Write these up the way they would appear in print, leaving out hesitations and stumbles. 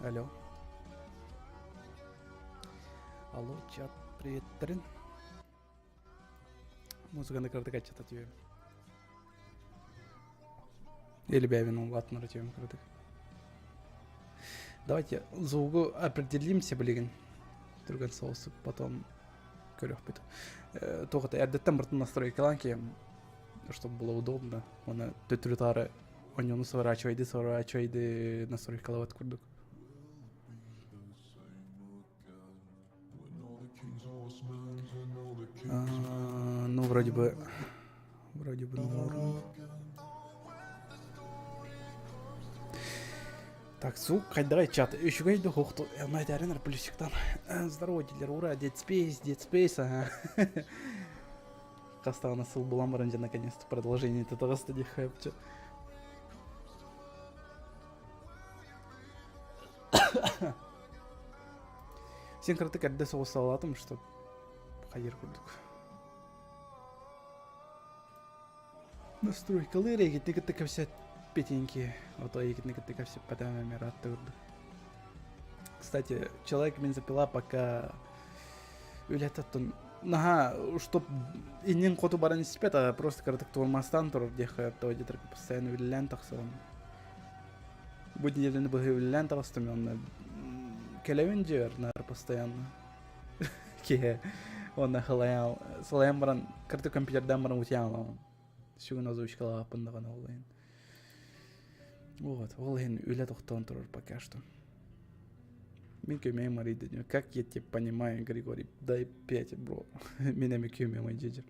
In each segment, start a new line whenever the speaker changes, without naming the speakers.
Алло. Алло, чат, приветтерин. Музыканы кырдык ачата тибем. Или бявин латнары тибем кырдык. Давайте звуку определимся, блин. Друган соусы, потом көрөх бит. Только эрдеттен бұртын настройкаланки, чтобы было удобно. Оны төтүрүтары оньону сворачивайды настройкалават курдук. Ну, вроде бы норм. Так, звук, давай чат. Еще гайду хохту. На это арена плюсик там. Здорово, дилер, ура, Dead Space, ага. Кастава насыл булам баранжа наконец-то продолжение этого стадии хэпча. Сен кыртык әдді соғыс алатым, что хайыр курдук. Настройкалы регитник это все петеньки, а то егитник это все потом рад. Кстати, человек меня запила, пока үлетаттын. Наха, чтоб иннин коту баран испет, а просто кыртык турмастан тур, где то где-то постоянно үлелен таксон. Будь неделяны бы үлелен такстым, он келевин жер, наверное, постоянно. Ке, он нахалаял, салаям баран кыртык компьютерден баран утял. Шугун озвучкала апындаган олайын. Вот, олайын үле тоқтон турur пока что. Мен көмейм мариды. Как я тебя понимаю, Григорий? Дай 5, бро. Меня ми көмейм мой джеджер.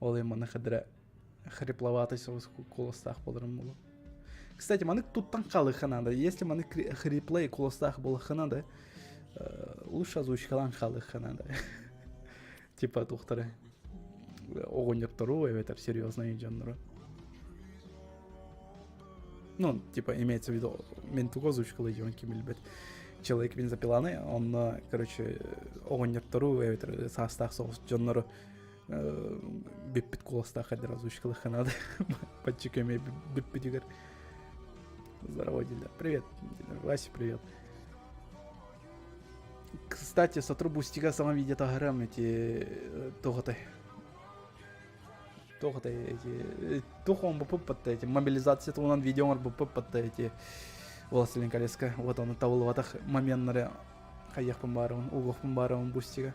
Олайын мана хадыра хрипловатый соус колостах болырым болу. Кстати, маны туттан калы ханада. Если маны хриплей колостах болы ханада, лучше озвучкалан калы ханада. Типа тухтары. Огонь второго, это серьезно идёт. Ну, типа, имеется в виду, мен туго озвучкалы идён кимилбет. Человек мен запиланы, он, короче, огонь второго, это састах соус джоннору биппит колостах один озвучкалы ханады. Подчеками биппит игр. Здорово, Диля. Привет, Диля. Вася, привет. Кстати, сотрубу стига сама видит аграм эти тоготы. Тоготы эти тухом буппатта эти мобилизация тунан видеомар буппатта эти Властелин колеска. Вот он тавыл ватах моментнары хаяхпын барым, угохпын барым бустига.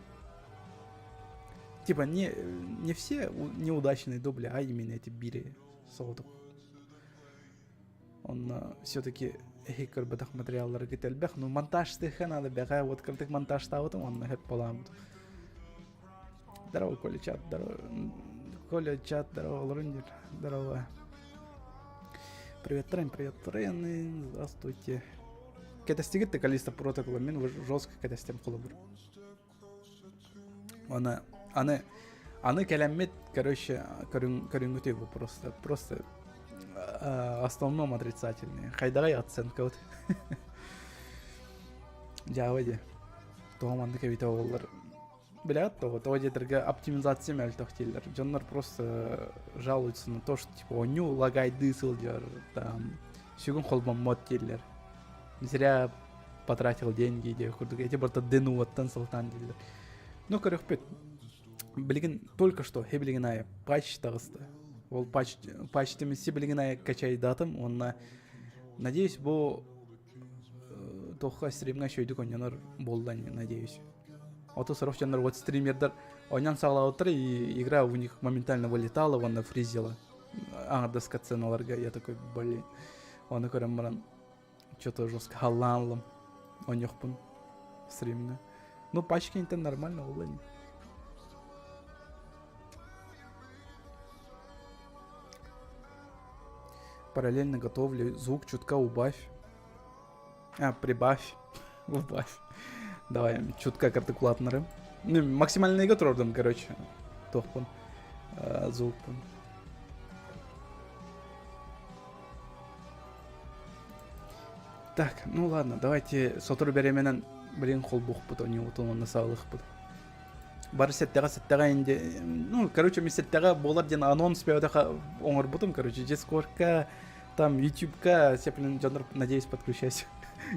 Типа не все неудачные дубли, а именно эти бири соутук. Он все-таки хикер бетах материаллар гителбех, ну монтаж тыха надо бега, вот крытык монтаж тавытым, он нахет поламд. Здорово, Коля чат, здорово. Коля чат, здорово, Лорундер, здорово. Привет, Трен, здравствуйте. Когда стигит ты количество протокола, мен уже жестко когда с тем колобр. Она калямет, короче, корюнгутеву просто основном отрицательные. Хайдарай оценка вот. Джавади. Томанды кавита олар. Блядь, то где-то оптимизация мельтохтиллер. Джоннер просто жалуется на то, что типа у него лагает дыслдер, там сюгун холбом моттиллер. Зря потратил деньги, где эти просто дену вот танцелтан диллер. Ну, короче, блин, только что хеблигная патч тагыста. Ол патч темеси блигная качай датам, он надеюсь, бо тоха стримга шойду конянар болдани, надеюсь. А то сорок чанар вот стримердер онян саглаутыр, и игра у них моментально вылетала, он фризила. Доска ценаларга, я такой, блин. Он көрем что-то жестко халланлым. Он ёхпын стримна. Ну, пачки интен нормально, улани. Параллельно готовлю, звук чутка убавь. Прибавь. Убавь. Давай, чутка артикулатнары. Максимально иготрордом, короче. Тохпун. звукпын. Так, ну ладно, давайте сотур беременен блин холбух бут, не утулманна саалык бут. Бар сеттега инде, ну, короче, ми сеттега болар ден анонс беудаха оңор бутум, короче, Дискордка, там, Ютубка, сеплен жанр, надеюсь, подключайся.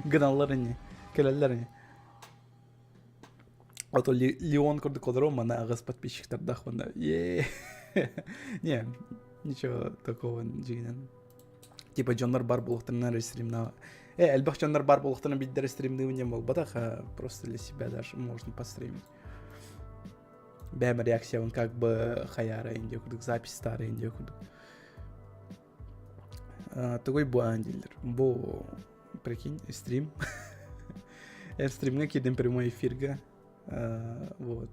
Гыналларыне, келеллерine. А то Леон курдук олар мана агыс подписчиктар дахванда. Не, ничего такого жигинен. Типа жанр бар болуктарына стримна. Элбах жанр бар болуктарына биддер стримдеуне болбатаха, просто для себя даже можно постримить. Бәм реакция, как бы хаяра инде курдук, запись старая инде курдук. Такой буандилер. Бо, прикинь, стрим. Я в стримге кидем прямой эфирга. Вот.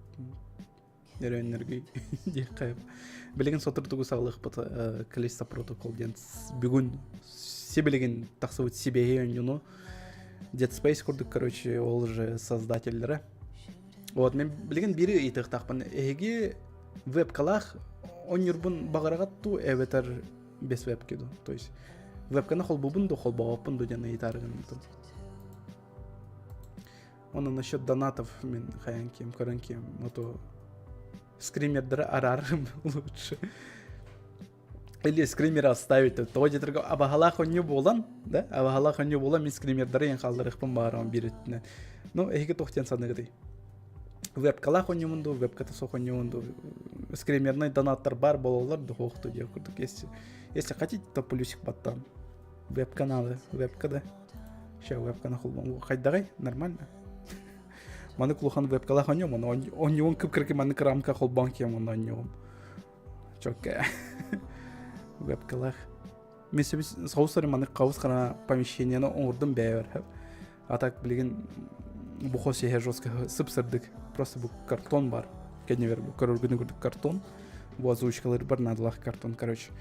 Энергии. Билеген сотыр тугу саглык бата количество протокол ден бүгүн себелеген таксыбыт себе юну Dead Space курдук, короче, ол же создательдері. Вот, мен билеген бири итык такпын. Эги вебкалах онюрбун багарагат ту эветер без вебкиду. То есть вебканы холбубун до холбаапын до дена итаргын. Он насчет донатов мен хаянким, каранким, мото скримердері арарым лучше. Или скример оставить. То жетерге абагалах оню болан, да? Абагалах оню болан мен скримердері ең қалдырықпын бағарам биретіне. Ну, эге тоқтен санығыдай. Вебкалах оню мұнду, вебката соқ оню мұнду. Скримерный донаттар бар болалар, дұқоқты дей күрдік. Если хотите, то плюсик баттан. Веб-каналы, веб-када. Ща веб-кана холбам. Хайдагай, нормально. Маны кулухан веб-калах оню, он кып-кырки маны крамка холбанки он оню. Чокка. Веб-калах. Мен себе соусары маны қауыз қана помещениені оңырдым бәйір. А так, білген, бұқо сехе жестко сып-сырдық. Просто бұл картон бар. Кәдневер бұл көріргіні көрдік картон. Бұл озвучкалары бар, надылақ картон, короче.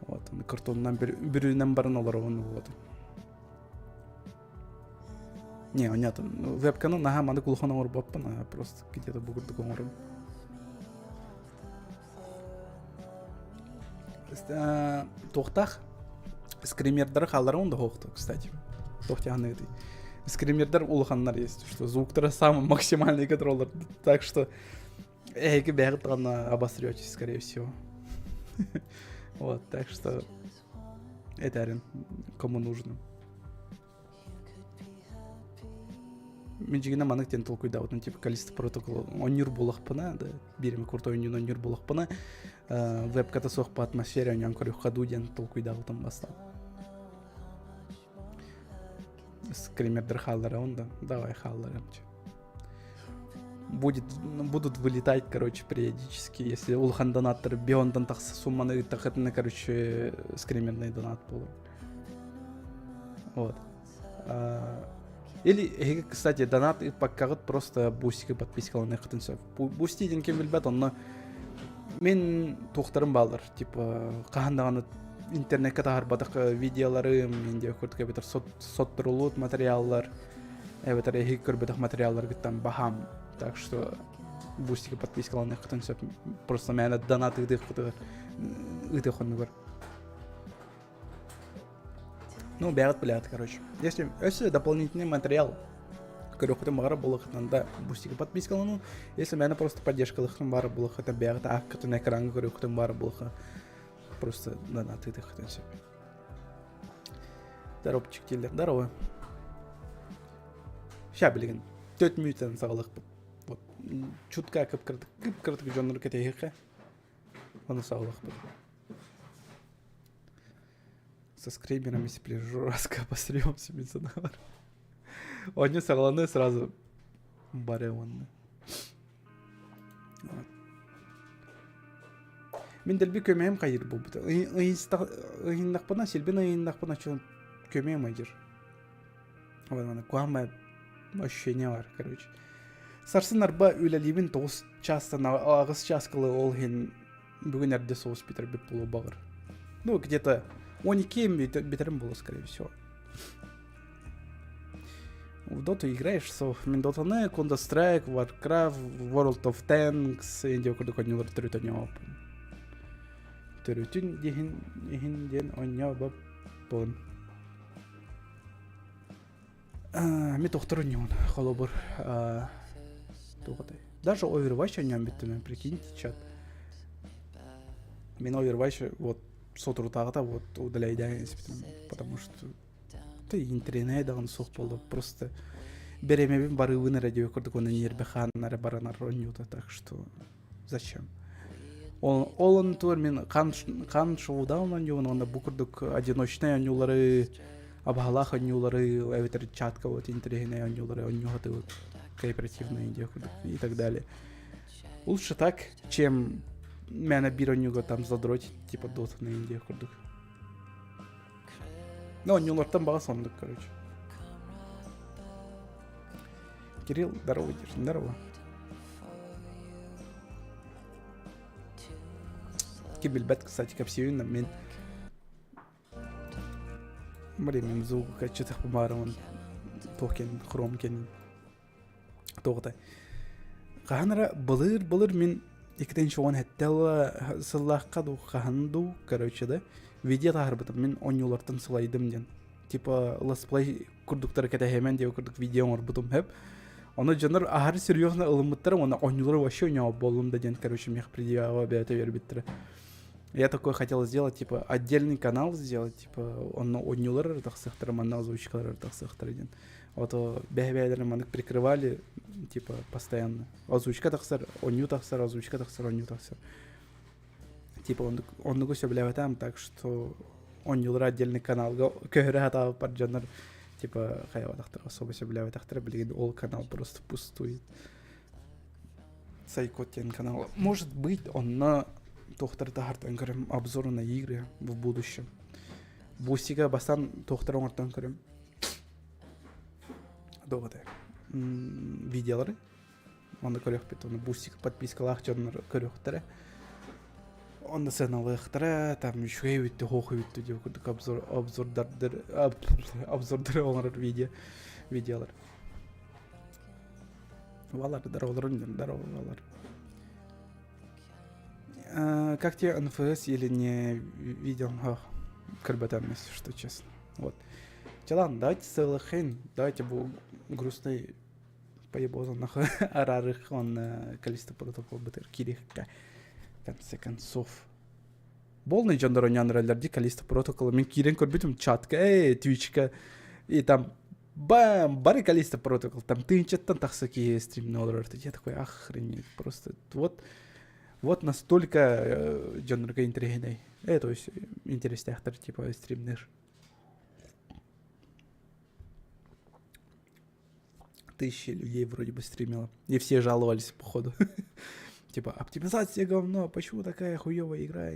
Вот, картоннан бірінен барын олар оны вот. Не, понятно. Веб-канал наға маны кулухан оңыр баппын, а просто где-то бұғырдық оңырым. Тоқтақ, скримердері қалдары онда хоқты, кстати. Тоқтяғаны еді. Скримердер улханнар есть, что звуктары самый максимальный контроллер. Так что эги бегут обосретесь, скорее всего. Вот, так что это кому нужно. Менжигина манық тен толкуйда, вот, ну, типа, количество протоколов. Онюр болақпына, да, берем крутой онюр болақпына. Веб-ката соқ по атмосфере, онюн көрі ходу ден толкуйда, вот, он бастал. Скримердер халлера, он, да, давай халлером. Будут вылетать, короче, периодически, если улхан донаттер биондан тақсы сумманы тақытына, короче, скримерный донат был. Вот. Или, кстати, донат покажут просто бустики подпискаланы қытынса. Бусти ден кем білбәт, онна мен тоқтарым балдар, типа, қағандағаны интернетке тағар бадық видеолары, менде көрдік әбетер соттырылуыт материаллар, әбетер ехи көрбедік материаллар гіттан бахам. Так что бустики подпискаланы қытынса, просто мәні донат ұдық қытығы бар. Ну, бәріт біләді, короче. Если дополнительный материал, көрі қытын бағара болықытын, да, бустики подпискаланы. Если мәні просто поддержкалықытын бары болықытын, бәріт аққытын экранғы көрі қытын бары болықы. Просто донат ұдық қытынса. Здоровчик телер, здорово. Ща білген, 4 минуттан сағылық бұл. Вот, чутка кіп-кірдік жоныр кетейіқі. Оны сағылық бұл. Со скримерами сипли жестко посрем себе занавар. Они согланы сразу бареваны. Мен дәлбі көмейім қайыр бұл бұты. Үйіндақпына, селбен үйіндақпына чон көмейім айдыр. Вот она, куама ощущение бар, короче. Сарсын арба үйләлейбін 9 частан, ағыз час қылы ол хен бүгін әрде соғыс бітір біп болу бағыр. Ну, где-то 12 битерим было, скорее всего. В Доту играешь, мен Дотаны, Counter-Strike, Warcraft, World of Tanks, инде окурдук онюлар түріт оня опын. Төрөтүн дихин ден онья баппын. Ми тохторун нюн, холобур. Туготай. Даже Overwatch оньям биттен, прикиньте, чат. Мен Overwatch вот сотрутагата вот удаляйдан испитем, потому что ты интернет даган сох болду, просто беремебин бары вына радио көрдүк, оны нербеханнары баранар оньюта, так что зачем? Олон тур мен кан шоудан оньюн, онда букурдук одиночный оньюлары, абахалах оньюлары, эвитер чатка вот интернет оньюлары, оньюхаты вот кооперативные идеи и так далее. Лучше так, чем меня бир оньюга там задротить, типа дотные идеи курдук. Ну, оньюлартан бага сондук, короче. Кирилл, здорово, держи, здорово. Кибельбет, кстати, капсиюнна, мен... Блин, мен звук качетах помарыван. Токен, хромкен. Тоғытай. Қағанара бұлыр мен екіден шоған әттәуі сыллаққа ду қағанду, короче, да. Видео тағырбытым, мен оньюлартын сылайдым ден. Типа, летсплей күрдіктары кәтәхемен деу күрдік видеоңыр бұтым хәп. Оны жаныр ахары серьезно ылымыттары, оны оньюлары вообще уняу болым да ден, короче, мех предъява бәйті вербиттірі. Я такой хотел сделать, типа, отдельный канал сделать, типа, он оньюлары тақсықтыры, манна озвучкалары тақсықтыры ден. Вот бәйбәйлерін манық прикрывали, типа, постоянно. Озвучка тақсыр, онью тақсыр, озвучка тақсыр, онью тақсыр. Типа, он все бляватам, так что оньюлары отдельный канал. Көхірі хатау пар жанр, типа, хайва тақтыр, особо все бляватақтыр, блин, ол канал просто пустует. Сайкотен канал. Может быть, он на тохтар тахартан көрім обзоры на игры в будущем. Бустига басан тохтар оңартан көрім. Доғыдай. Видеолары. Онда көрек бет, оны бустика подпискалақ жонлар көректірі. Онда сеналықтыры, там шуэй өтті, хоқы өтті деп көрдік обзордары оңарар видеолар. Валар, здорово, валар. Как тебе НФС или не видел? Карбатам, если что, честно. Вот. Ладно, давайте целых давайте будем грустный поебозан нахуй арарых он количество протокол бытыр кирихка. В конце концов. Болный жандар онян роллерди количество протокола. Мен кирен көрбүтүм чатка, твичка. И там бам, бары количество протокол. Там ты чаттан таксаки стрим ноллар. Я такой, охренеть. Просто вот настолько жанрга интересный. То есть интересный автор типа стримнер. Тысячи людей вроде бы стримило. И все жаловались, походу. Типа, оптимизация говно, почему такая хуёвая игра?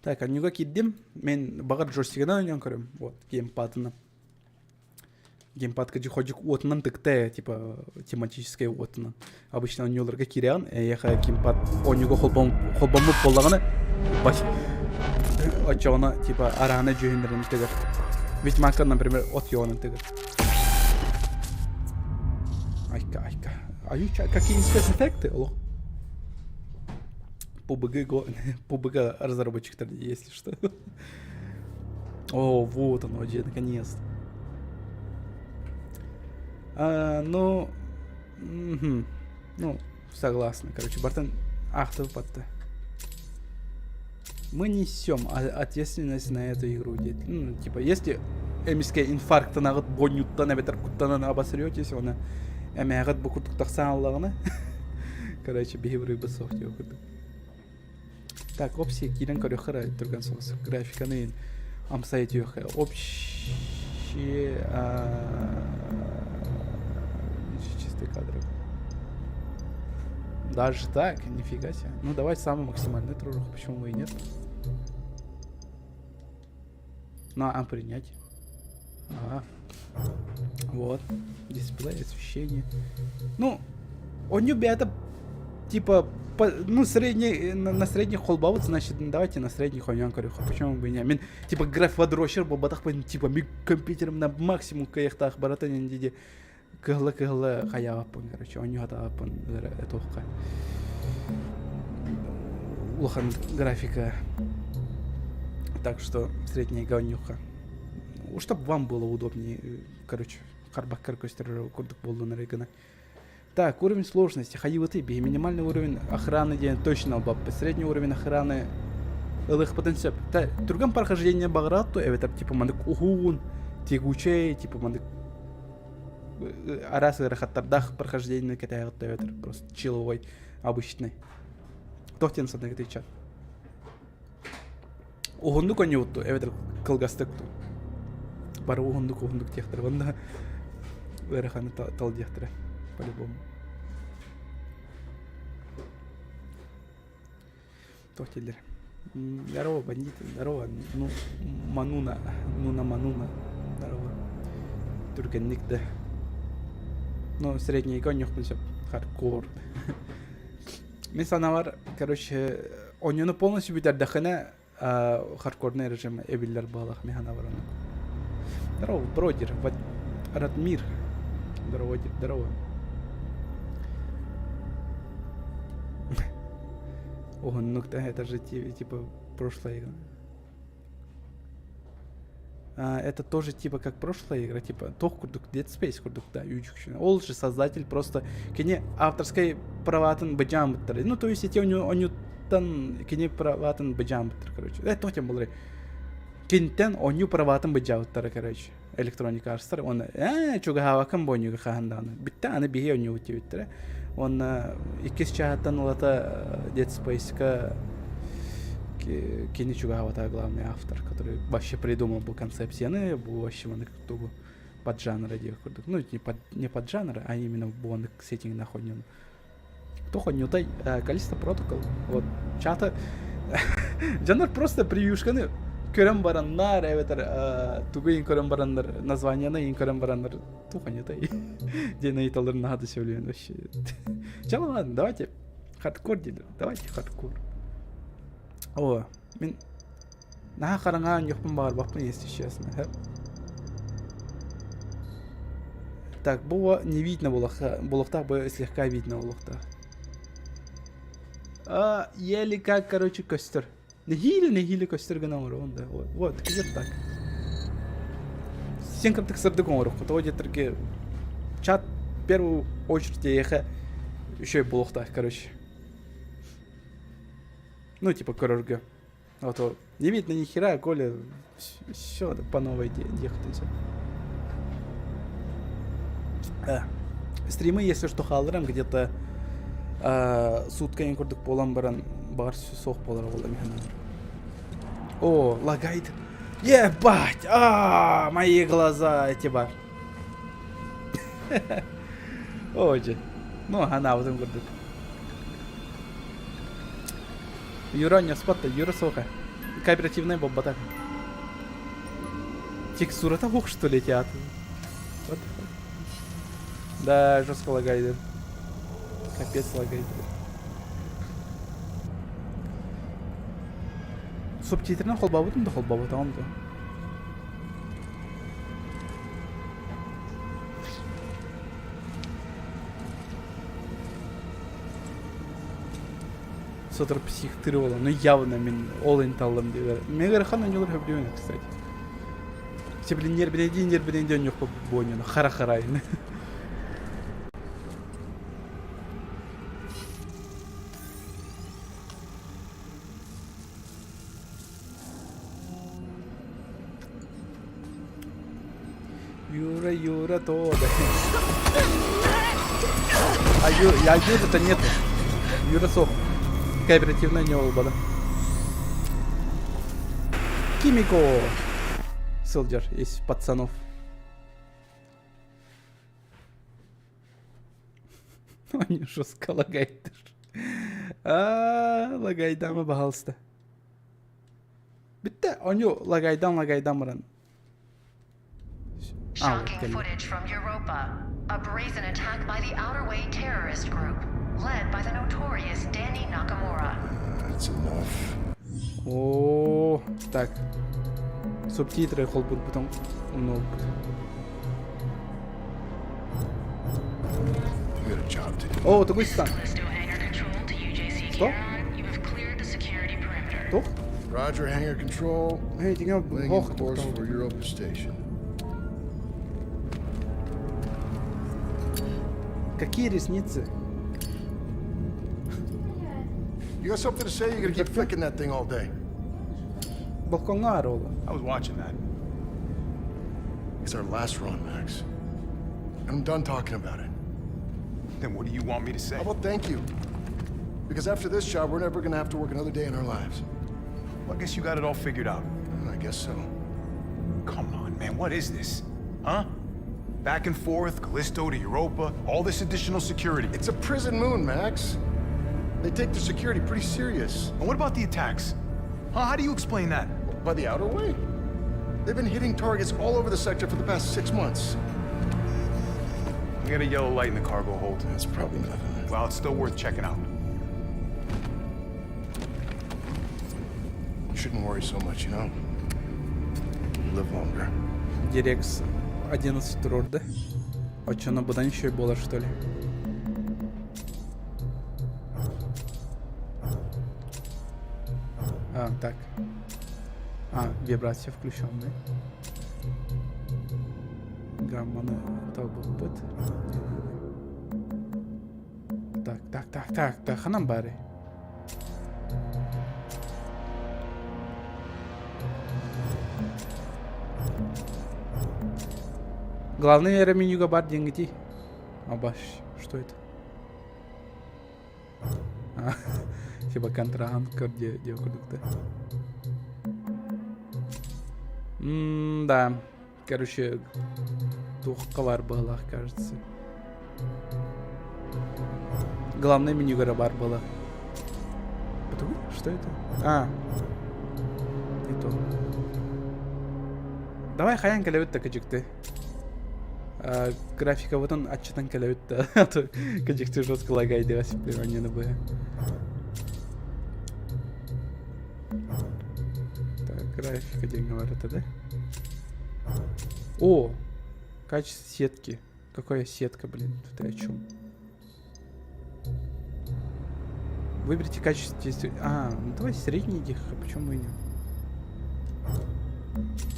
Так, оньюга киддим. Мен багар джойстигана ойнан көрөм. Вот, геймпадына. Геймпадка жиходжик отынан тыкте, типа, тематическая отынан. Обычно оньюларга кириан, яха геймпад оньюга холбомуп боллагана. Баш. Очоғына, типа, араны жүйіндерін тегір. Ведьмака, например, от Йона тыгр. Айка. Какие спецэффекты? PUBG разработчик, если что. О, вот оно, наконец-то. Ну, согласна. Короче, Бартен, ты подта. Мы несем ответственность на эту игру. Ну, типа, если эмиске инфаркта нагыт бонюттан эбетер куттанан обосретесь, она эмягат букутук таксан аллагына. Короче, бейбры бысох деп окуду. Так, опси кирен көрөхара турган соос. Графиканы амсайт ёха. Общие чистый кадр. Даже так, нифига себе. Ну давайте самый максимальный тружух, почему бы и нет. На принять. Вот. Дисплей, освещение. Ну, у нее это типа на средних холбаут, значит, давайте на средних оньян корюха. Почему бы и нет? Мен типа граф-вадрощер бабатах типа ми компьютером на максимум каяхтах баратанин диде. Кыгла хаябапын, короче, он не готовапын этохка. улахан графика. Так что средняя говнюха. Чтобы вам было удобнее. Короче, харбаккар көстер курдук болду на регана. Так, уровень сложности. Хаиваты би. Минимальный уровень охраны день точно албап. Средний уровень охраны ылых потенциал. Другом прохождение баграту, это типа мандык ухун, тягучей, типа мандык арасы рахаттардах прохождение катаят, это просто чиловой, обычный. Тохтен садный чат. Ухундук он юту, это калгастыкту. Бар ухундук техтер, ванда верханы тал техтере, по-любому. Тохтелер. Здорово, бандиты, здорово. Ну, Мануна, Мануна, здорово. Түргенникте. Ну, средний конь нюхнулся. Хардкор. Мен санавар, короче, онюну полностью бит отдохана, хардкорный режим эбиллер балах механавар. Здорово, бродер, Радмир. Здорово. Ого, ну это же типа прошлая игра. Это тоже типа как прошлая игра, типа тох курдук, Dead Space курдук, да, юджукшина. Ол же создатель просто кене авторской праватын баджамбыттыр. Ну, то есть эти он кене праватын баджамбыттыр, короче. Это тем был. Кентен он праватын баджамбыттыр, короче. Электроника арстар, он чуга хавакан бонюга хаханданы. Битта аны бихе он утивиттер. Он икис чахаттан улата Dead Space-ка Киничугава, главный автор, который вообще придумал бы концепцию, был вообще кто под жанры делал. Ну, не под жанры, а именно в сеттинг находим. Кто ходил, количество протокол. Вот, чата. Жанр просто превьюшканы. Көрем барандар, тугу инкөрем барандар, название инкөрем барандар. Туха не тай. День айталар надо сегодня вообще. Чало, ладно, давайте хардкор делаем. Давайте хардкор. О, мен наха караңан жоқпын бар бақпын, если честно. Так, бұл не видно болохтах, бұл слегка видно болохтах. Еле как, короче, костер. Нехилі костер гана ұры, онда. Вот, где-то так. Сен кіртік сырдық ұрық. То где-то чат в первую очередь ехе еще и болохтах, короче. Ну, типа, корорга. Вот, не видно ни хера, Коля, все по новой ехать. Стримы, если что, халдырам, где-то суткайын көрдік болам баран, бар соқ болар олар механам. О, лагает. Ебать! Мои глаза эти бар. Ой, ну, ана вот им көрдік. Юра не спатта, Юра соха. Кооперативная бомба. Текстура-то хух, что летят. Вот. Да, жестко лагает. Капец лагает. Субтитрный холбабутым да холбабутам да. Сотыр психтырывала, но явно мен ол инталлам дейді. Мен ғарқан өңелер хөбдеуіне, кстати. Все, блин, нербеден ден жоқ по бойнені, хара-харайын. Юра, то, да. А Юра-то нету. Юра сох. Кооперативная не олбада. Кимико. Солдер из пацанов. Они жестко лагает. Лагайдамы пожалуйста. Битте, они лагайдан баран.
Shocking footage from Europa. A brazen attack by the Outer Way terrorist group, led by the notorious Danny Nakamura.
That's enough.
О, так. Субтитры холбут потом много. О, такой стан. Что? Тох?
Roger, hangar control.
Эй, тиңа
Laying
хох
in course for
тоқтау.
Europa Station.
Какие ресницы?
You got something to say? You're gonna keep flicking that thing all day.
Балконга аролы.
I was watching that.
It's our last run, Max. And I'm done talking about it.
Then what do you want me to say?
How about thank you? Because after this job, we're never gonna have to work another day in our lives.
Well, I guess you got it all figured out.
I guess so.
Come on, man, what is this? Huh? Back and forth, Callisto to Europa, all this additional security.
It's a prison moon, Max. They take their security pretty serious.
And what about the attacks? Huh? How do you explain that?
By the outer way. They've been hitting targets all over the sector for the past 6 months.
We got a yellow light in the cargo hold.
That's probably nothing.
Well, it's still worth checking out.
You shouldn't worry so much, you know? You live longer.
Дирекс 11 турорды. А чё, на будан еще и было, что ли? А, так. А, вибрация включен, да? Гамманы табылбыт. Так, ханам бары. Главное менюга бар деньги. Абаш, что это? А, типа контрабанд, где продукты. Да. Короче, тухкалар было, кажется. Главное менюга бар было. Что это? А. Не то. Давай хаян калевит так acıktı. Графика вот он отчетан калевит, а то acıktı жестко лагает воспринимание на б. Так, графика деньги говорят, да? О, качество сетки. Какая сетка, блин? Ты о чем? Выберите качество действия. А, ну давай средненьких, а почему и нет?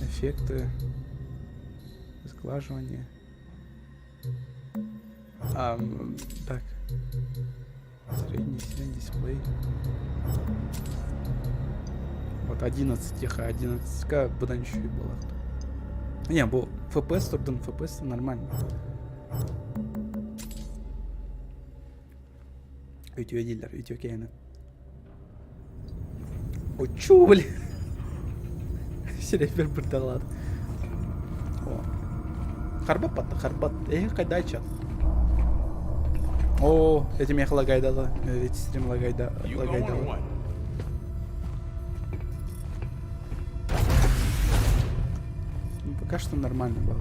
Эффекты. Сглаживание. Так. Средний дисплей. Вот 11 тихо, 11к будан еще и было. Не, был FPS, турдан FPS нормально. Ütüye değiller, ütüye kayını. O çuval. Şeref bir bırdalar. O. Харбат патты, харбат. Кайда чат. О, эти мех лагайдалы. Эти стрим лагайдалы. Пока что нормально было.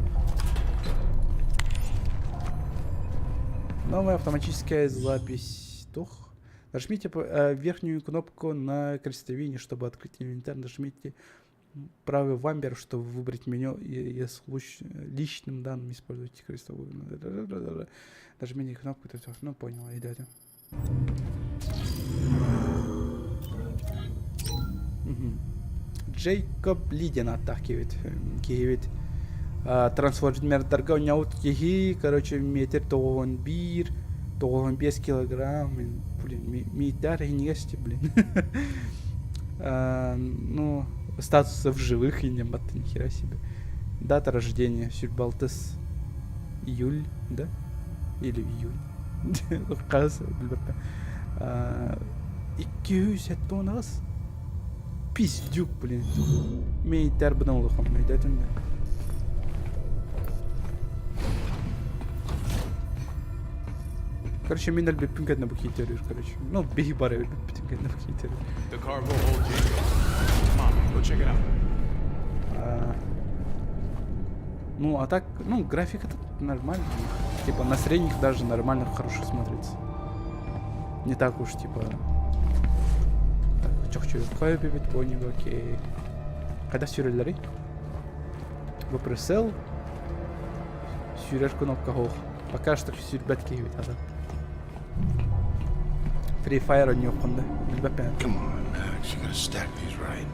Новая автоматическая запись. Нажмите верхнюю кнопку на крестовине, чтобы открыть инвентарь. Нажмите правый вампер, чтобы выбрать меню и с личным данным используйте крестовую. Нажмите кнопку, ну понял, идете. Джейкоб Лидин оттакивает. Трансформердарға ойнауыт кеги, короче, метр 91 килограмм, блин, мидар и не есть, блин. Ну, статусов живых и не мат, нихера себе. Дата рождения, Сюрбалтес, июль, да? Или июль. Каз, блин. 200 тоннас. Пиздюк, блин. Мидар бдан лохам, мидатын, да? Короче, миналь биппинг на бухитериш, короче. Ну, беги бары биппинг на бухитериш.
The cargo hold, Jacob. Come on, go check it out.
Ну, а так, ну, графика тут нормально. Типа, на средних даже нормально, хорошо смотрится. Не так уж, типа... Так, чё-чё, кое-бибит, понял, окей. Когда сюрелери? Выпресел. Сюрер кнопка хох. Пока что сюрбет киевит, а да. Free Fire on your Honda.
Come on, Max, you gotta stack these right.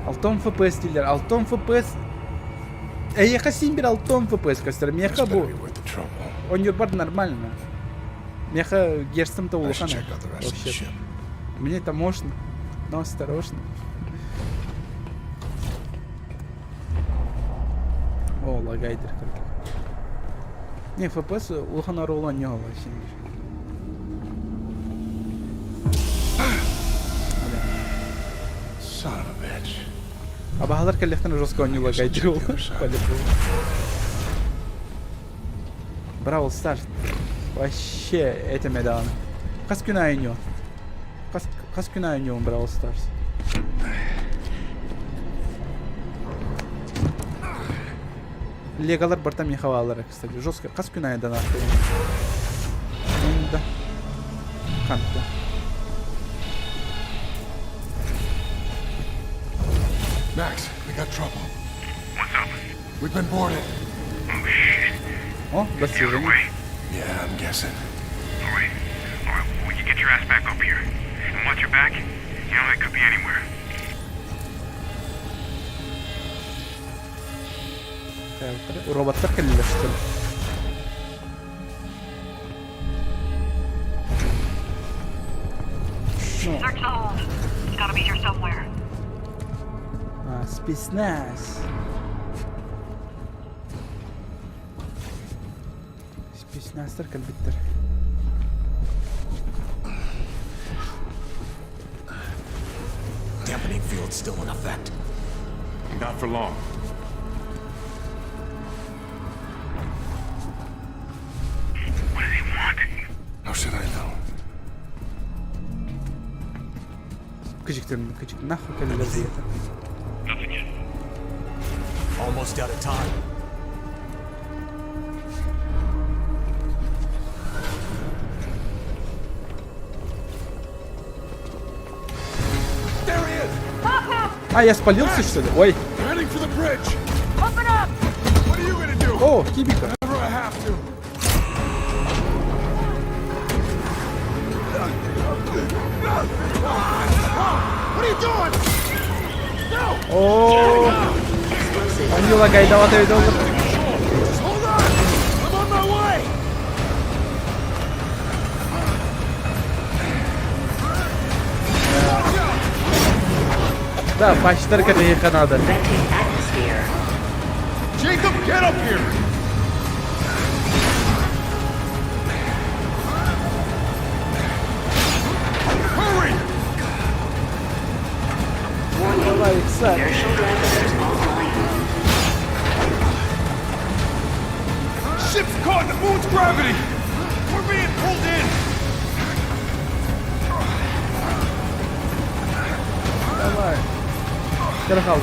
Алтон FPS değiller. Алтон FPS. Эйха симбир алтон FPS көстер.
This
Меха
better
бу.
be worth the trouble.
Он юрбар нормально. Меха герстом-то
I should
улухана.
check out the rest of the ship.
Мне это можно, но осторожно. О, лагайдер как. Не, FPS улхана рола не было симбир.
Son of a bitch.
А багалар коллектор жестко не лагайдер был. Бравл Старс. Вообще, это медан. Кас күнә инё. Кас күнә инё Бравл Старс. Легалар бартам не хавалар, кстати. Жестко. Кас күнә да нахуй. Да. Канта.
Max, we got trouble.
What's up?
We've been boarded.
Oh, shit.
О,
You're
достижение.
away.
Yeah, I'm guessing.
All right. Well, you get your ass back up here. And watch your back. You know, they could be anywhere.
Роботlar kelleşti.
Search the hold. It's gotta be here somewhere.
Спецназ. Спецназlar kalbittir.
Dampening field still in effect.
Not for long.
What do they want?
How should I know?
Kıcıktın, nahı kelleşti ziyete.
Nothing yet.
Almost out of time.
There he is!
А, я спалился, что ли? Ой.
We're heading for the bridge!
Open up!
What are you gonna do?
О, Кибика.
Whenever I have to. What are you doing? No!
О. Он не лагай, давай доллар.
Hold on! I'm on my way!
Да, почтар кадеха надо.
Jacob, get up here! Hurry!
Давай, Иксан.
Ship's caught in the moon's gravity! We're being pulled in!
Давай. Керхал.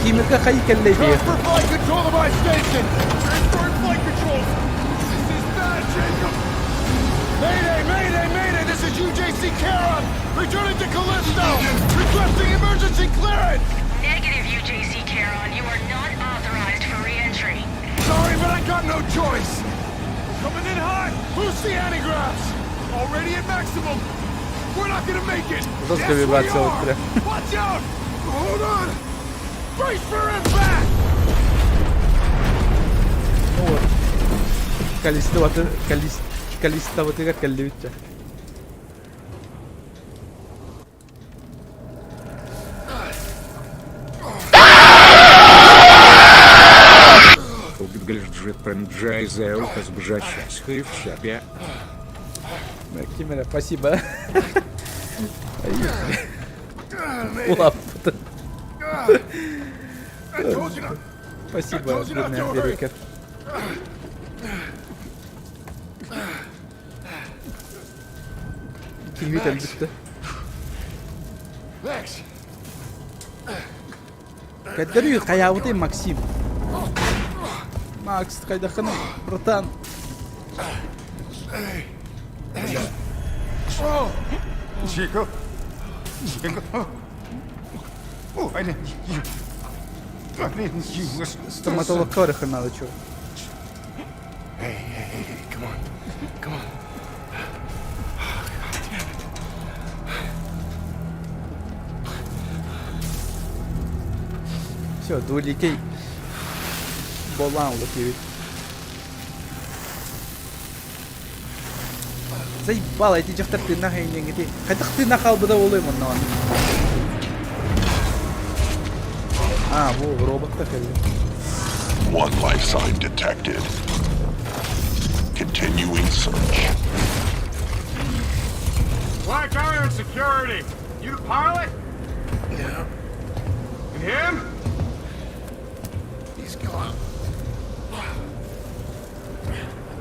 Кимика хай келледи.
Transfer flight control to my station! Transferring flight controls! This is bad, Jacob! Mayday, mayday, mayday! This is UJC Charon! Returning to Callisto! Requesting emergency clearance!
Negative, UJC Charon. You are not authorized for re-entry.
Sorry, but I got no choice! Coming in hot! Who's the antigraphs? Already at maximum! We're not gonna make it!
Жестко
Yes, we
вибрация
are!
вот прям.
Watch out! Hold on! Brace for impact!
Ну вот. Количество вот игр коллевича. Кимера, спасибо. Лапта.
I told you not.
Спасибо, бедная Америка. Кимит әлбетте.
Max!
Кәддерүй қаябыты Максим. Макс, қайдақын, братан.
Hey,
Chico? Chico? Oh, I didn't use...
Стоматолог Кореха надо, чё?
Hey, come on. Come on.
Все, двуликий болан лукивит. Заебал, эти жақтар ты нахай не гети. Қайтақ ты нахал бұда олаймын науан. А, бұл роботта келді.
One life sign detected. Continuing search.
Black Iron Security! You the pilot?
Yeah.
And him?
He's gone.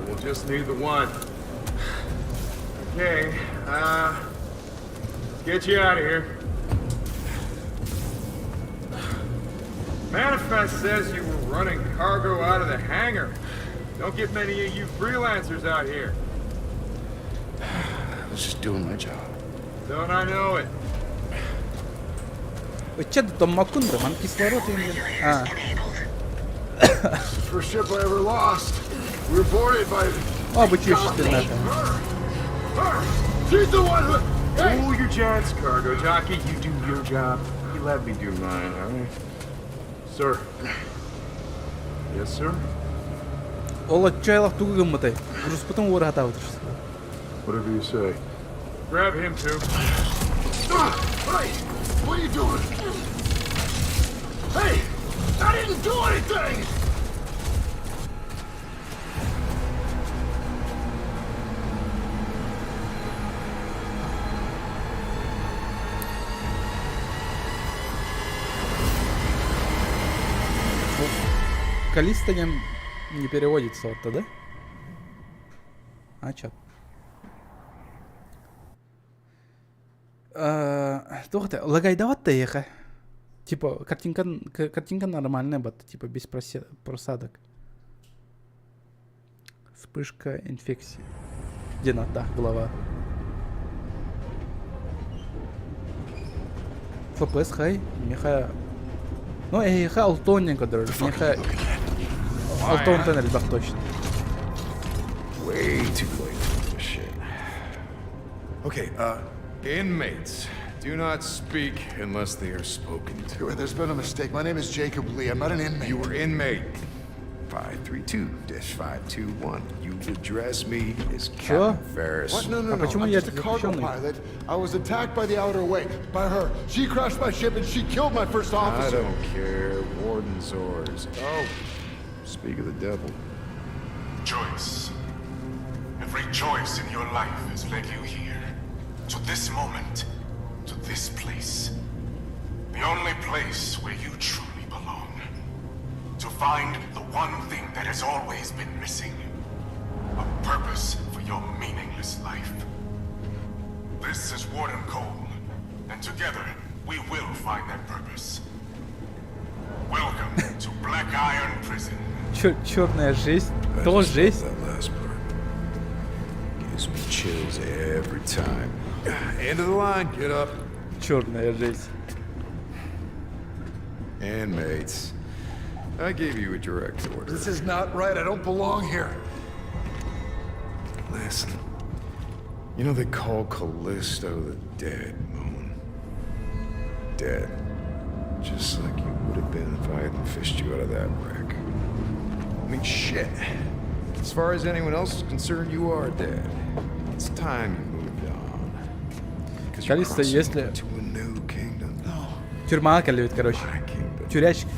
We'll just need the one. Okay, let's get you out of here. Manifest says you were running cargo out of the hangar. Don't get many of you freelancers out here.
I was just doing my job.
Don't I know it?
Че-то там Макундра, man кислород именно. А,
First ship I ever lost. We were boarded by...
обучишься нахай.
She's the one who... Cool your jets, cargo jockey. You do your job. You let me do mine, alright? Sir. Yes, sir?
Ола чайлах тугым мытай. Урус потом ура хата отырсыз.
Whatever you say. Grab him, too.
Hey! What are you doing? Hey! I didn't do anything!
Калиста не переводится вот да? А чё? Тоқта, лагайдаватта еха. Типа, картинка нормальная, бат, типа, без просадок. Вспышка инфекции. Где да, голова. ФПС хай, меха... Ну, ха алтонненько, дороже. Меха... Алтон тоннель, бах, точно.
Way too late for this shit. Okay, inmates do not speak unless they are spoken to.
There's been a mistake. My name is Jacob Lee. I'm not an inmate.
You were inmate 532-521. You address me as Captain Ferris.
What? No.
А почему
I'm
я
just a cargo
заключенный?
pilot. I was attacked by the Outer Way. By her. She crashed my ship and she killed my first
I
officer.
don't care. Warden's orders. Oh, speak of the devil.
Choice. Every choice in your life has led you here. To this moment. To this place. The only place where you truly belong. To find the one thing that has always been missing. A purpose for your meaningless life. This is Warden Cole. And together, we will find that purpose. Welcome to Black Iron Prison.
Черная жесть. То жесть.
That last part gives me chills every time. End of the line, get up.
Черная жесть.
Inmates, I gave you a direct order.
This is not right. I don't belong here.
Listen, you know they call Callisto the dead moon. Dead. Just like you would have been if I hadn't fished you out of that wreck. I mean, shit. As far as anyone else is concerned, you are dead. It's time you moved on. Because you're
Callisto,
crossing
если-
into a new kingdom.
Тюрьма калит, короче.
My kingdom.
Тюрячка.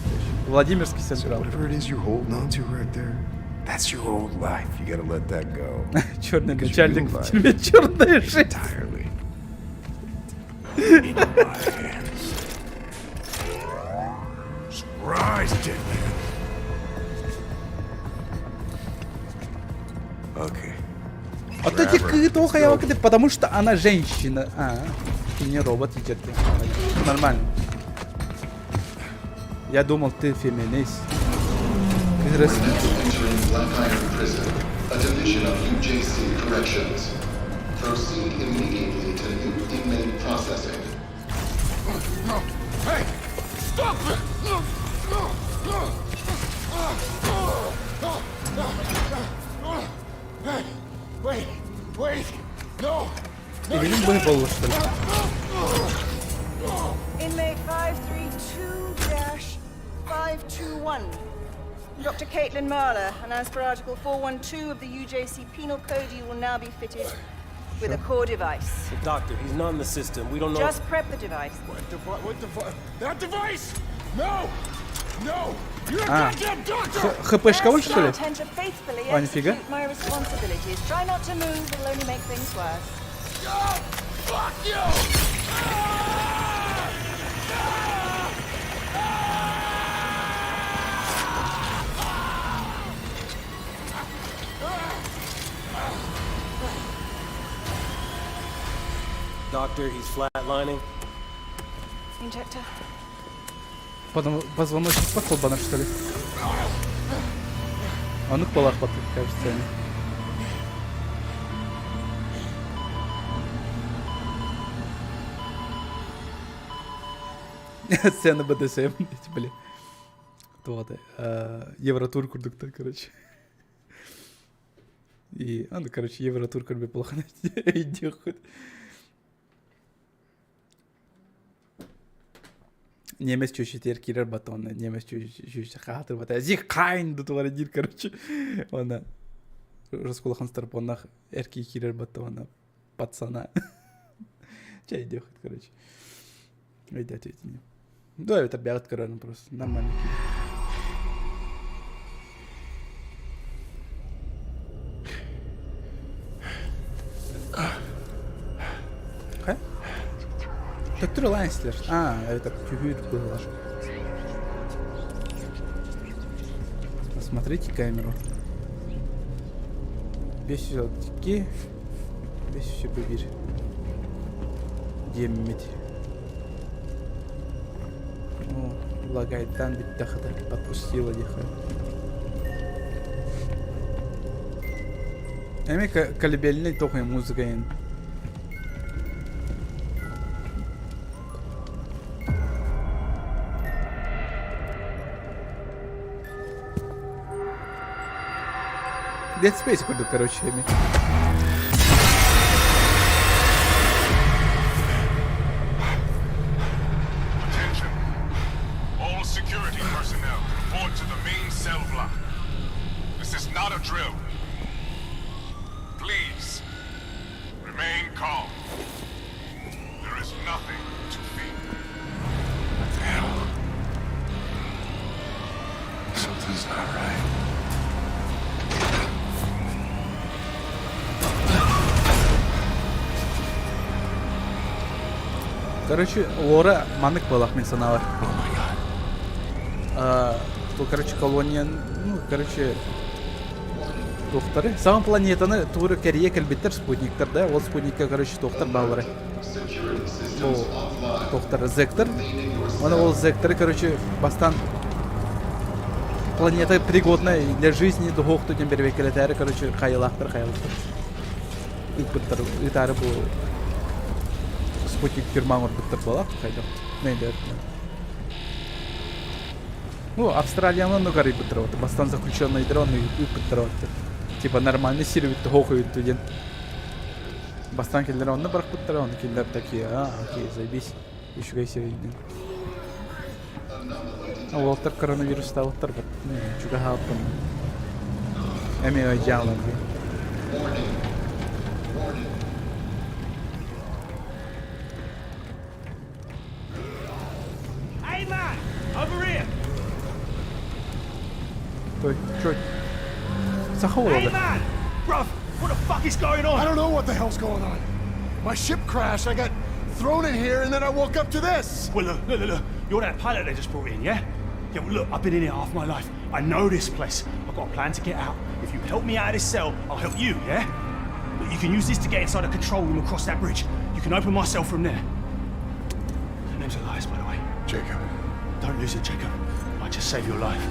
Владимирский
So
централ.
whatever it is you're holding on to right there, that's your old life. You gotta let that go.
Черный
Because
начальник
your
в
new
тюрьме.
life
Черная жесть.
entirely in my hands. Surprise, dead man. Okay.
Вот эти кытоха я выкидываю, потому что она женщина. А, ты не робот, идет. Нормально. Я думал, ты феминист. Ты
Entering Black Iron Prison, a division of UJC Corrections. Proceed immediately to new inmate processing.
Hey! Stop it! Hey! Wait! No!
Evinin bu hep oluştu.
Inmate 532-521. Dr. Caitlin Marler, and as per Article 412 of the UJC Penal Code, you will now be fitted with a core device.
Doctor, he's not in the system. We don't know.
Just prep the device.
What device? That device? No! No! You're a
Ah.
goddamn doctor!
ХПшка он, что ли?
Intend to faithfully
А, нифига.
execute my responsibilities. Try not to move, it'll only make things worse.
Oh, fuck you!
Doctor, he's flatlining.
Injector.
Позвоночник подхлопанок, что ли? Он их полахпатых, кажется, они. Сцена БДСМ, эти, блин. Кто это? Евротур курдуктар, короче. И, ну, короче, Евротур курби плохо идет. Немес чуть-чуть еркирер батонны, немес чуть-чуть хатыр бата. Зих кайн дутуары дир, короче. Она раскулахан старпоннах эрки кирер батонна пацана. Чай идет, короче. Идет эти не. Да, это бягат, короче, просто нормально. Хэ? Так ты Лайнслер. А, это чуть было. Посмотрите камеру. Весь все-таки. Весь все побери. Демить. О, лагает там, ведь тахата подпустила дихай. Эми колыбельный только музыка ин. Dead Space курдук, короче, эми.
Attention. All security personnel report to the main cell block. This is not a drill. Please, remain calm. There is nothing to fear.
What the hell? Something's not right.
Короче, Лора манык балах мен саналар. Бұл, короче, колония, ну, короче, тоқтары. Саған планетаны туыры кәрие кәлбеттер спутниктер, да? Ол спутникке, короче, тоқтар бағылары. Бұл тоқтары Зектор. Оны ол Зекторы, короче, бастан планета пригодна для жизни, духоқту ден бервекелетәрі, короче, қайылақтыр. Үкбіттір, үтәрі бұл спутник Герман орбиттер балақ, қайда? Нейді әртіне. Ну, Австралияны нугары бітір оты. Бастан заключенный дрон бітір оты. Типа нормальный сервитті хоқы өтті ден. Бастан келдер онны бірақ бітір, оны келдер такие, окей, заебись. Еще гай сервитден. Олтар коронавирус тавыттар бар. Чуга хааппын. Әме айжалан.
Hey man! Bruv, what the fuck is going on? I don't know what the hell's going on. My ship crashed, I got thrown in here, and then I woke up to this.
Well, look. You're that pilot they just brought in, yeah? Yeah, well, look, I've been in here half my life. I know this place. I've got a plan to get out. If you help me out of this cell, I'll help you, yeah? But you can use this to get inside a control room across that bridge. You can open my cell from there. The name's Elias, by the way.
Jacob.
Don't lose it, Jacob. I just saved your life.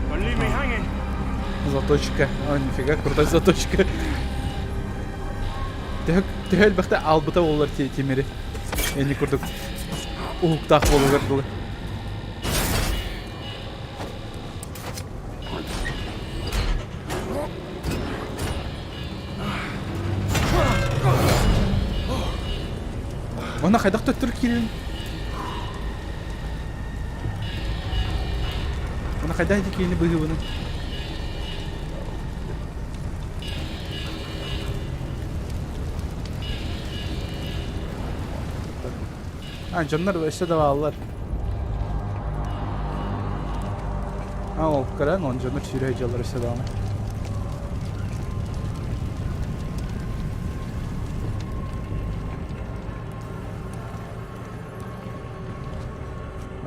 Don't leave me hanging.
Заточка. О, нифига, крутая заточка. Töhөл bakta albuta olur temiri. Eni kurduk. Uhuktak bolu gırdılı. Ona kaydak tuttur kilin. Ona kaydak dikilini bığı bunu. Ha canlar işte de bağlılar. Ha o kadar on canlar çürüyeceğler işte daha.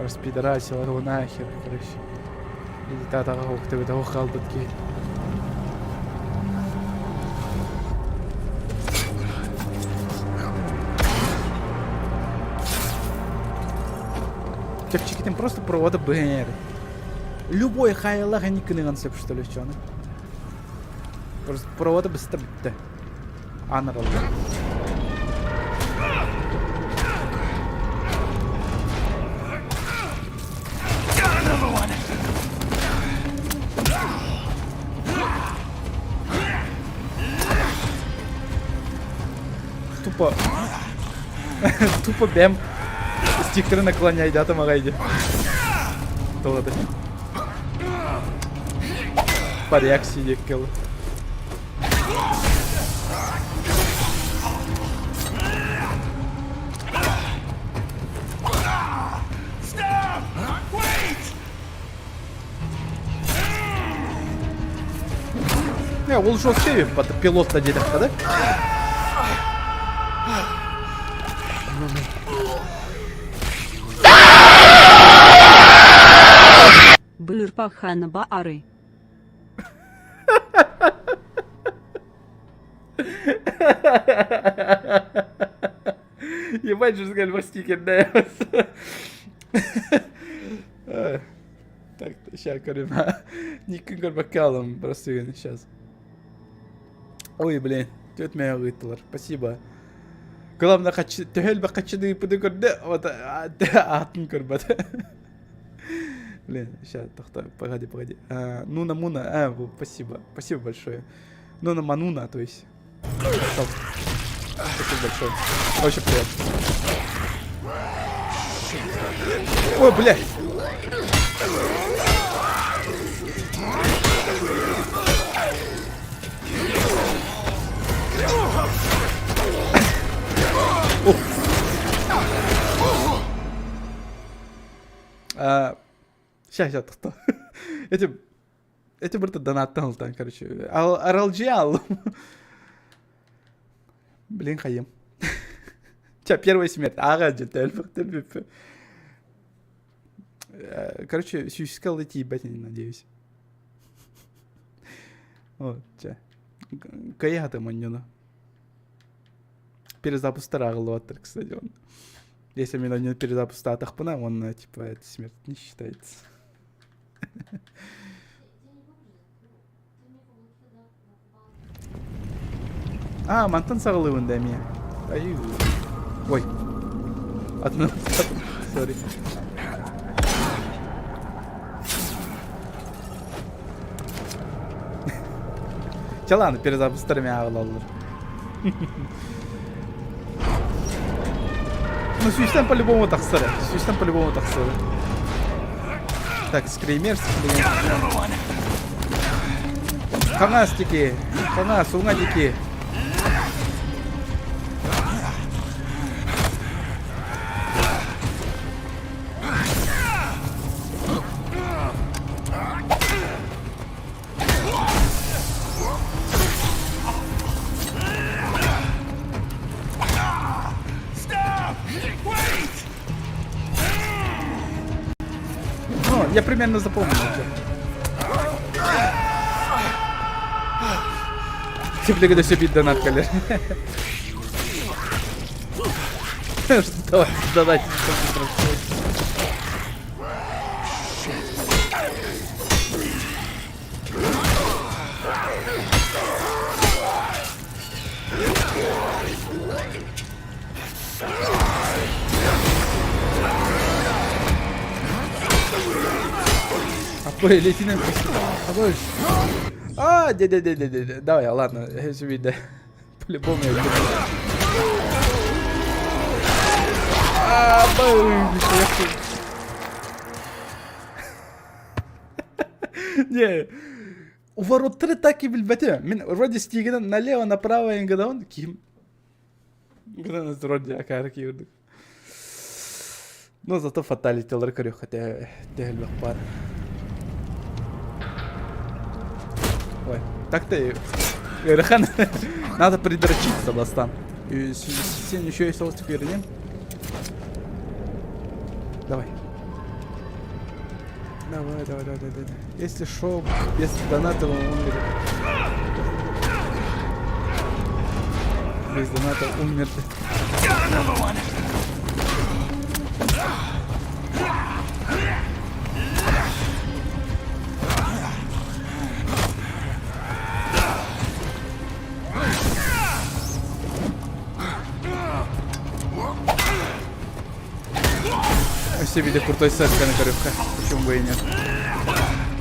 Распидорасил его нахер, короче. И та ух ты, того халдутки. Тепчикитин просто провода БНР. Любой хайлага никны концепт, что ли, чё, просто провода быстро битте. Анрал. Тупо бэм стикеры наклоняй, да, там агайди. Тоғады. По реакции деккелы. Ол жол севіп, баты пилотта дедік қады.
Бырпаханы баары.
Ебать же сказали, стикер, да. Так, сейчас, короче, никакой бокалом, просто сейчас. Ой, блин, тёт меня выйтлар, спасибо. Главное, тёхель бы хочу подыграть, вот, атын курбат. Блин, сейчас, погоди. Нуна Муна, спасибо большое. Нуна Мануна, то есть. Спасибо большое. Очень приятно. Ой, блядь. Сейчас, кто? Эти брата донаттал там, короче. Аралджиал. Блин, хаем. Ча, первая смерть. Ага, джетель. Короче, сюськал эти ебать, я не надеюсь. Вот, ча. Каяга маньона. Перезапуск старого кстати, он. Если меня не перезапуск Тахпана, он, типа, это смерть не считается. А, мантан сағылы да мне. Ой. Одну. Сори. Че, ладно, перезапуск старыми ағылалар. Ну, сюстем по-любому тахсары. Так, скримерс, блин. Ханастики. Ханас, угадики. Я примерно запомнил. Типа, когда все бить донат, колер. Давай, донат. Ой, лейтенант. Какой? А, де. Давай, ладно, все видно. По-любому я люблю. А, не. У ворот 3 так и бельбете. Мен вроде стигнем налево, направо, и когда он ким. Когда нас вроде акарки юрдук. Но зато фаталити ларкарю, хотя тегель пар. Ой, так-то и... Рахан, надо придрочиться, Бастан. И сегодня еще есть соус теперь, нет? Давай. Давай. Если шоу, если доната, он умер. Без доната умер. Все видели крутой сет, Канакарюха. Почему бы и нет?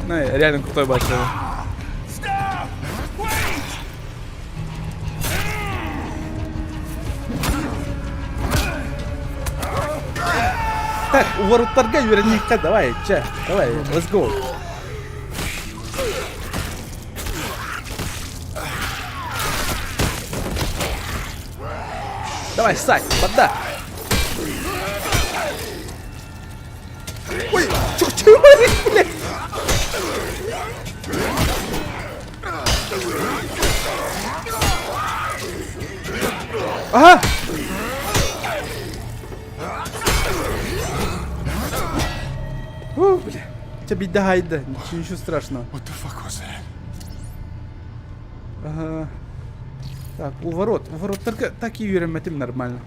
Ну, реально крутой большой. Так, у ворот торга верника, давай, давай, let's go. Давай, Сань, вода. Ой, чё говоришь, блядь? Ага! Бля. Тебя беда, ничего страшного.
What the fuck was that?
Ага. Так, у ворот только так и юрим нормально.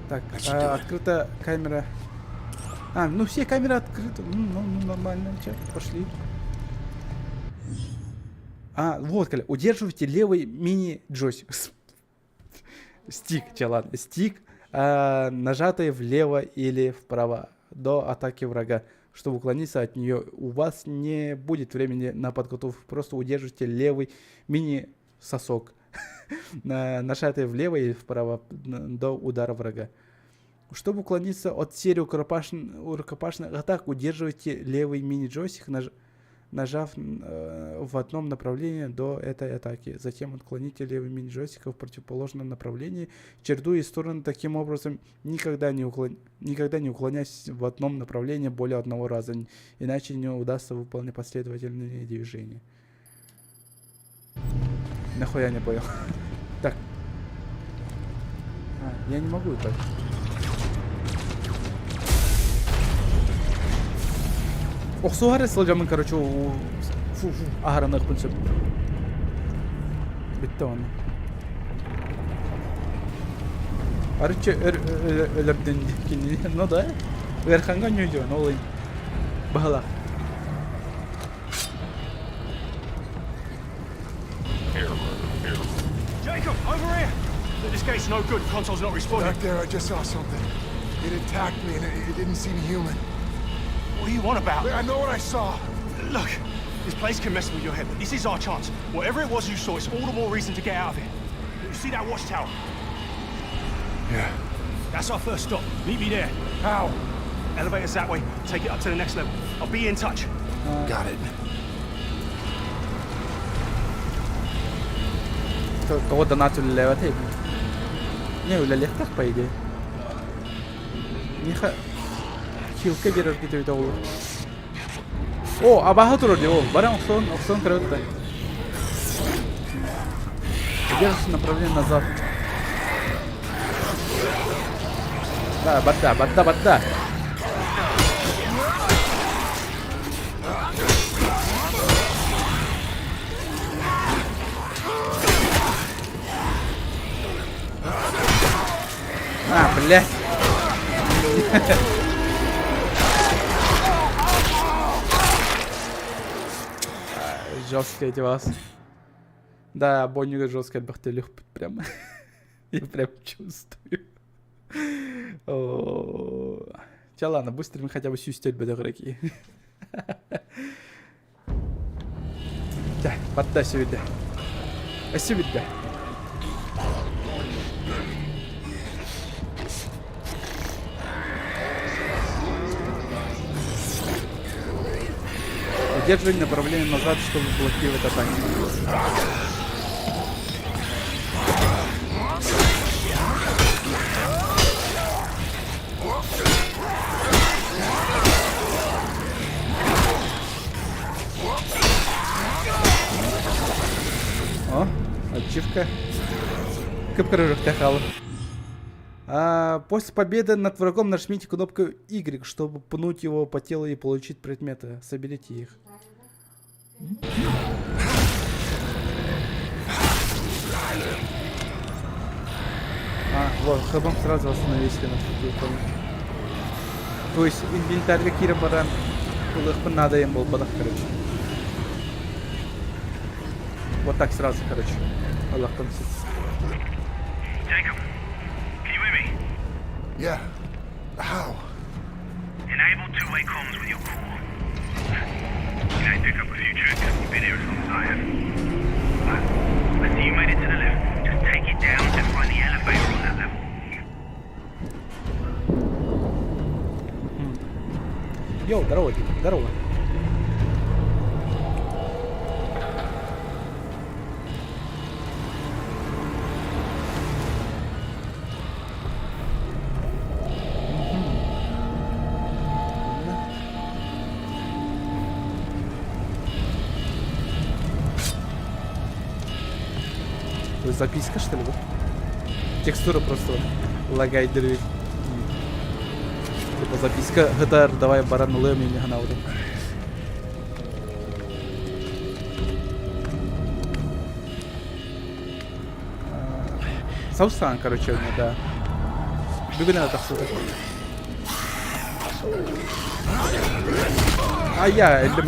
Так, открыта камера. А, ну все камеры открыты. Ну нормально, чё, пошли. А, вот, Коля, удерживайте левый мини-джойстик. Стик, ладно, стик, нажатый влево или вправо до атаки врага. Чтобы уклониться от нее, у вас не будет времени на подготовку. Просто удержите левый мини-сосок. Нажатый влево или вправо до удара врага. Чтобы уклониться от серии рукопашных атак, удерживайте левый мини-джойстик, нажав в одном направлении до этой атаки. Затем отклоните левый мини-джойстик в противоположном направлении, чередуя стороны таким образом, никогда не уклоняясь в одном направлении более одного раза, иначе не удастся выполнить последовательные движения. Нахуя не понял. Так. Я не могу так. Оксугаре сылжамын, короче, агаранах пунсып. Битті оны. Арычы өлірден декені. Ну да, верханға нөйді оны олайын. Бағалақ.
Jacob, over here! This gate's no good, console's not responding.
Back there, I just saw something. It attacked me and it didn't seem human.
What do you want about?
I know what I saw.
Look, this place can mess with your head, but this is our chance. Whatever it was you saw, it's all the more reason to get out of here. You see that watchtower?
Yeah.
That's our first stop. Meet me there.
How?
Elevator's that way. Take it up to the next level. I'll be in touch.
Got it.
Того донату лево тейп. Не, у легких по идее. Не ха... Хилка берер кетіп еді олар. О, абаға тұрыр де, о, барам ұқсан кіріп өтті. Держишь направление назад. Да, бадда. Блядь. Жестко эти вас. Да, Боннига жестко отбахтелюх прям. Я прям чувствую. Ча ладно, быстро мы хотя бы сюстель бедогреки. Да, поддай сюда. Сюда. Удерживай направление назад, чтобы блокировать атаки. О, ачивка. После победы над врагом нажмите кнопку Y, чтобы пнуть его по телу и получить предметы. Соберите их. Вот, хабам сразу остановились на телефоне. То есть инвентарьга кира баран. Надо им был подах, короче. Вот так сразу, короче. Аллах помсит.
Jacob, can you hear me?
Yeah. How?
Enable two-way comms with your core. You know, pick up a few tricks. You've been here as long as I have. I see you made it to the lift. Just take it down and find the elevator on that level.
Йоу, здорово, Дик, здорово. Записка, что ли, да? Текстура просто лагает деревья. Типа записка, гитар, давай баран лэм или ганауда. Саусан, короче, у меня, да. Бегуна так сюда. А я, лем.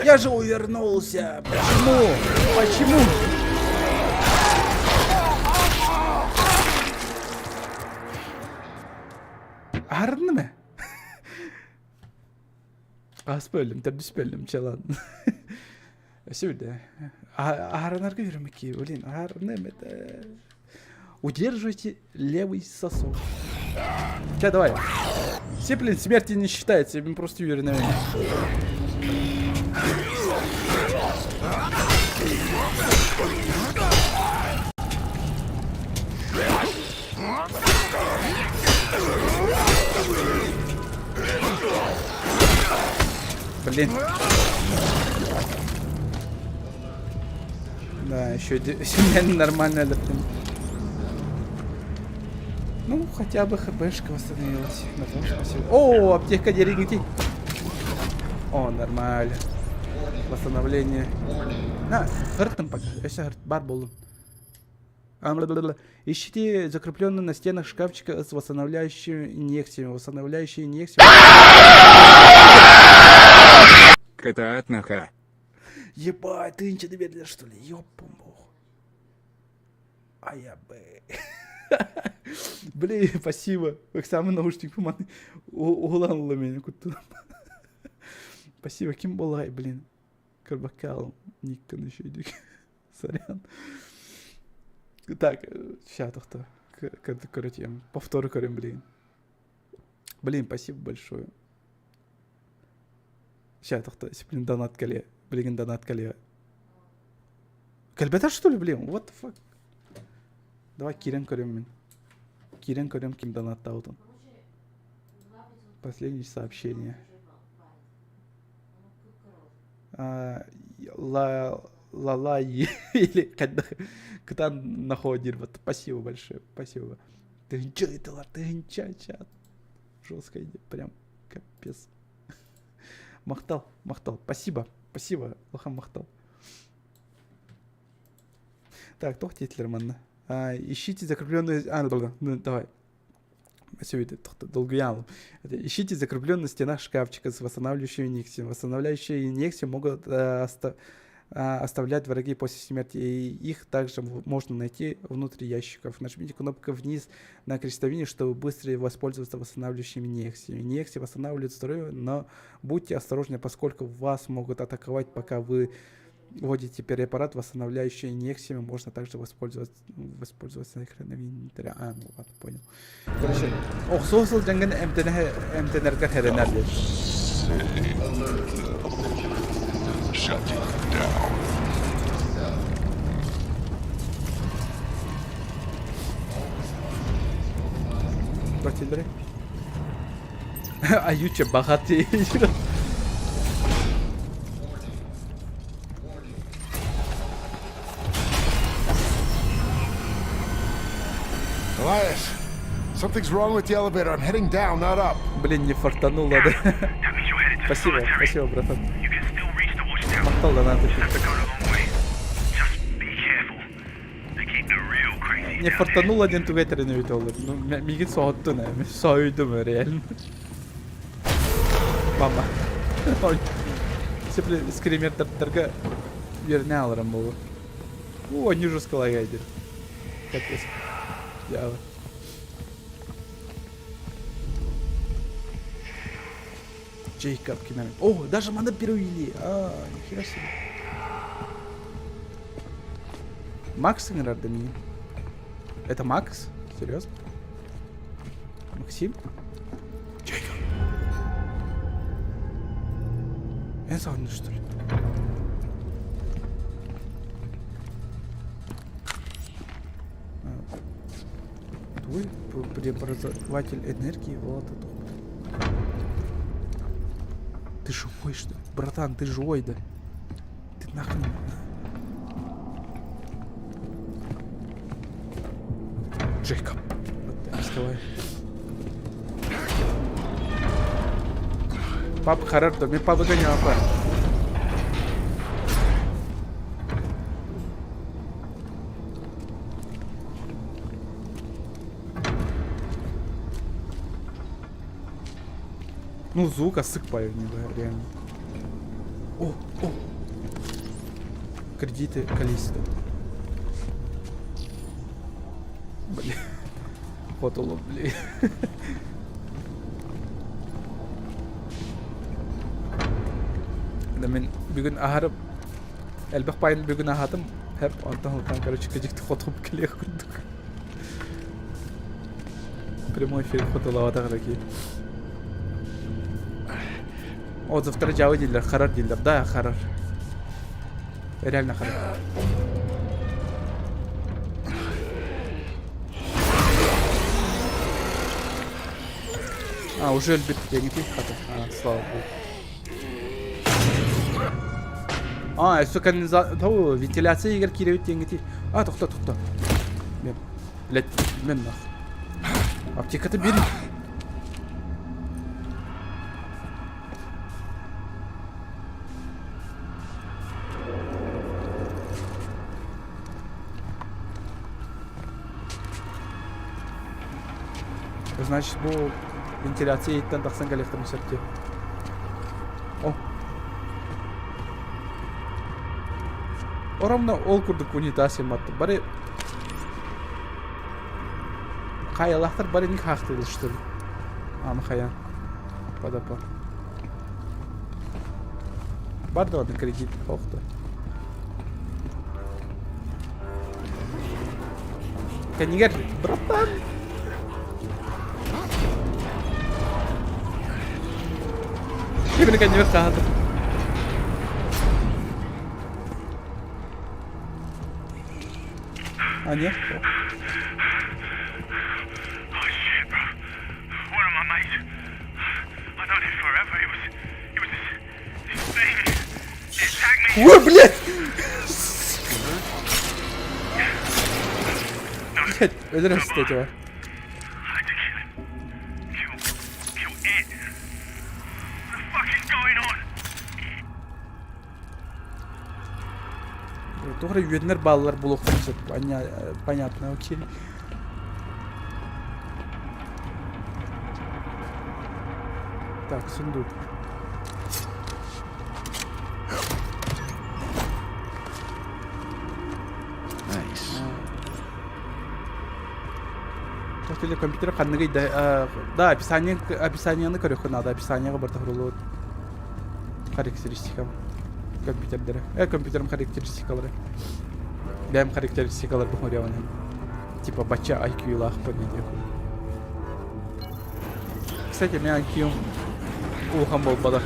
Я же увернулся. Почему? Ardın mı? Az böldüm, tabii böldüm çalan. Сюда. Арнарга вермаки, блин, арнемета. Удерживайте левый сосок. Сейчас давай. Все, блин, смерти не считается, я просто уверен. Блин. Да, еще нормально лептем. Ну, хотя бы хпшка восстановилась. О, аптека деревни. О, нормально. Восстановление. На, гартом пока. Если гарт бар был. Ищите закрепленные на стенах шкафчика с восстанавливающими инъекциями. Восстанавливающие инъекции.
Катаатнаха.
Ебать, ты ничего не веришь, что ли? Ёпамбух. А я бы. Блин, спасибо. Как самый наушник поманы. Угланула меня куда-то. Спасибо, кем была, блин. Карбакал. Никон еще идет. Сорян. Так, сейчас то короче, повторю, блин. Блин, спасибо большое. Сейчас то блин, донат кале. Блин, донат кале. Кальбета, что ли, блин? What the fuck? Давай Кирен корем. Кирен корем ким донат таутон. Последнее сообщение. Лала или когда находит. Вот, спасибо большое, спасибо. Ты ничего, ты чат. Жестко иди, прям капец. Махтал, спасибо, лохам махтал. Так, кто Титлерман? Ищите закрепленную... давай. Все это долго алым. Ищите закрепленный на стенах шкафчика с восстанавливающей инъекцией. Восстанавливающие инъекции могут оставлять враги после смерти, и их также можно найти внутри ящиков. Нажмите кнопку вниз на крестовине, чтобы быстрее воспользоваться восстанавливающими инъекциями. Инъекции восстанавливают здоровье, но будьте осторожны, поскольку вас могут атаковать, пока вы вводите препарат, восстанавливающий инъекциями. Можно также воспользоваться их инвентаря. Ну ладно, понял. Короче, соусал жаңган МТНРК херенерди. Братилдери. Аютче бахати.
Elias, something's wrong with the elevator. I'm heading down, not up.
Блин, не фартануло, да? Спасибо, спасибо, братан. Махтал, да, надо. Не фартанул один тугайтер не видел. Ну, мигит соотты, не, соойдым реально. Мама. Сепли скримертерге yerine alırım bu. Bu не жесткого гайдер. Капец. Ява. Джейкоб кинами. О, даже мана перевели. Нихера себе. Макс играет до меня. Это Макс? Серьезно? Максим? Джейкоб. Я саундный, что ли? Твой преобразователь энергии, вот это. Ты живой, что ли? Братан, ты живой, да? Ты нахрен? Джейкоб. Вставай. Пап, Харарто, мне папа гонял, папа. Ну, звук осыпаю, реально. О! Кредиты количество. Блин. Фотолог, блин. Да мен бүгін ағарып әлбәқ пайын бүгін ағатым әп антан короче кәдекті фотоп келеқ күндік. Прямой эфир фотолауада қараки. Отзывтары жауы дейлер, қарар дейлер. Да, қарар. Реально қарар. Уже өлбет дегенде хаты. Слава богу. Өсі вентиляция егер кереует дегенде. Тоқта. Мен нах. Аптекаты берін. Значит, bu ventilatsiya yetdan taqsan elektr misatga. Oramda ol kurduk unitasi matты. Bari Kayalahtar bari ник haqtı что ли? Хая. Подапа. Бар да кредит хохта. Канигер, братан. Gimana kan nyuruh kahat? Anya?
Oh shit, bro. One of my mates. I known him forever. It was this thing. It attacked me.
Ой, блядь! Блядь, öldürün sizi acaba. Doğru yönler bağlılar bloklanacak. Понятно, окей. Так, сундук.
Nice.
Или компьютер ханныгы да, описаниені көрөк надо, описаниега барда хурулу характеристика компьютердері. Компьютерім характеристикалары. Бәм характеристикалар бұл мөряваны. Типа бача IQ-лах по неде. Кстати, мен IQ улхан бол бадақ.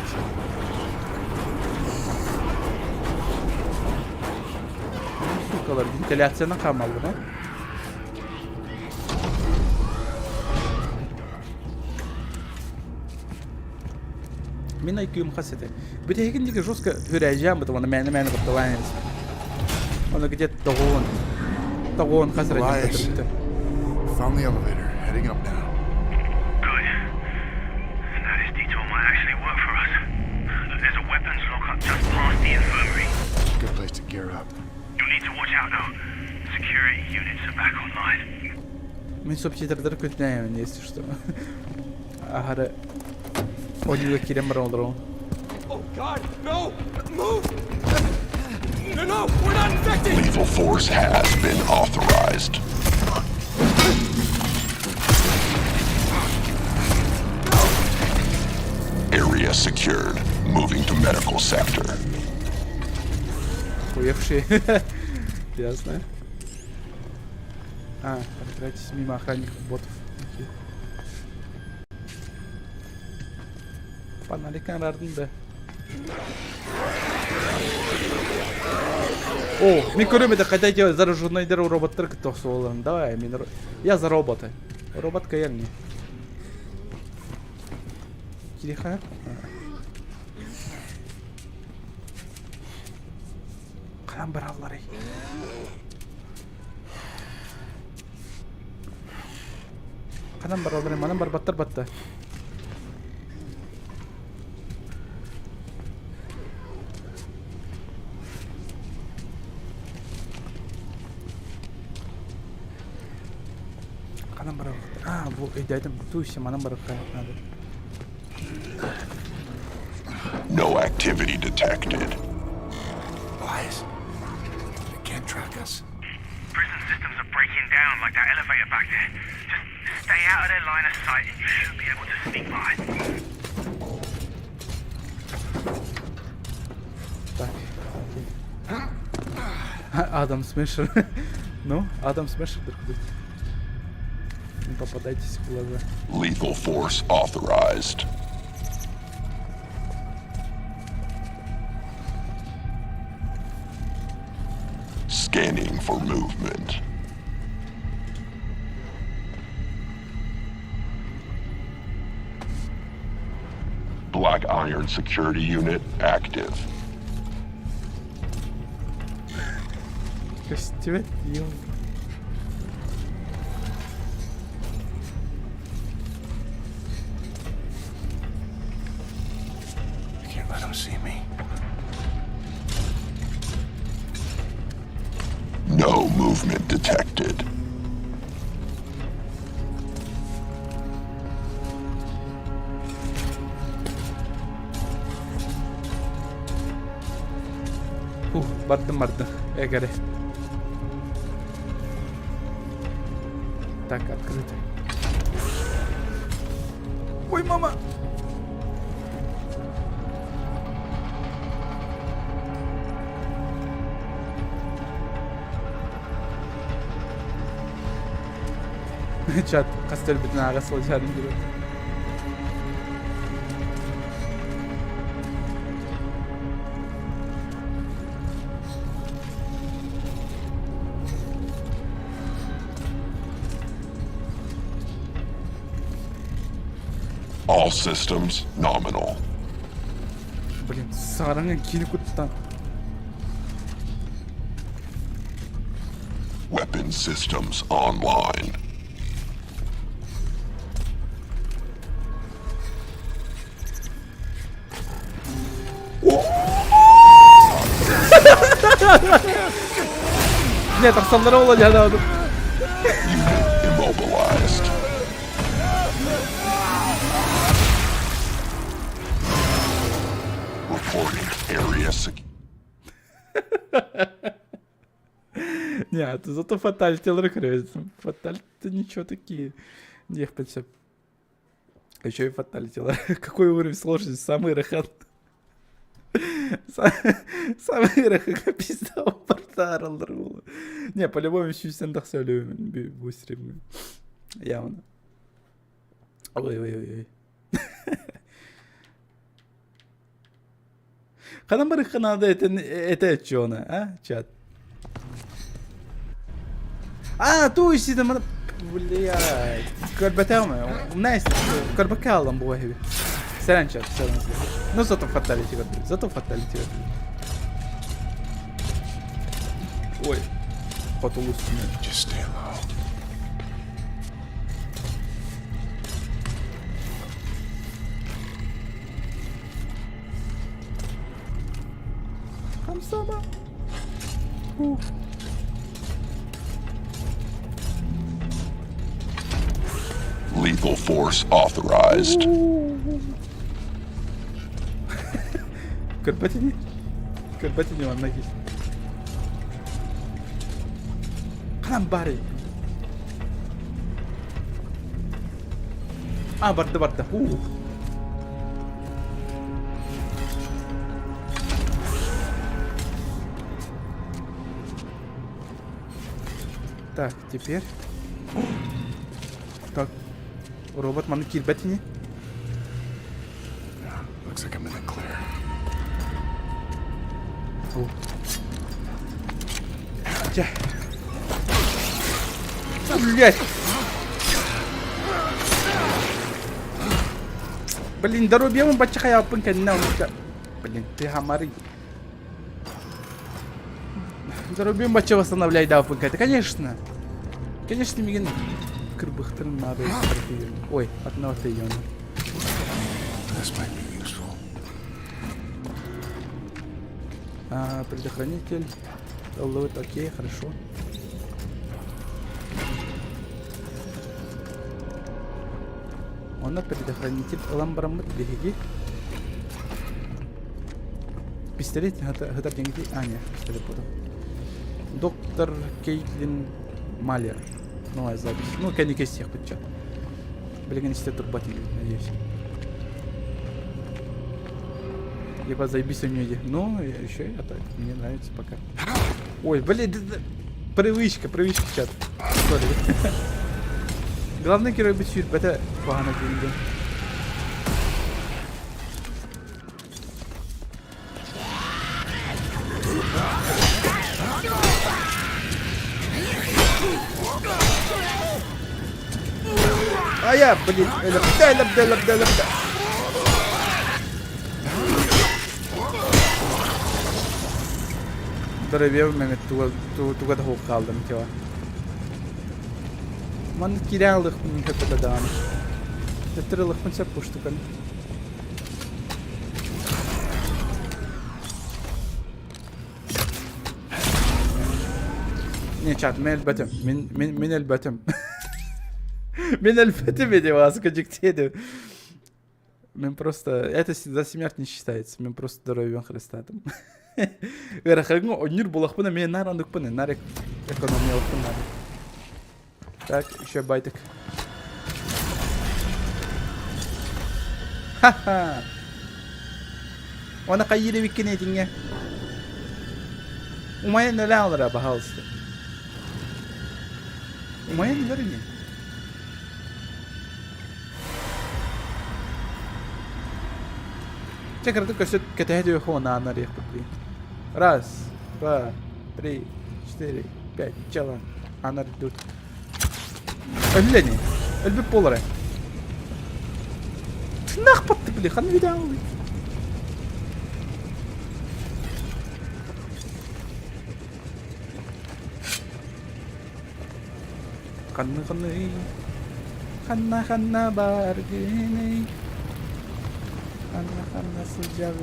Сукалар вентиляцияны қамалды, да? Мен IQ-ым қасеті. Бүте егіндегі жестко хүрәжем бұты, оны мәні бұттылайныз. Оны где-то тоғуын қасырайын бұты.
Found the elevator, heading up now.
Good. Now this detour might actually work for us. Look, there's a weapons lockup just past the infirmary.
Good place to gear up.
You'll need to watch out though. Security units are back online.
Мен субтитрдер көтінәйім, если что. Ағары Оюга кирем бар олар ол.
Oh God, no! Move! No, we're not infected!
Lethal force has been authorized. Area secured. Moving to medical sector.
Хуевшие. Ясно. Разбирайтесь мимо охранников ботов. Фонарикан ардында. О, мен көрем еді қайта әйтеуір зараженныйдер роботтар күттоқсы оларын. Давай, я за робота. Робот каяр не. Кириха? Қанам бар аллар ей. Қанам бар аллар ей, манам бар баттар батта. Қанам бар аллар. Бұл өйдайдым. Туйся, манам бар аллар.
No activity detected.
Elias, they can't track us.
Prison systems are breaking down like that elevator back there. Just stay out of their line of sight and you should be able to sneak by.
Так. Адам Смешер. Ну, Адам Смешер куда-то. Не попадайтесь в глаза.
Lethal force authorized. Scanning for movement. Black Iron security unit active.
Костюм.
I can't let them see me.
No movement detected.
Барды. Эгоре. Так, открыто. Ой, мама! Чат, кастель бітін ағасы ол жарым жүрі.
All systems nominal.
Блин, сараңа кені күттан.
Weapon systems online.
Нет, Арсанлары olacak adam.
Unit immobilized.
понятно. Зато фаталитилары крывятся. Фаталити ничего такие. Не, в принципе. Еще и фаталитилары. Какой уровень сложности? Самый рахан. Самый рахан пизда у порта роллервула. Не, по-любому сүйсен сөйлеумен бұл стримге. Явно. Ой. Қанан бір қанады это чёна, а? Чат. Ту ищи мана... Блядь. Көрбәтәме? Найс. Көрбәкә алдым бу вахиби. Сәлам чат, сәлам. Ну зато фаталити gördüm. Зато фаталити gördüm. Ой. Потулу üstüne.
Just stay low.
Хамсама.
Lethal force authorized.
Körpetini vanna git. Kanam bari. Barda. Так, теперь. Так. Робот маны кирбетини.
Looks like I'm in the clear.
Тя. Блять. Блин, дорубьем он бачка я пынка на унка. Блин, ты хамары. Дорубьем бачка восстанавливай да пынка. Это конечно. Конечно, мигин. Кырбыхтын надо. Ой, одного ты её.
This might be useful.
Предохранитель. Лот, окей, хорошо. Он предохранитель. Ламбрамыт береги. Пистолет, это деньги. Нет, пистолет потом. Доктор Кейтлин Малер. Новая запись. Ну, конечно, из всех подчат. Блин, институт турбатили, надеюсь. Либо заебись у нее. Ну, еще и так. Мне нравится пока. Ой, блин, привычка, чат. Sorry. Главный герой быть чуть, это погано деньги. Я, блин, лапда. Дорогой Мехмет, туга да kaldım ki o. Man kiralık mı kapıda dağını. Yatırılık mı çap koştuk hani. Не, чат, мен elbetim. Мен elbetim. Мен elbetim idi васкочек теду. Мен просто... Это за смерть не считается. Мен просто здоровьем Христа там. Рахагно однир булахпына мен нарандык пыны. Нарек экономиялық пыны. Так, еще байтик. Ха-ха. Ona kayırı bir kinedin ya. Umaya neler alır abi halsın. Umaya neler ya. Чекай, только что категорию хона на рех попли. Раз, два, три, четыре, пять. Чела. Она идут. Öldüreni. Öldür polara. Nах patlı bile. Kanı bir daha oluyor. Kanı bargini. Kanı sıcağı.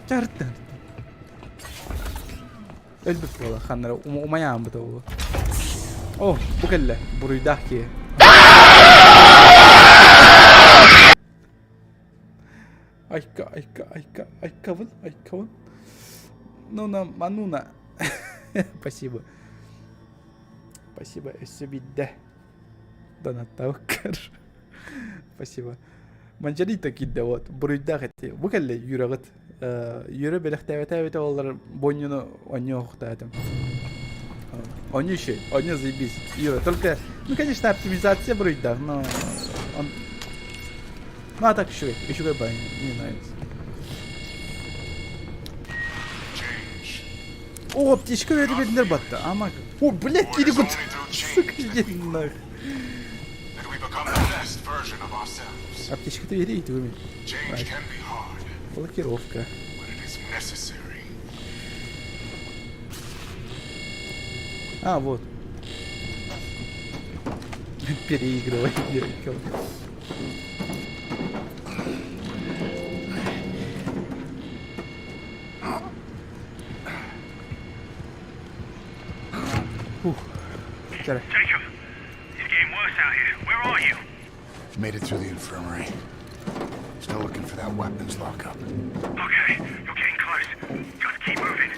Çarptın. Öldür polara. Kanı umayağım bu da o. Oh, bu kelle. Burayı dah ki. Ayka. Нуна Мануна. Спасибо. Спасибо, Эссебидде. Донаттауккар. Спасибо. Манжарита кидде вот. Буруйда хати. Букалле юрагыт. Юры белехтәвәтә олар бойнюну онёхтатым. Онюши, оню заебись. Юра, только, ну конечно, оптимизация буруйда, но он... Ну а так еще бай, не нравится. О, птичка вербеднер батта, ама. О, блядь, киригут. Сука, иди нахуй. А птичка-то верит, вы мне. Блокировка. А, вот. Переигрывай.
Jacob, it's getting worse out here. Where are you?
Made it through the infirmary. Still looking for that weapons lockup.
Okay, you're getting close. Just keep moving.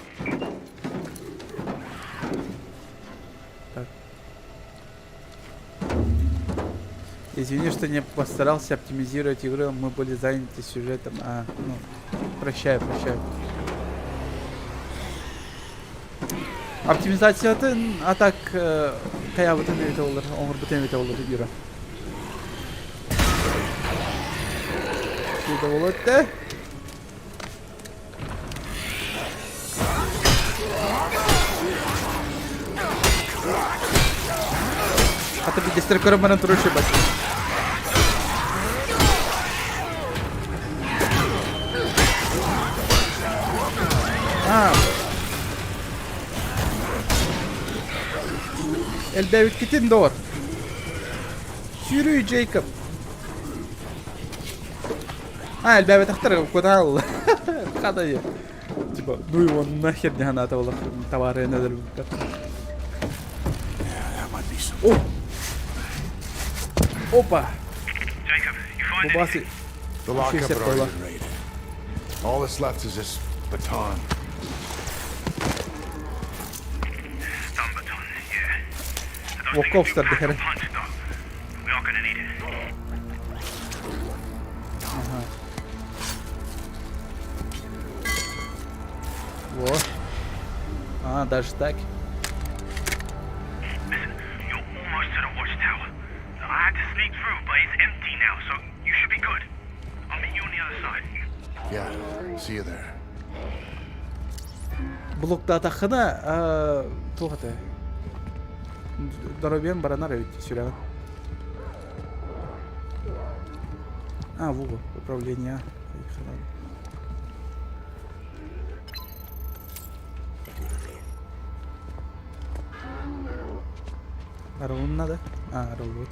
Извини, что не постарался оптимизировать игру, мы были заняты сюжетом. Прощаю. Оптимизацияты, а так кая бутын өте olur, оңыр бутын өте olur игра. Şurada болады да? Hatta bir destrükörüm bana duruşu bak. El David kitin doğru. Yürü Jacob. El David akhtar куда Allah. Kada ya. Типа, ну его нахер не надо было товары надо. О! Опа! Бубасы.
The lockup are already raided. All that's left is this baton.
Stun baton, yeah.
Walk off start the hell.
We are gonna need it.
Вот. Даже так.
Listen, you're almost to the watchtower. I had to sneak through, but it's empty now, so you should be good. I'll meet you on the other side.
Yeah, see you there.
Блокта атахана тухата. Дробен баранар сюда. Вот, управление. Рун надо? Рун вот.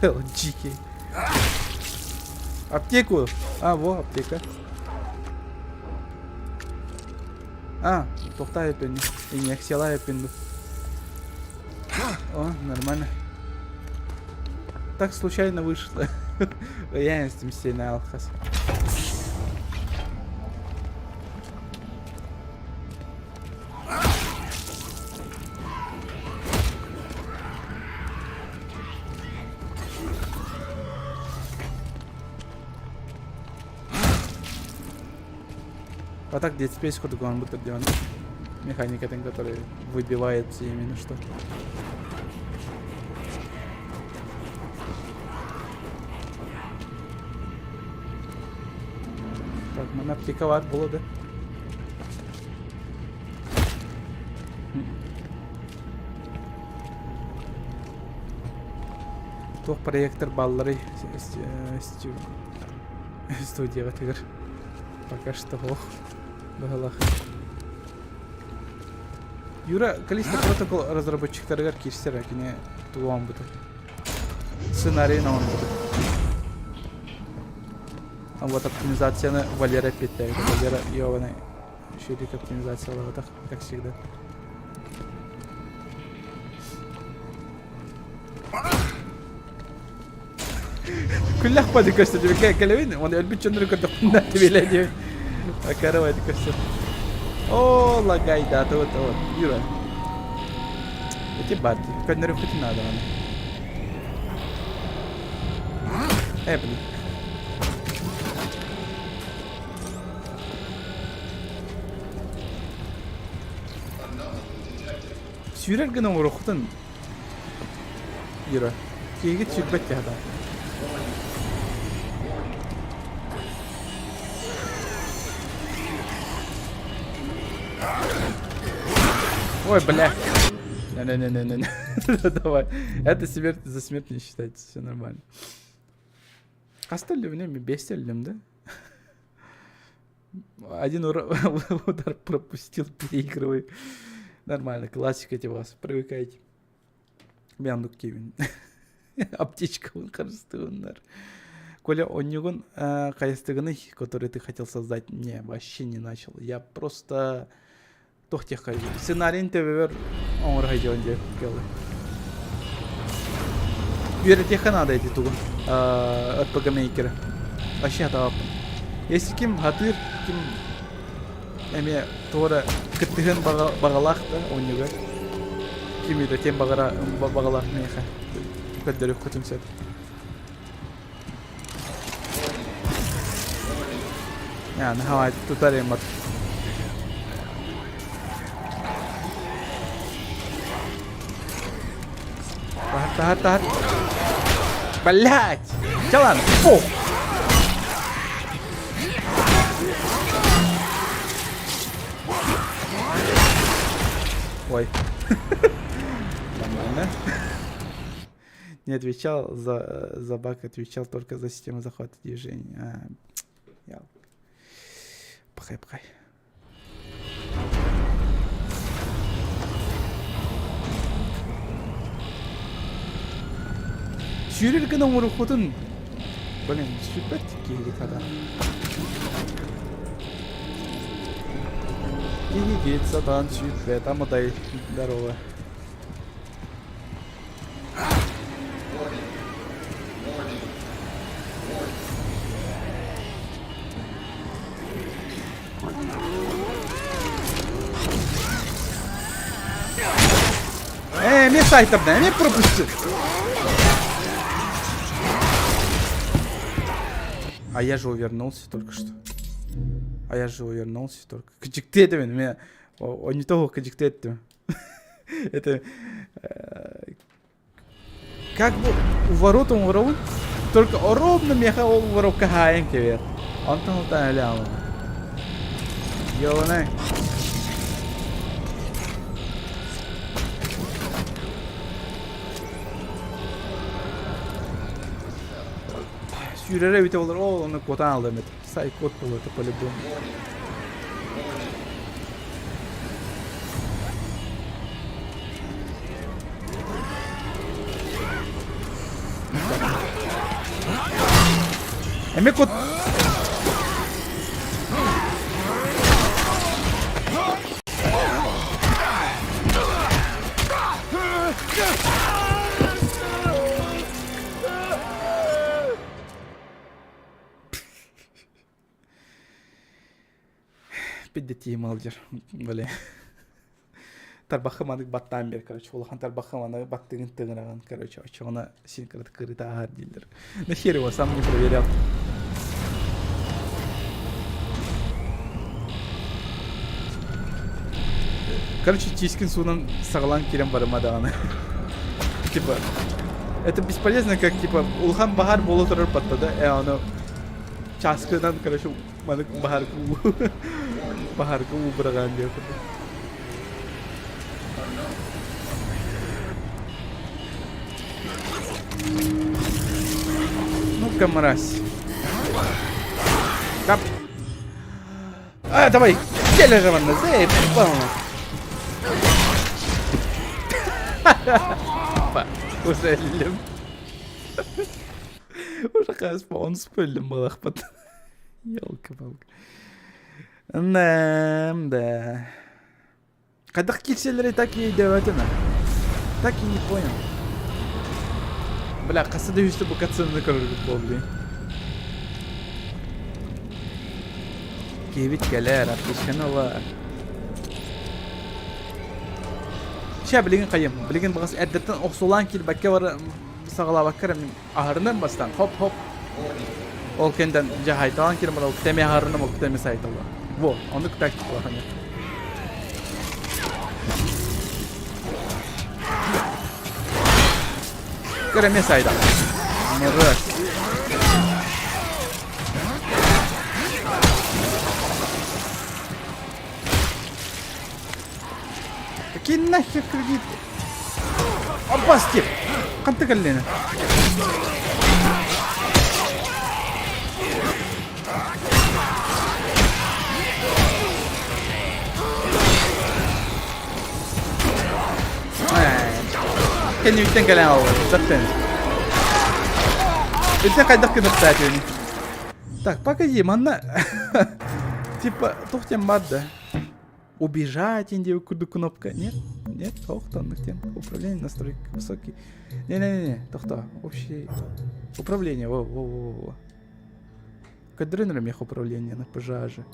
Целый дикий. Аптеку. Во, аптека. Тохта yapın. İnjeksiyalar yapın. О, нормально. Так случайно вышло. Я не стимсильный алхас. А так Dead Space куда он будет делать? Механика, который выбивается именно что. Так, mana aplika var burada. Тоқ проектор баллары студияға тегір. Пока что ох. Бағалақ. Юра, количество протокол разработчиктарға кешсер, әкіне туған бұды. Сценарийна он бұды. А вот оптимизацияны Валера петтәйді. Валера ебаный Шерик оптимизациялауы так, как всегда. Күлләк бады көстө деп келебин, оны өлбүт жөндөр көрдүк мында тебеледи. Акарабайды көстө. О, лагайда, вот. Юра. Эти баты, көннөрү хоть надо аны. Блин. Sürер гына урухтан. Юра. Кеге сүрбөт жада. Ой, бля. Не. Давай. Это смерть за смерть не считается, все нормально. Остальные время без да? Один удар пропустил, переигрывай. Нормально, классика эти вас, привыкайте. Бяндук Кевин. Аптечка он кажется. Коля, он не он кайстыгны, который ты хотел создать, не, вообще не начал. Я просто тохтех кажу. Сценарийн тебер оңор хайжон деп келди. Үйрөтеха надо эти тугу. РПГ мейкер. Вообще тап. Если ким хатыр, ким эме тора кыттыгын багалак да, он не гөр. Ким үйрөтем багалак мейха. Көддөрүп көтүмсөт. Yani havayı tutarım bak. Tahan. Блять! Jalan! Фу! Ой. Нормально. Не отвечал за баг, отвечал только за систему захвата движения. Пхай. Sürür gına vurukudun. Блин, süper tikiydi kada. Git satan süper ama da darova. Не сайта, бля, не пропусти. А я же увернулся только что. Качекте ты меня. Он не того качекте ты. Это как бы у ворот он воров, только ровно меха у воров кахаем кевер. Он там лял. Ёланай. Sürere bite olur. Onu kotan aldım. Say kod bulur по-любому. Эме код. Пиддетием алдер, бля. Тарбахаманык баттан бер, короче, улахан тарбахаманы баттыгын тыгыраган, короче, очоғына синкрат кырыта ағар дейлер. Нахер его сам не проверял. Короче, тискин суынан сағалан керем барымадағаны. Типа, это бесполезно, как, типа, улахан бахар болу тұрыр батта, да, оно часкыдан, короче, манык Baharga убраган деп. Ну-ка, мразь. Кап. Давай, келе же ванна, заебал. Уже лем. Уже хас по он спыльным балахпат. Ёлка-палка. Да. Когда кельселери так и девятина. Так и не понял. Бля, касада üstü bu katsını көрүп болду. Кевит келер, аптешканалар. Şa bilgin kayım. Bilgin bağız eddetten oxsolan kil bakke var sağala bakkarım ahırından bastan hop hop. Ol kendan jahaytalan kil bana teme ahırını mı teme saytala. Во, onu taktik var hani. Kırmızı sayda. Mırık. Какие нахер кредиты? Опасти! Канты колено. Can you think of now? Заттен. Ты кайдак кидап татёни. Так, погоди, манна. Типа, тухтем мадда. Убежать, индию куда кнопка. Нет, нет, тохтан, тем. Управление настройки высокий. Не, тохта. Общее. Управление, во. Кадринером мех управление на пожаже.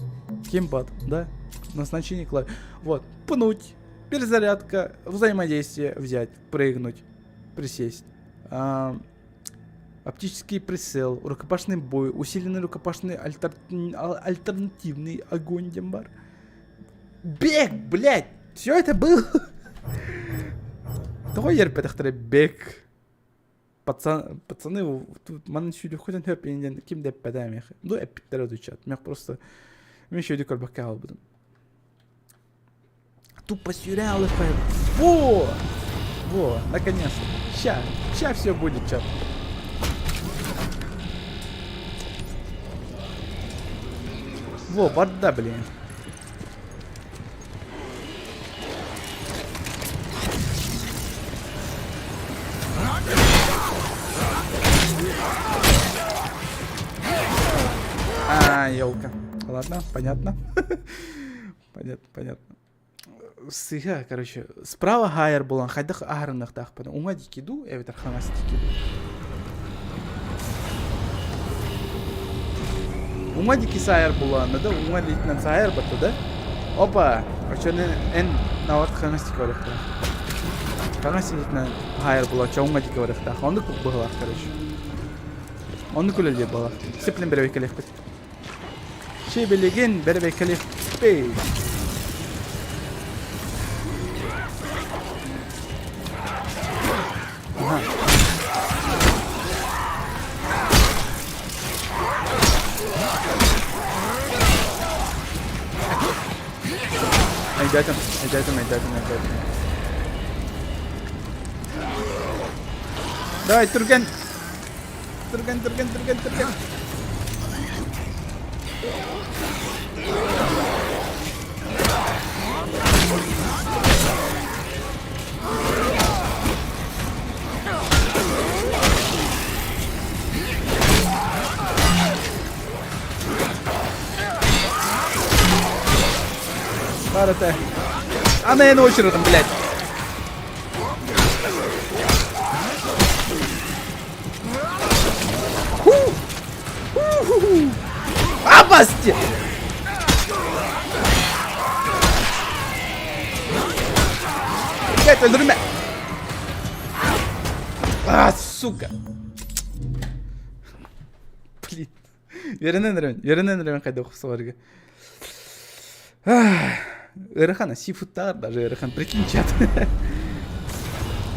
Кембат, да? Назначение клавиш. Вот, пнуть. Перезарядка, взаимодействие, взять, прыгнуть, присесть. Оптический прицел, рукопашный бой, усиленный рукопашный альтернативный огонь, дембар. Бег, блядь! Все это было? Того ерпетахтаре бег. Пацаны, тут маны чуть уходят, ким деп падаем. Ну, эпиктер отвечат. Меня просто... Мне еще дикор бакал буду. Тупо сюрреалы. Во! Наконец-то. Ща все будет, чат. Во, борда, блин. Елка. Ладно, понятно. Понятно. Сыга, короче, справа хайер булан, хайдах агрынах тахпады. Уңа дикиду, evet арханасы дикиду. Уңа дики сайер булан, да? Уңа дикнен сайер баты, да? Опа! Очернен эн нават ханасы дики орехта. Ханасы дикнен хайер булан, ча уңа дики орехта. Онды кук бұғылақ, короче. Онды күлелде бұғылақ. Сиплен бере бекелек бит. Şey belegen berbe kelif bey. Aha. Aydadım. Давай, Турген. Барате. А на одну очередь, блядь. Абасти! Блядь, öldürme! Сука! Блин. Веренен кайда оқысы барга. Эрхана, сифуттар даже эрхан, прикинь, чат.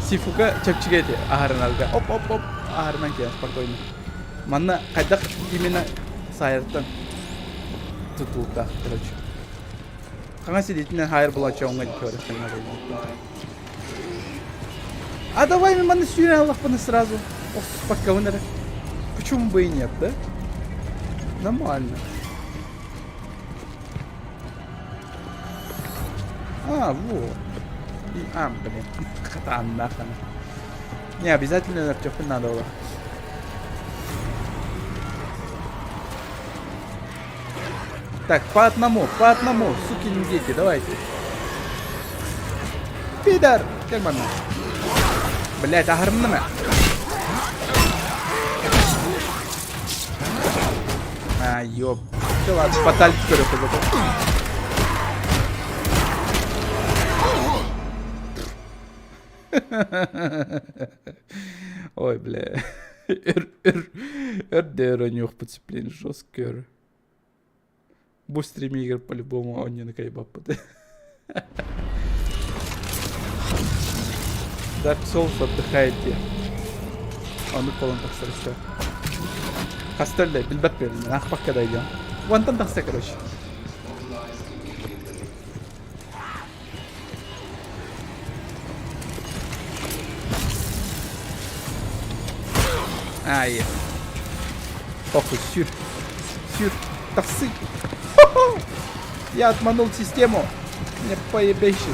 Сифука чапчигайте, ахарналга. Оп, ахарнан кия, спокойно. Манна кайдак именно сайртан тутулта, короче. Хангаси дейтінен хайр бұлача оңға көрі. А давай мы манна сюря Аллахпаны сразу. Ох, спокойно. Почему бы и нет, да? Нормально. Вот. Блин. Катан нахрен. Не, обязательно нартёпы надо было. Так, по одному, сукины дети, давайте. Пидор! Как бы блять, агрынымы? А, ёб. Все, ладно, поталить скоро ой, бля. РДР нюх подцепление жесткий. Будь стриме игр по-любому, он не накайбапады. Dark Souls отдыхаете. Он полон так срочно. Хастелли, билбат бердім. Ақпақ когда идем. Вантан тақса, короче. Ай. Похуй, сюр. Тақсы. Я отманул систему. Мне поебейший.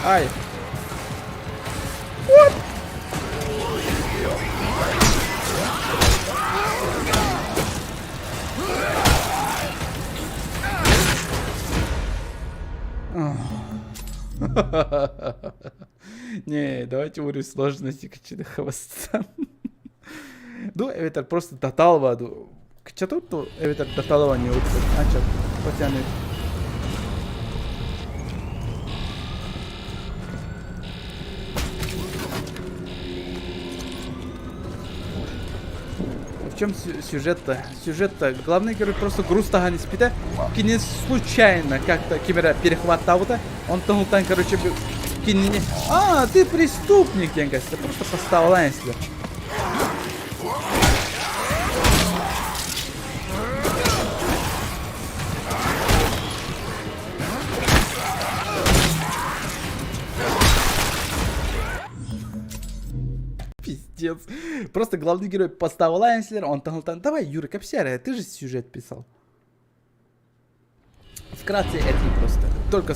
Ай. What? Не, давайте уровень сложности качели хвоста. Ну, это просто тоталва. Что тут это тоталва не учит? А что? Потянет. В чем сюжет-то? Сюжет-то главный герой просто грустно не спит, не случайно как-то камера перехватал-то. Он там, короче, кине. А, ты преступник, я кажется, просто поставил если. Пиздец. Просто главный герой поставил лайнслер, он там, давай, Юра, капсяра, ты же сюжет писал. Вкратце это не просто. Только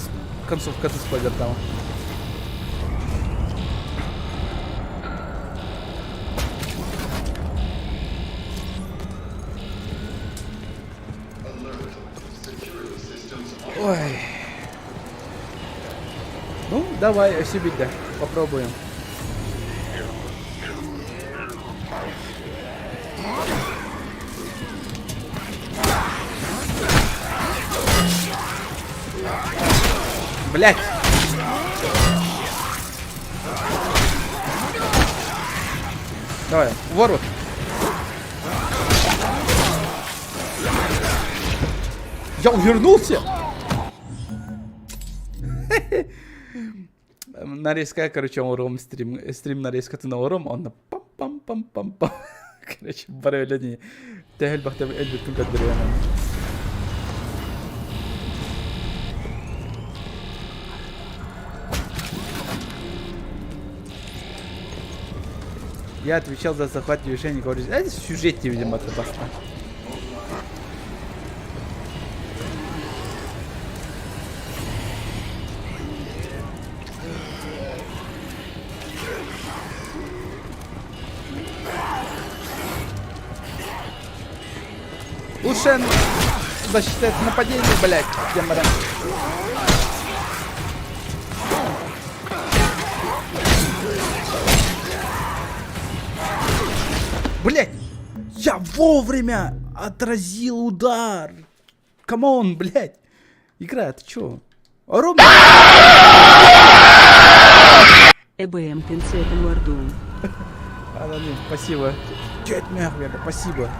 концовка ты спойлер дал. Ой. Ну, давай, себе да, попробуем. Блять! Давай, ворот! Я увернулся! Нарезка, короче, ором стрим нарезка на ором, он на пам-пам-пам-пам-пам. Короче, барелени. Тегель бахтем эльбит кадриана. Я отвечал за захват решений, говорю, это в сюжете, видимо, это баста. Лучше защитать нападение, блять, Демара. Блять! Я вовремя отразил удар! Камон, блять! Игра, ты чё? Ровно!
ЭБМ пинцетом лорду.
Аноним, спасибо. Тёть мягко, спасибо.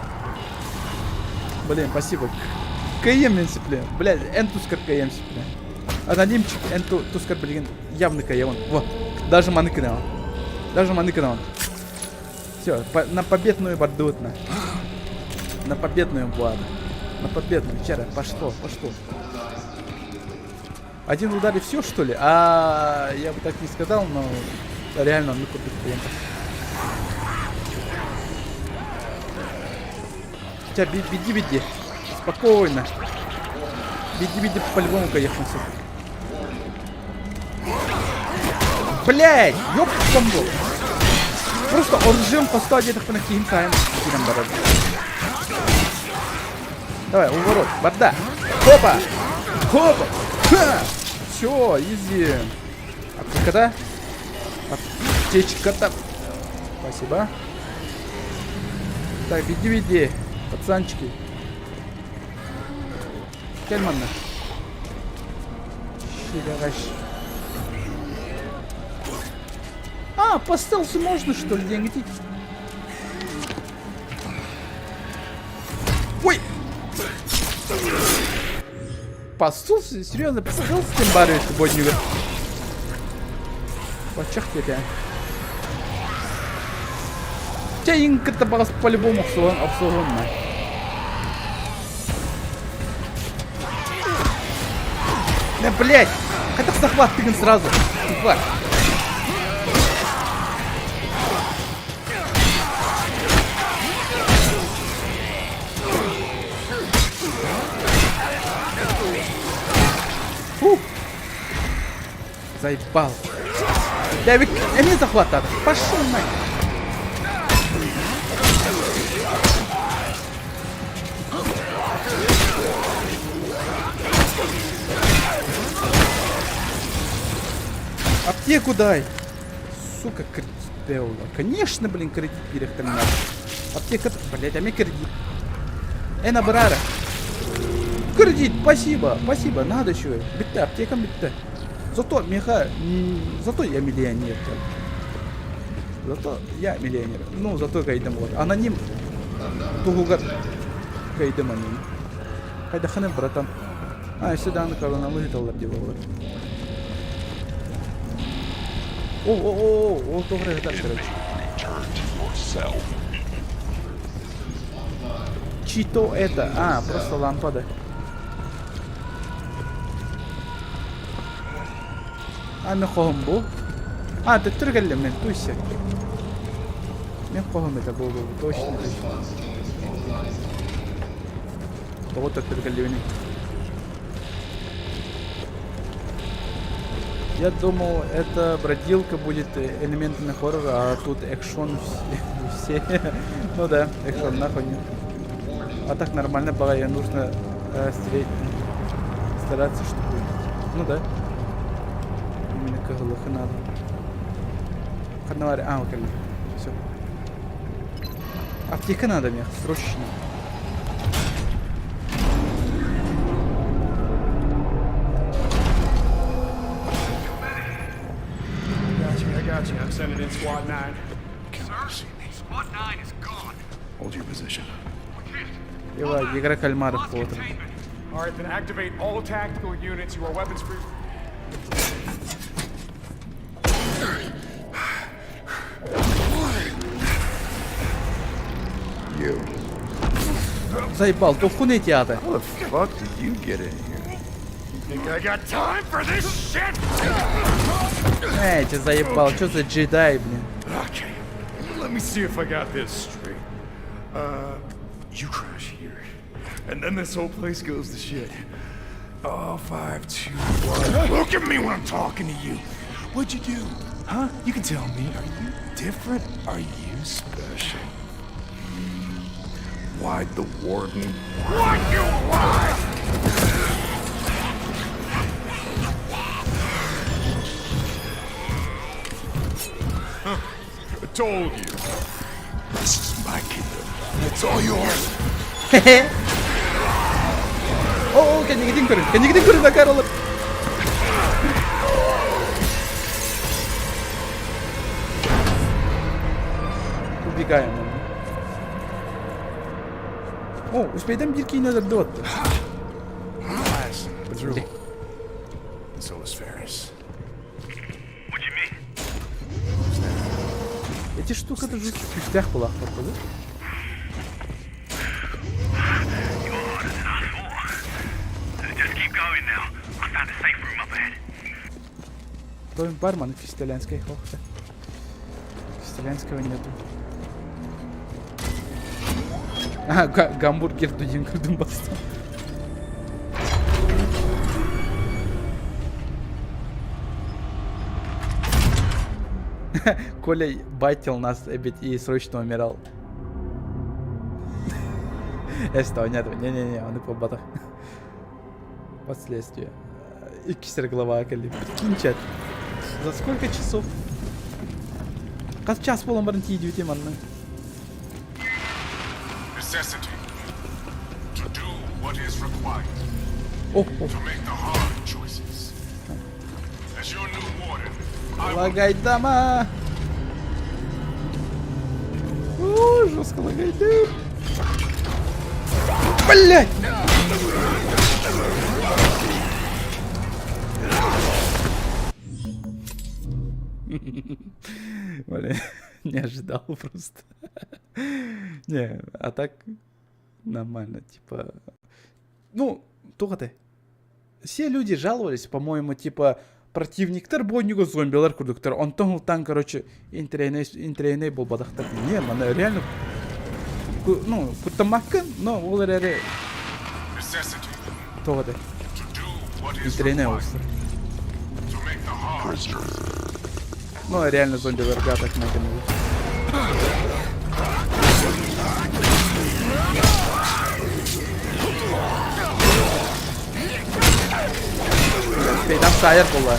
Блин, спасибо. КМ сипле. Блять, энтускар КМ сипле. Анонимчик, энтускар, блин, явный КМ. Вот, даже маныкинал. Даже маныкинал. Все, на победную бордутно. На победную Влада. На победную. Вчера, пошло. Один удар и все, что ли? А я бы так не сказал, но реально он купит клиентов. Хотя беги. Спокойно. Види, по-любому конечности. Блять, ёп, комбо. Просто оружием по 100 одетых по нахим каем. Давай, уворот, борда. Хопа! Хопа! Ха! Всё, изи. Аптека-то? Аптечка-то. Спасибо. Так, веди, пацанчики. Кельманна. Щигараш. А, по стелсу можно, что ли, деньги? Ой! По стелсу? Серьезно, по стелсу тем баришь, боднюга? Почах тебя. Тяинка-то по-любому обслужена. Да, блять! Хотя захват тыган сразу. Тварь. Фу! Заебал. Да ведь мне захват надо. Пошел нахер. Аптеку дай! Сука, кредит делала. Конечно, блин, кредит перехтем надо. Аптека... Блять, а мне кредит. Набрара. Кредит, спасибо, спасибо, надо еще. Битта, аптека битта. Зато, Миха... Зато я миллионер. Зато я миллионер. Ну, зато кайдам вот. Аноним... Тугугар... Кайдам аноним. Хайда ханем, братан. А, сюда на корону вылетал, делал. О, добрый это, короче. Чито это? А, просто лампада. А, мен қоғым бұл? А, ты түргелі мен, туйся. Мен қоғым это бұл, точно. Вот это түргелі. Я думал, это бродилка будет элементами хоррора, а тут экшон все. Ну да, экшон нахуй нет. А так нормально было, и нужно стараться, чтобы... Ну да. Именно кагалуха надо. Хаднавари, окей. Все. Аптека надо мне, срочно.
I'm sending in Squad 9.
Sir, Squad 9 is gone.
Hold your position.
Игра кальмаров вот.
All right, then activate all tactical units. You are weapons free.
You.
Заебал, то хуне театр.
How the fuck did you get in here?
Think I got time for this shit?
Тебя заебал, что за джедай, блин?
Okay, let me see if I got this straight. You crash here, and then this whole place goes to shit. Oh, 5, 2, 1. Look at me when I'm talking to you. What'd you do? Huh? You can tell me. Are you different? Are you special?
Why'd the warden?
What you want? I told you.
This is my kingdom. It's all yours.
Хе-хе. О, кенигидин көрün да каралып. Убегаем. О, успейдем bir kine de dot.
And so is Ferris.
What do you mean?
Эти штука-то же пустях была, походу.
Just keep going now. I found a safe room up ahead.
Той бармен фистелянской хохта. Фистелянского нету. А, гамбургер тудин кырдым басты. Коля байтил нас и срочно умирал. Эсто, нет, не, он и по батах. Последствия. И кисер глава акали. Кинчат. За сколько часов? Как час полом барнти идете, манна?
Necessity. To do what is required.
Oh.
To make the hard choices. As your new warden, I will...
Лагай дома! Жестко лагай дым! Блять! Блин, не ожидал просто. Не, а так нормально, типа... Ну, тугаты. Все люди жаловались, по-моему, типа... Противниктер бойнего зомбилар курдуктар. Он там, короче, интрейней был бадахтар. Не, man, реально... Ну, кутамакын, но ол реально... Тугаты. Интрейней олсыр. Ну, реально зомбилар гатак наканывают. Beyden sayar kolla.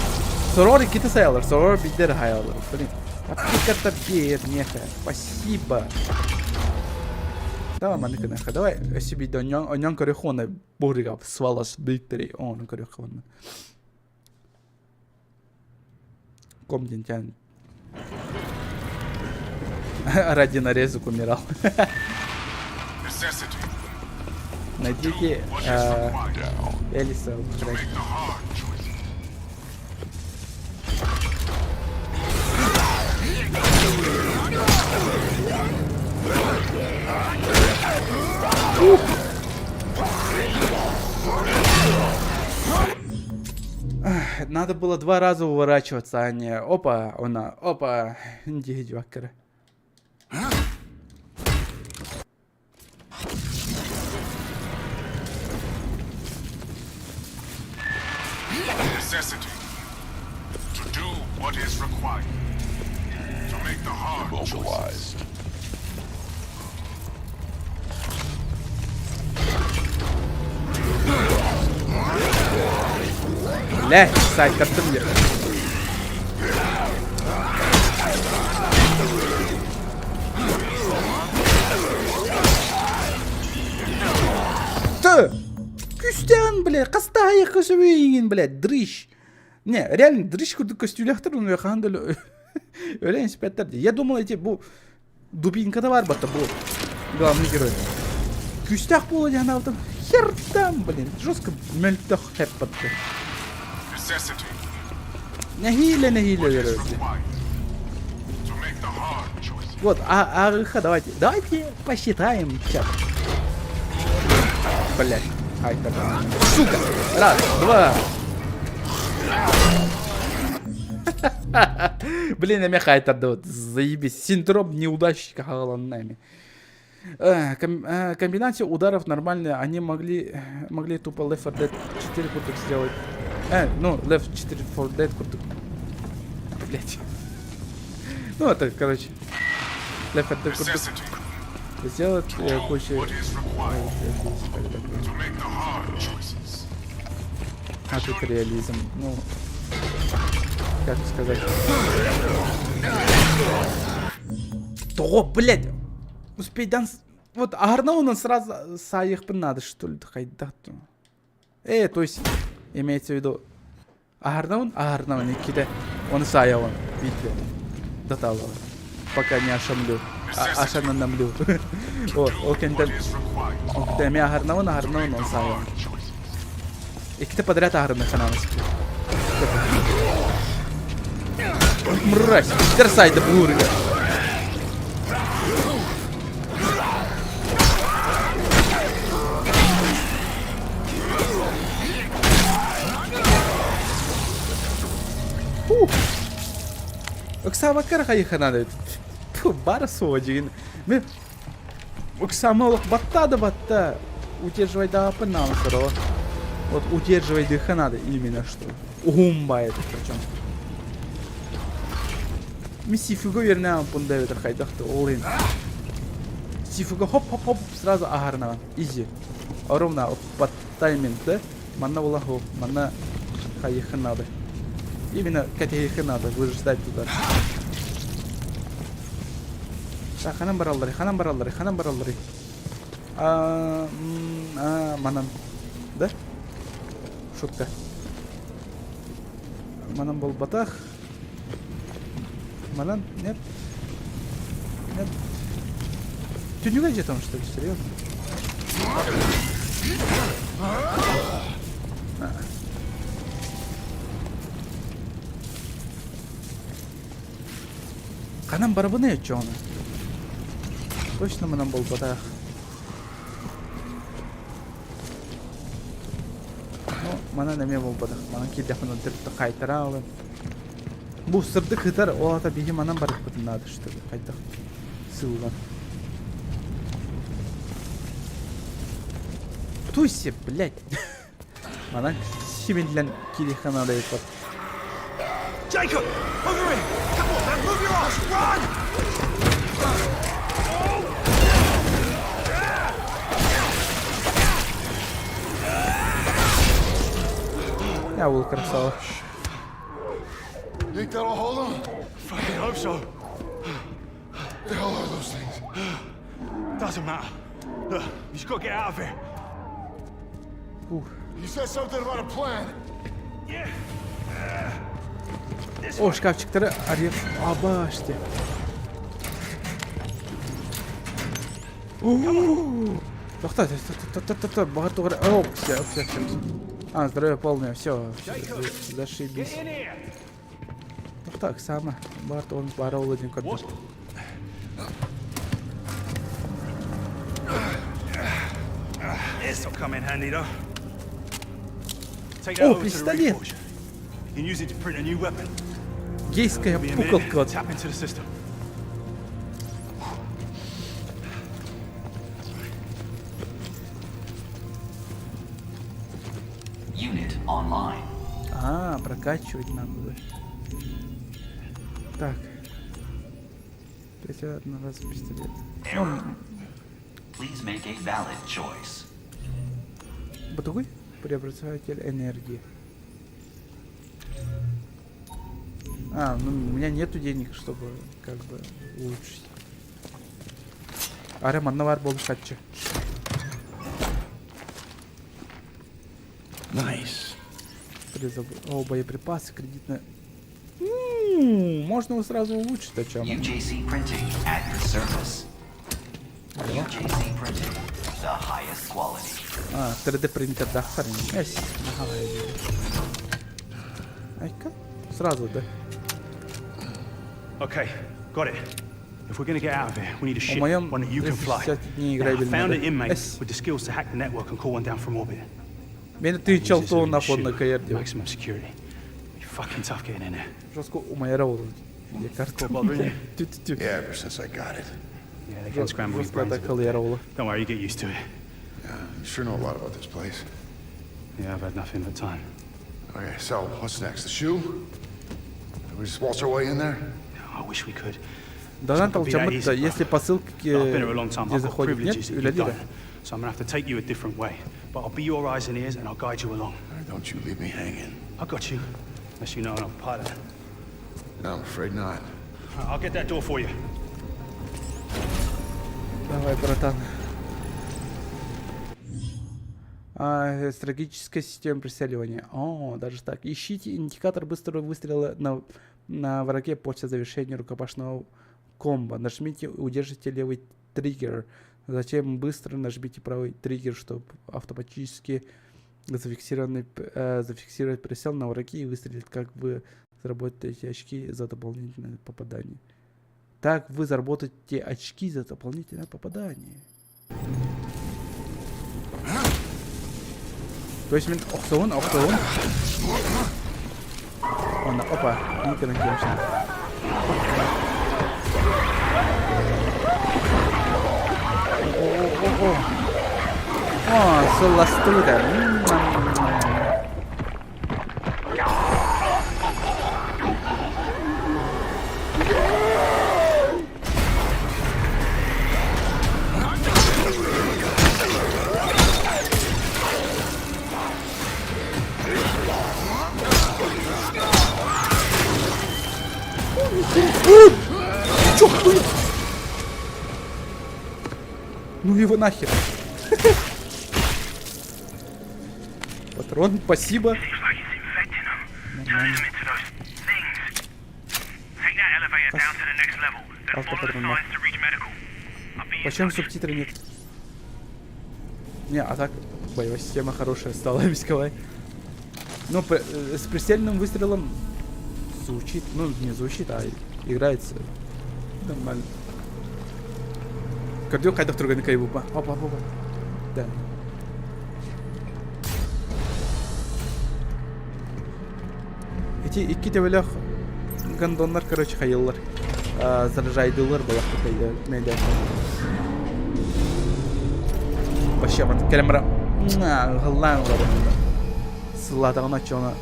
Soror ikiti sayalır. Soror bilir hayalır. Блин. Аппликатор бед, неха. Спасибо. Давай, маника, неха. Давай себе до нём корехона бургав свалаш биктери. Он корехона. Комдинтян. Ради нарезок умирал. Найдите Элиса. Надо было 2 раза уворачиваться, а не опа, она, опа, дигидюакера.
Necessity. To do what is required. To make the hard choices.
Блять, сайт картын я. Ты! Күстен, блядь, қастай қысыбейін, блядь, дрыщ. Не, реально, дрыщ күрді көстюлектір, он яқанды öyle inspektör. Я думал, эти, bu дубинкада бар бата, bu главный герой. Күстек болды, я навдым. Хердам, блин, жестко мөлтөх хэп бата. Не хиле герой. Вот, давайте посчитаем сейчас. Блять. Хайтер. Сука! Раз, 2. Блин, я меня хайтер дает. Заебись. Синдром неудачника нами. Комбинация ударов нормальная. Они могли тупо Left 4 Dead 4 курток сделать. Ну, Left 4 4 Dead курток. Блять. Ну, это, короче. Left 4 Dead курток. Сделать кучу... А тут реализм. Ну, как сказать. То, блядь! Успей данс... Вот, Арнауна сразу саих бы надо, что ли, хайдату. То есть, имеется в виду... Арнаун, Никита, он саял, видите, дотал. Пока не ошамлю. Ашанамлю. О, кентен. Меня Арнаун, он саял. İkide подряд ağrım kanalımız. Мразь, терсайда бурга. Оксама карахайха надо. Бара соджин. Мы Оксама батта. Удерживай да панам сро. Вот удерживай дыха надо именно что. Умба это причем. Сифуга вернее бунда ветер хайдахты олин. Сифуга хоп сразу агарнаган. Изи. Ровно под таймингда манна була хоп, манна хайхан надо. Именно катехи надо выжидать туда. Так, ханам бараллары. Манан. Да? Шутка. Манан был батах. Манан? Нет? Тюнюга где там, что ли? Серьезно? Ханам барабаны, чё он? Точно манан был батах. Mana неме болбады. Мана кидяхын өндіріпті қайтара алын. Бұл сырды қытар, олата беге манан барып бұтынады, что ли, қайтақ сылған. Туйсе, блядь. Мана семенлен кидяхын адайып бат.
Jacob! Over here! Come on, man! Move your ass! Run!
Я был красава.
Think that'll hold him?
Fucking hope so.
The hell are those things?
Doesn't matter. Look, you just gotta get out of here.
You said something about a plan.
Yeah.
О, шкафчиктары арьев. Абаште. Тоқтат, бағар тоғыр. О, все. Здоровье полное, все, зашибись. Так, само. Барт, он пора уладен как бы.
This'll come in handy, though. Take that over to the
пистолет.
reforge. You can use it to print a new weapon.
Гейская
Be a minute,
пуколка.
tap into the system.
Unit online.
Прокачивать надо. Так. 5 одноразовый пистолет.
Please make a valid choice.
Батугой? Преобразователь энергии. Ну у меня нету денег, чтобы как бы улучшить. Арам одновар был хатча.
Nice.
О, боеприпасы, кредитная. Можно его сразу улучшить, о чем?
UJC Printing at your service. UJC Printing, the highest quality.
3D принтер, да, хрен. Ай-ка, сразу, да.
Okay, got it. If we're gonna get out of here, we need a ship,
моем
one that you can fly.
60 дней
Now, I
играбельный,
found
да.
an inmate with the skills to hack the network and call one down from orbit.
Бені тычал
Uses
то
it in
на
the
фон на
ship,
КР.
maximum security. Be fucking tough getting in there.
Жестко умайровал. Я карту.
Bothering you?
Yeah, ever since I got it.
Yeah, they can scramble your
Жестко
brains.
атакал Яровала.
Don't worry, you get used to it.
Yeah, you sure know a lot about this place.
Yeah, I've had nothing but time.
Okay, so what's next? The shoe? We just waltz our way in there?
I wish we could.
Донатал чамыта, если посылки
I've been here a long time.
где
I've got
заходит, нет,
privileges that you
или
don't. So I'm gonna have to take you a different way. But I'll be your eyes and ears, and I'll guide you along.
Don't you leave me hanging.
I got you. Unless you know I'm a pilot.
No, I'm afraid not.
I'll get that door for you.
Давай, братан. Стратегическая система преследования. О, даже так. Ищите индикатор быстрого выстрела на враге после завершения рукопашного комбо. Нажмите и удержите левый триггер. Затем быстро нажмите правый триггер, чтобы автоматически зафиксировать прицел на враге и выстрелить, как вы заработаете очки за дополнительное попадание. Так вы заработаете очки за дополнительное попадание. То есть мен оқтауын. Опа, никогда не конечно. О, соластуда. чё, хуя? Ну его нахер. Патрон, спасибо. Почему субтитры нет? Не, а так боевая система хорошая стала, бесковая. Но с прицельным выстрелом звучит, ну не звучит, а играется нормально. Кардио кайда в другой кайбупа. Опа. Да. Эти икки-тевелях гандоннар, короче, хайыллар. Заражайдылар балақты кайда. Нейді. Вообще, вот кәлемра. Ғыллан ғарында. Сылатағын атчы она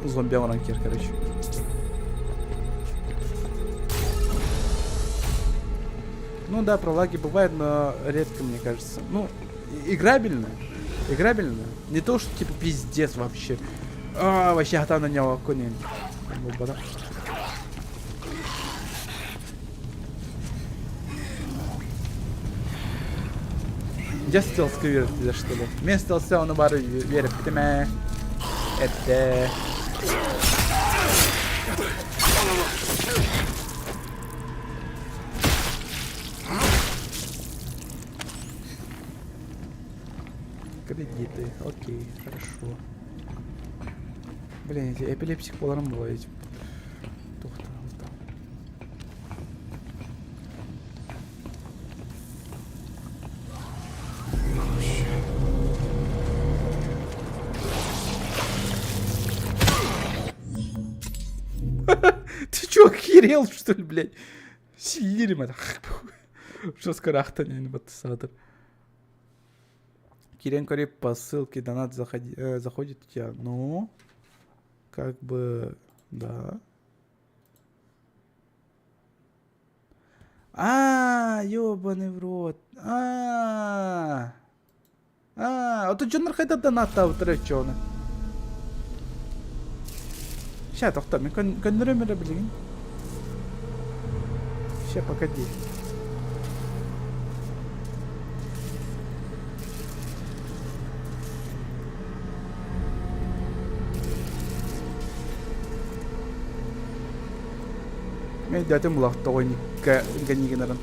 зомби аваран кер, короче. Ну да, про лаги бывает, но редко, мне кажется. Ну, играбельно. Не то, что типа пиздец вообще. Вообще хата на него кони. Я стелс кверт, за что ли? Мне стелся на бары верит, это кредиты, окей, хорошо. Блин, эти эпилепсик поларом бывает. Ты чё, охерел, что ли, блядь? Сильнее, мать. Жестко рахтанин, батсадр. Кирен Кори по ссылке донат заходит у тебя. Ну, как бы, да. Ёбаный в рот. А тут Джоннер хайда доната утрачёна. Ща, тоқта, мен көндірімірі білген. Ща, погоди. Мен дәтім бұлақты ойны гәнегенерін.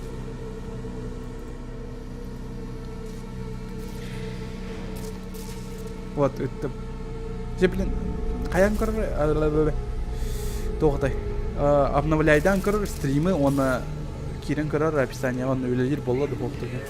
Вот, это... Же, блин, қаян көрір? Тоғыдай. Обновляйдан көрір стримы, оны керен көрір описание, оны өлелер болады болдығы.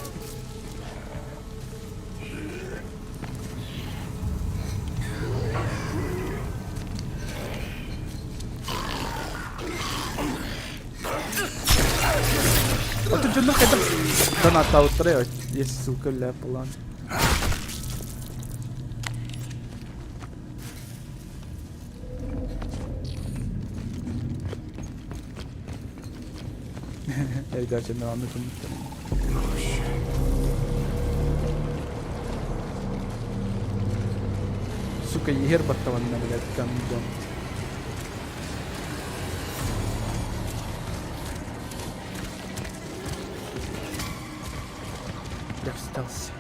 Вот тут жұрны қайдыр донат ауыттырай, есть ссылка ля план. Ребята, мы вам нужно. Сука, егер баттаванна, блядь, гандон. Я встался.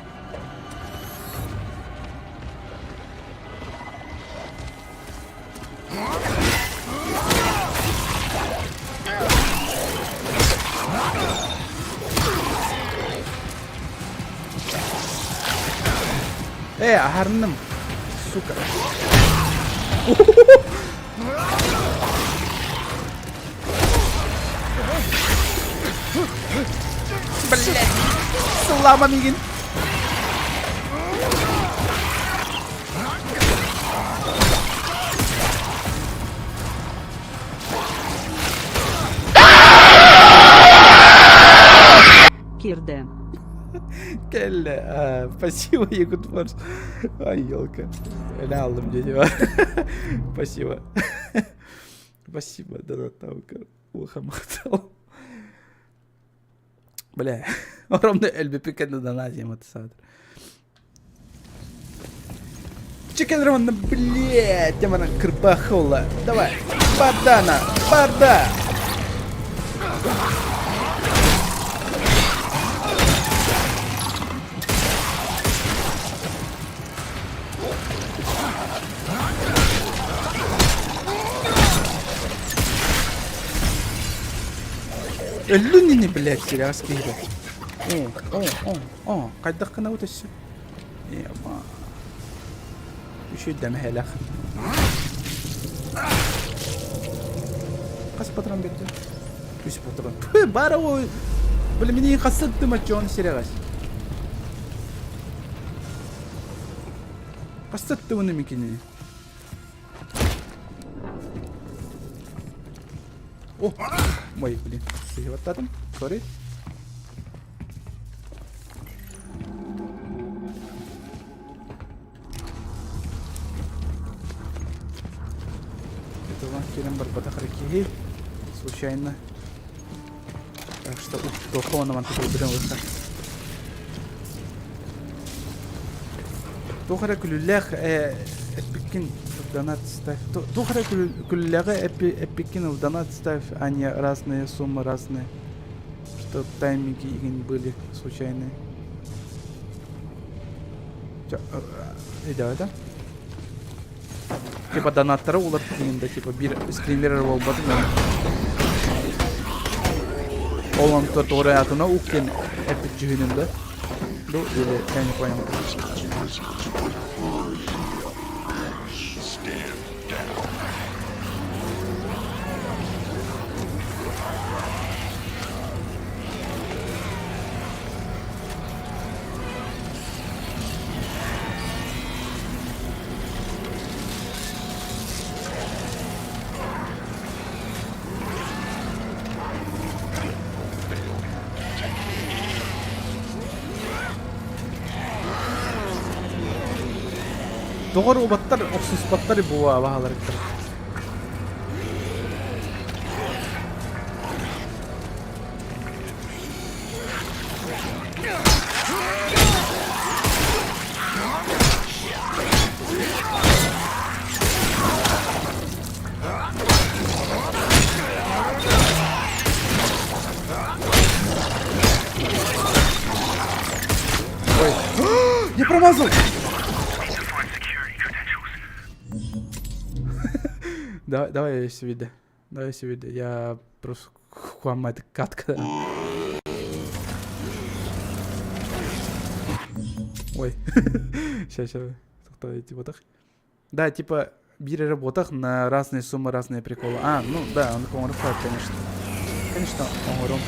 Агарным, сука. Блядь, слава мигин.
Кирде.
Келле, спасибо, Якутфорс. Ай, елка. Я алдым дядя. Спасибо. Спасибо, донатаука. Ухамахтал. Бля, огромный ЛБП на донате, мотосадр. Чекенрована, блядь, темана крпахола. Давай, бардана, барда. Ölünü блядь, сериас кейді. Қайдақ қана өтесі. Ема. Үші дәмі әләқ. Қас патрон берді? Үш патрон. Бары ой. Білі менен қасыдды ма жоны сериас. Қасыдды оны мекеніне. О, мой, блин, переводатым, сори. Это вам келем бар батахарки, случайно. Так что, плохого нам тут уберем выход. Тухара кулюлях, эпикин донат ставь. Тухара кулюляга эпикин в донат ставь, а не разные суммы разные. Что тайминги были случайные. Да. Типа донаттары улар да типа бир скримерер болбады. Олан тот орая атына укен эпик жүйүнүндө. Ну или я не понял. Doğru o battar, oksuz battarı bu avahalar ektir. Ой, не промазал! Давай я себе видео. Я просто хуама это катка. Ой. Сейчас. Тоқтайте ботах. Да, типа биры работах на разные суммы, разные приколы. А, ну да, он помогает, конечно. Конечно, он.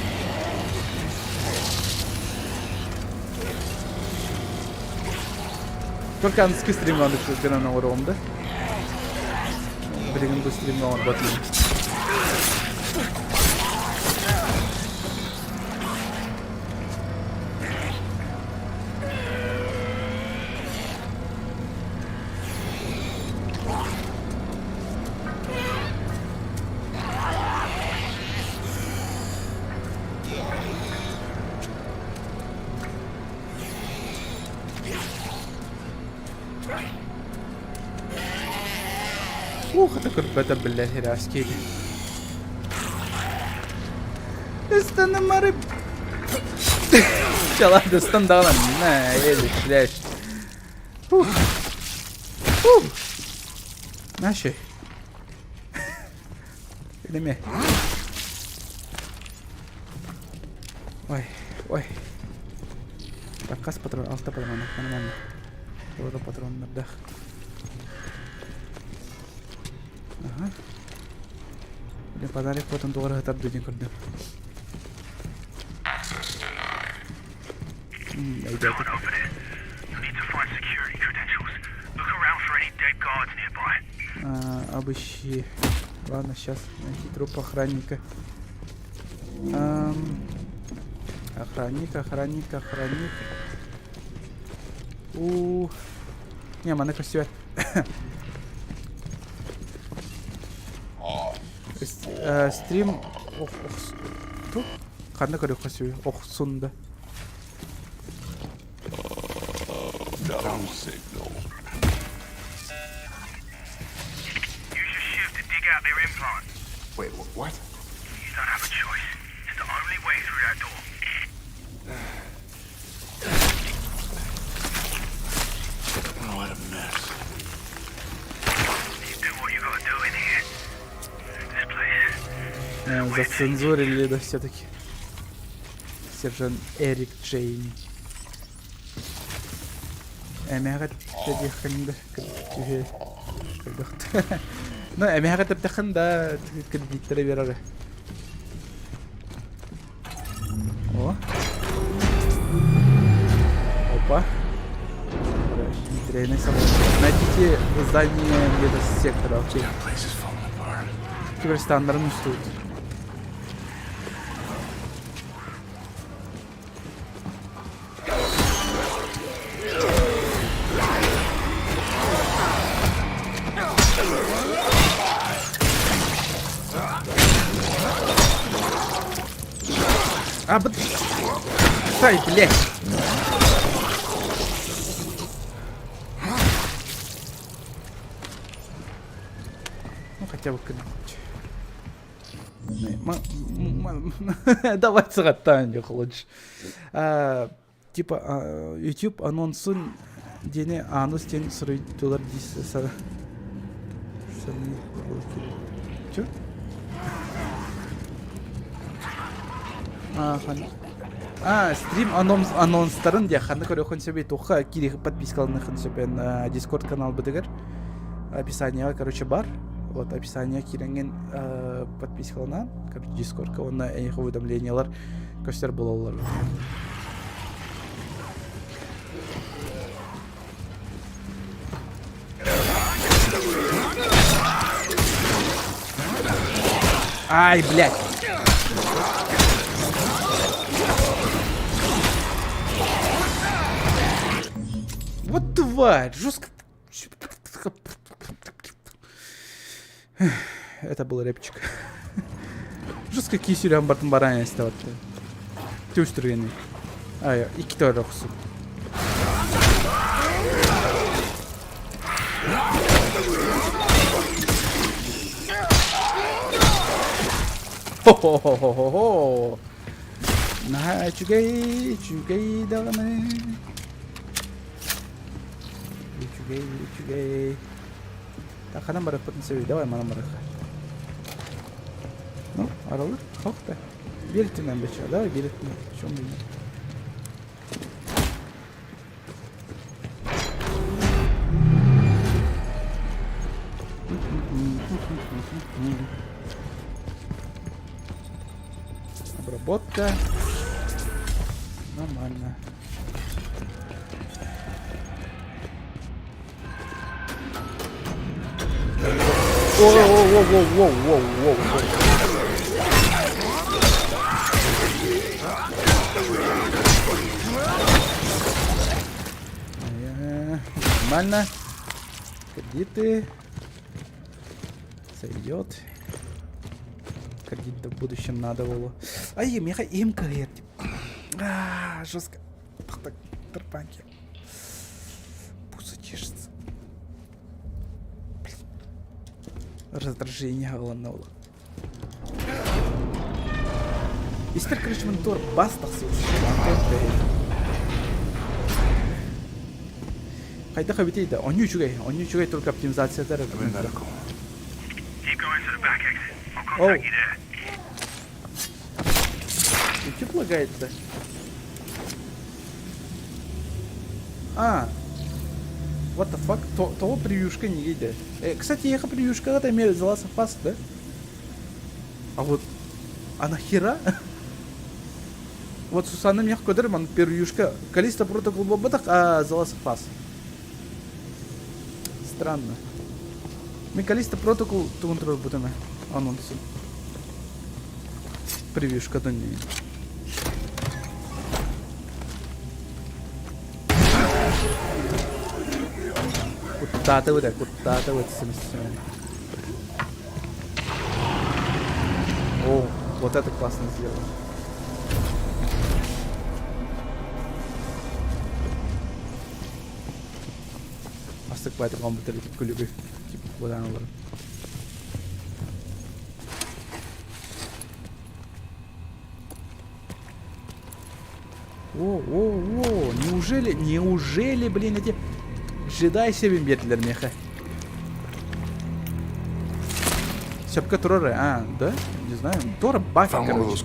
Только английский стрим надо на урон, да? Блин, быстрее много батлей. Это курбета, блядь, херашки. Istana marı. Çalar destan dağlan. Ne yedik, блядь. Наши. Или me. Ой. Так, кас патрон, алты патрон, нормально. Вот патрон на дах. Ага. Блин, подарок потом доллар хатар дудин көрдüm. Обыщи. Ладно, сейчас найти труп охранника. Охранник. Не, мана костюм. Стрим тут қандай көрек қасуы оқсунда.
Wait, what?
You don't have a choice. It's the only way through that door.
Oh, what a mess.
You do what you gotta do in here. This place.
Зацензурили, да, все-таки. сержант Эрик Джейн. Эмягат дехэнда кэртүхэ. Ну, эмягат тэхэнда кредиттер берер. О. Опа. Хитрый собой. Найдите здание медсектора. Окей. Теперь стандартный студ. А, стой, блядь! Ну, хотя бы давай сыраттан лучше. Типа, YouTube анонсын дене анус тен сұрыйтылар дейсі. Чё? Стрим анонстарын де ханды көрөкөн себе тоха кири подпискаларын себен Discord канал бытыгар. Описание, короче, бар. Вот описание киренген подпискалынан, короче, Discord-ка онна эйх уведомлениялар көстер болалар. Ай, блядь! Вот тварь! Жестко. Это был рэпчик. Жестко кисюрям бартын баран естеватты. Тюстургені. Ай, iki tane okusun. Хо-хо-хо-хо-хо-хо. Nah, cukai dalamnya. Cukai. Tak kadang berdapat sesuatu, dah mana mereka. No, aralar, kalktı. Biritinden beçerler, biritinden. Şunu bilmiyorum. Обработка. Нормально. Воу-воу-воу-воу-воу-воу-воу. Нормально. Кредиты. Сойдет. Кредит в будущем надо было. Ай, меха им кредит. Жестко. Так, терпанки. Пусть чешется. Раздражение головного. Истер кричментор бастахсы. Хайда хабитейда. Он ничего только оптимизация дорога. Оу. YouTube лагает, да? What the fuck? Того превьюшка не едет. Кстати, еха превьюшка это имеет заласа фаст, да? А вот... А нахера? Вот Сусанна мне кодерман превьюшка. Количество протокол бабатах, а заласа фаст. Странно. Мы количество протокол то контроль будем анонсы. Превьюшка то не. Куда-то вот смысл. О, вот это классно сделано. Астык по этому компьютере типа любви. Типа куда оно было. О, неужели, блин, эти джедай себе бетлер меха. Сёпка Торре, да? Не знаю, Тора бафик, короче.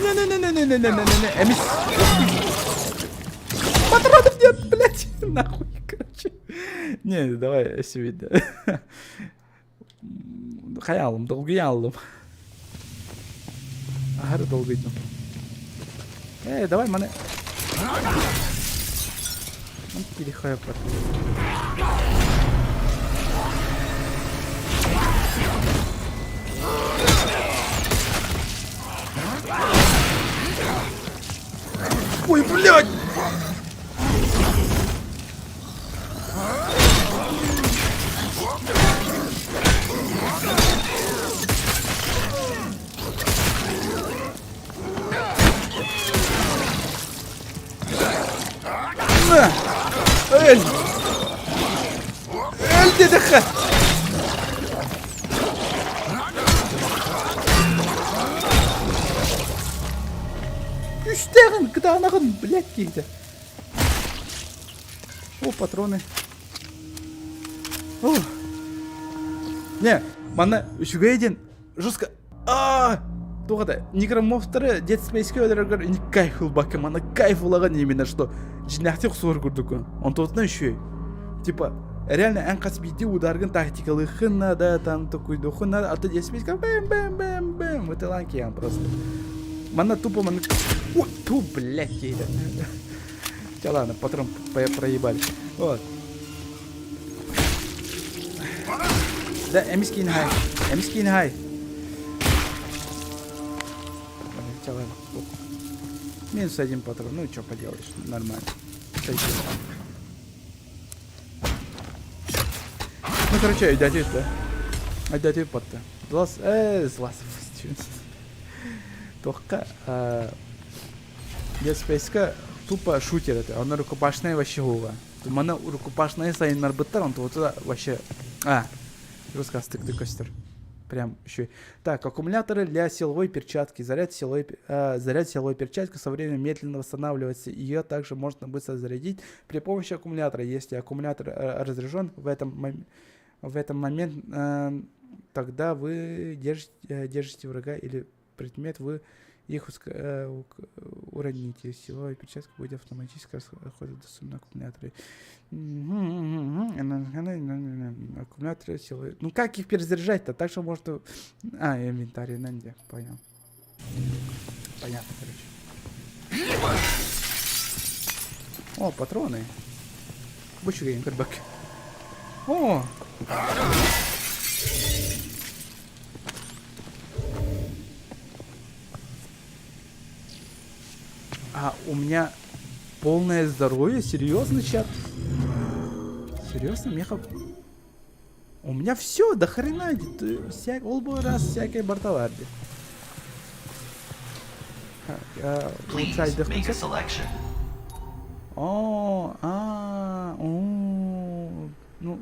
Не-не-не-не-не-не-не-не-не. Эмис. Патронов нет, блядь. Нахуй, короче. Не, давай сегодня. Хаялым, долгоялым. Ага, долгойдем. Давай, мане. Перехая патрон. Ой, блядь! На! Эль! Эль, дедаха! Үштегін, кыдағынағын, блядь, дейді. О, патроны. О. Не, мана үшігейден жестко... Тоғада, некроморфтары Dead Space'ке өлерігер не кайф ұлбақы, мана кайф ұлаған именно, что жинақте құсуыр көрдік. Он тотына үшей. Типа, реально ән қасбейді ударғын тактикалы хынна да, там такойды хынна да, аты Dead Space'ка бэм-бэм-бэм-бэм. Вытылан кейан просто. Мана тупо, мана... Ой, ту, блядь, кейді. Хотя ладно, патрон проебали. Вот. Да, эмискин хай. Эмискин хай. Хотя ладно. Минус один патрон. Ну, что поделаешь, нормально. Ну, короче, айдатив, да? Айдатив потты. Злас. Тоққа Dead Space'ка тупо шутер это. Он рукопашная вообще гуга. Мана рукопашная сайнар быттар, он то вообще... Рассказтык ты костер. Прям еще. Так, аккумуляторы для силовой перчатки. Заряд силовой перчатки со временем медленно восстанавливается. Ее также можно быстро зарядить при помощи аккумулятора. Если аккумулятор разряжен в этом момент, тогда вы держите врага или предмет, вы их уроните. Силовая перчатка будет автоматически расходовать на аккумуляторы. Аккумуляторы силовые. Ну как их перезаряжать-то? Так что можно... инвентарь, Нанди. Понял. Понятно, короче. О, патроны. Больше геймербак. О! У меня полное здоровье? Серьезно, чат? Серьезно, меха? У меня все, до хрена. Олбой раз всякой бортоварди. Ну,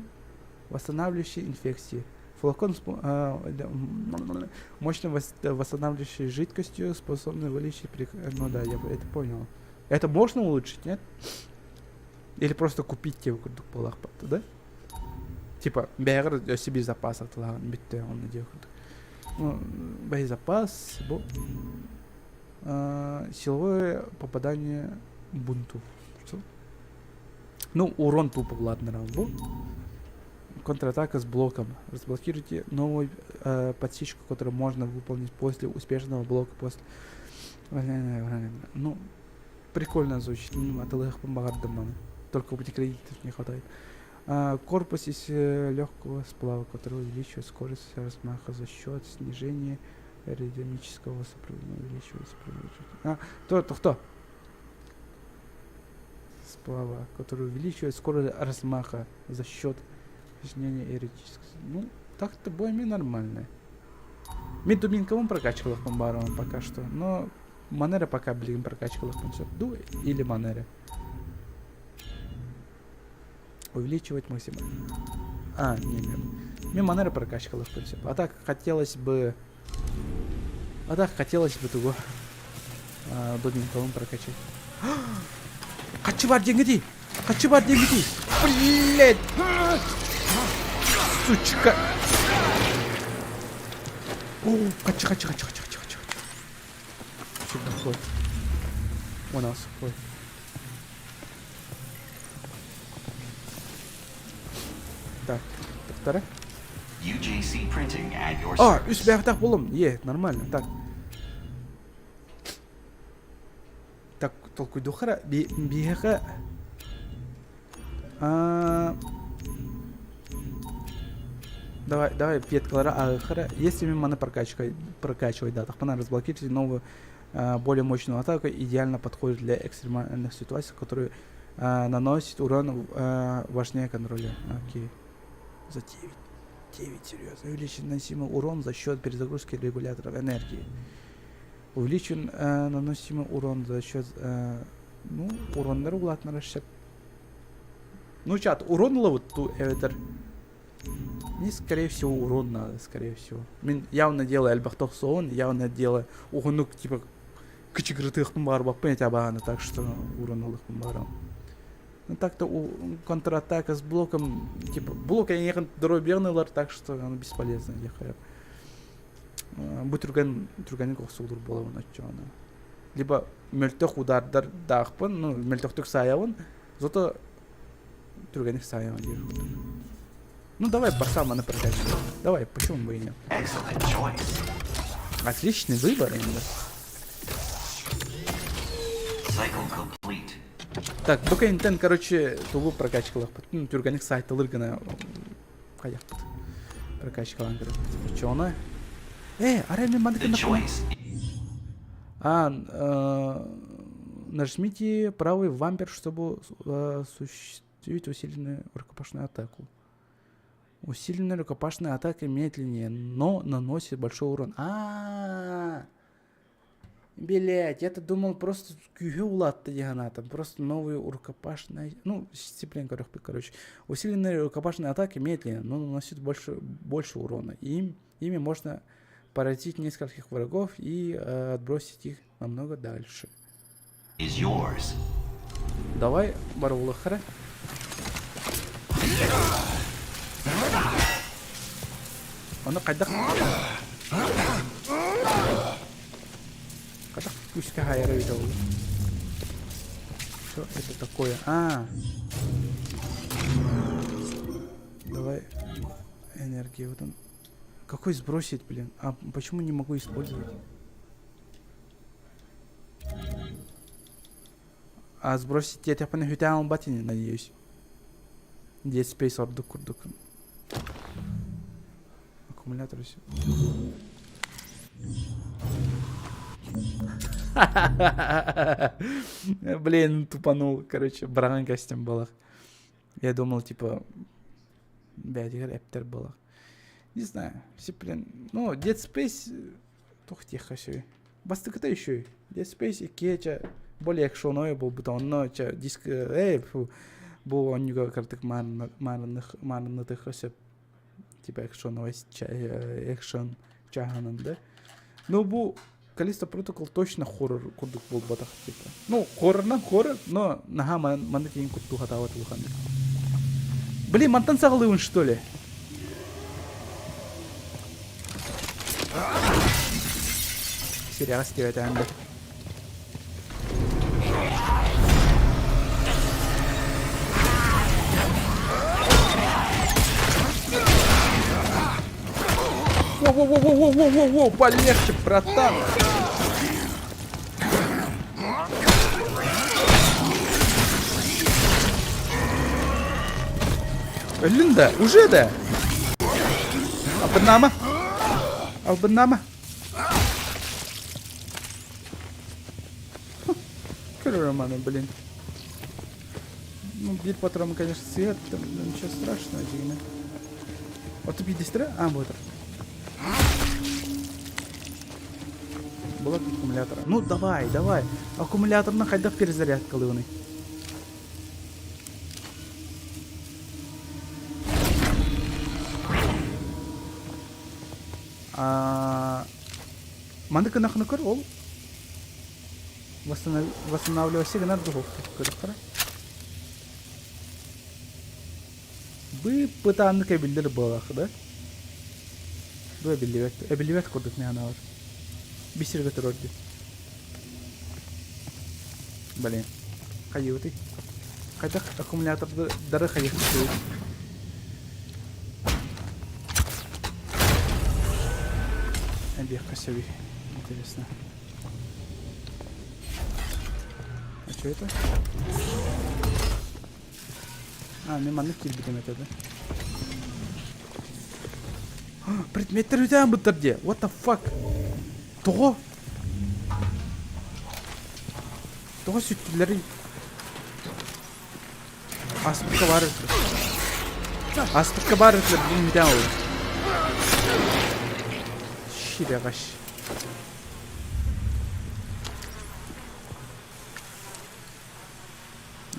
восстанавливающие инфекции. Флакон с мощно восстанавливающей жидкостью, способный вылечить... Ну да, я это понял. Это можно улучшить, нет? Или просто купить те в полах, да? Типа, бәрі себе запас атылған, бітті, оны де боезапас, силовое попадание бунту. Что? Ну, урон тупо, ладно, равно. Контратака с блоком. Разблокируйте новую подсечку, которую можно выполнить после успешного блока. Ну, прикольно звучит. Только кредитов не хватает. Корпус из легкого сплава, который увеличивает скорость размаха за счет снижения аэродинамического сопротивления. Кто? Сплава, который увеличивает скорость размаха за счет снижения аэродинамического. Ну, так-то более нормально. Мен дубинковым прокачивал их бомбаром пока что, но манера пока, блин, прокачивал их все. Ду или манера. Увеличивать максимально. Не. Мне манера прокачивал их в принципе. А так хотелось бы того дубинковым прокачать. Качевар деньги! Блять! Сучка! О, кача. Что такое? У нас сухой. Так, вторая.
UJC printing at your service.
Üst бәртақ болым. Нормально. Так, толкуй духара. Бияға. Давай веткалара ағықара. Если маны прокачивать, да, так разблокируйте новую, более мощную атаку. Идеально подходит для экстремальных ситуаций, которые наносят урон важнее контроля. Окей. За 9, серьезно. Увеличен наносимый урон за счет перезагрузки регуляторов энергии. Увеличен наносимый урон за счет... урон регулятора расчет. Ну, чат, урон ловит ту эвитер. Мне, скорее всего, урон надо, скорее всего. Мен явно делаю альбахтох соон, явно делаю угонук, типа, кычыгрытых бар понятия багана, так что урон ловит барам. Ну так-то контратака с блоком, типа, блок я не дроберный, так что он бесполезно, ехая. Будь турганин кохсулур было начало. Либо мельтох удардар дахпан, ну мельтохтук саяван, зато турганих саяван держит. Ну давай басама на прокачку. Давай, почему бы и нет? Отличный выбор именно. Так, только интент, короче, тулу прокачкалах. Ну, турганих сайта лыргана. Каяк. Прокачкалан, короче. Че она? Арами мандыка нажмите правый вампер, чтобы осуществить усиленную рукопашную атаку. Усиленная рукопашная атака медленнее, но наносит большой урон. Блять, я-то думал просто күйе улатты там просто новые рукопашные, ну, дисциплин, короче. Усиленная рукопашная атака медленнее, но наносит больше урона. Ими можно поразить нескольких врагов и отбросить их намного дальше. Давай, барулахара. Она кайдак. Кайдак куска хайра видел. Что это такое? Давай энергию вот он. Какой сбросить, блин? А почему не могу использовать? А сбросить я тебя на хютял батине, надеюсь. Где спейс ордук курдук. Аккумулятор все. Блин, тупанул, короче, бранный костюм был. Я думал, типа, блядь, рэптер был. Не знаю, все, блин, ну, Dead Space, toch тихо все. Бастык-то еще. Dead Space и Кетча более экшоновый был, потому что диск, был он не как так марных все, типа экшоновый, экшон чаганом, да? Но был Callisto Protocol точно хоррор курдук был батах типа. Ну, хоррор, но нага мандатин курту хатават лухан. Блин, мантан сагалывын что ли? Серьезно, это анда. Воу, полегче, братан. Линда, уже да? Албанама. Романы, блин. Ну, бить патрон, конечно, свет, там ничего страшного, дигна. Вот ты видишь, вот. Блок аккумулятора. Ну, давай. Аккумулятор на хайдах перезарядка, лывный. Мандыка нахнукар, ол. Восстанавливай сигнал духовки. Бы пытанны кабеллер балах, да? Дуа билливет курдук не анавар. Бисергат родди. Блин. Каюты. Хотя аккумулятор дары хаях стоит. Обех косовый. Интересно. А что это? Не манных кильбитем это, да? Предметтер үтән бұттырде. What the fuck? Тоғы сүттілері. Аспыққа бар өтілер. Бұның үтән олы. Шире ғаш.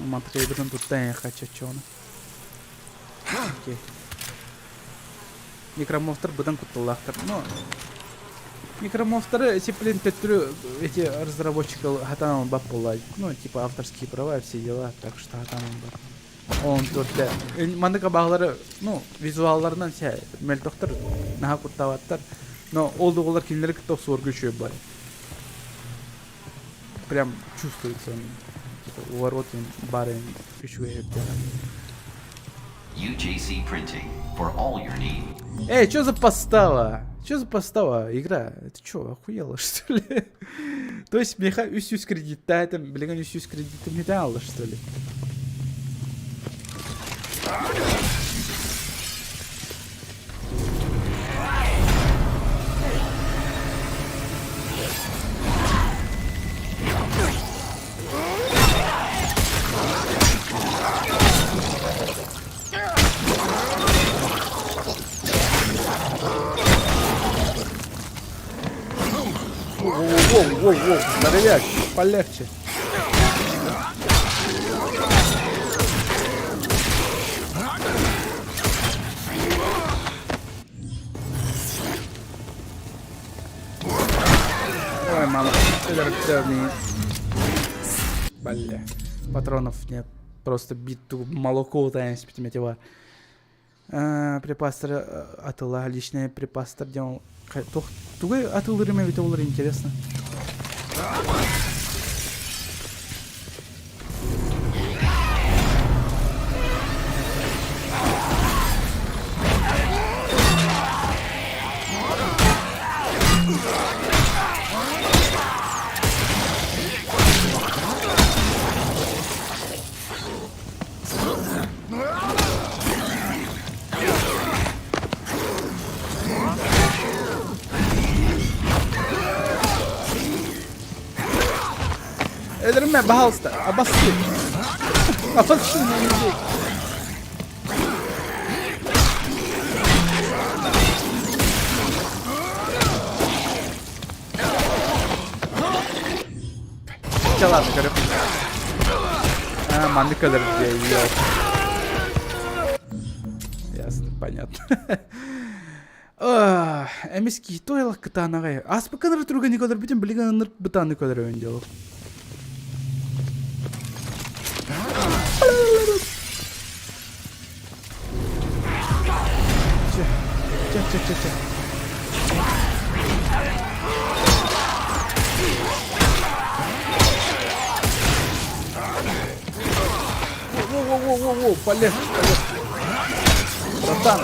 Мантықы ебірден тұттан ең қача чоны. Окей. Некромонстр бұдан құттылақтыр. Но некромонстры сеплен петрю эти разработчики хатаном баб полай. Ну, типа авторские права и все дела, так что хатаном баб. Он тут да. Мандыка бағлары, ну, визуалларынан ся мельтоқтыр, наға құттаваттар. Но олды олар келінері күттау сорғы үшөй бар. Прям чувствуется он. Уворотен барен үшөй ептера.
UJC Printing for all your needs.
Эй, чё за постава? Игра? Это чё, охуела, что ли? То есть меха үс кредитта, это, блин, үс кредитта металла, что ли? воу, здоровяк, полегче. Ой, мама, бля, патронов нет. Просто биту молоко таянс битметева. Припастер атыла, личные припастер делал. Тугай атылырыма ведь олар интересно. Öldürme Bahalsta. Abası. Abası. Çalar görüp. Mandık kadar bir şey yok. Ясно, понятно. Эмески тойлық кытанағай. Аспы қаныр тұруға не қадар бітін білген ұныр бұтаны қадар өңделу. Че. Воу, полез. Братан.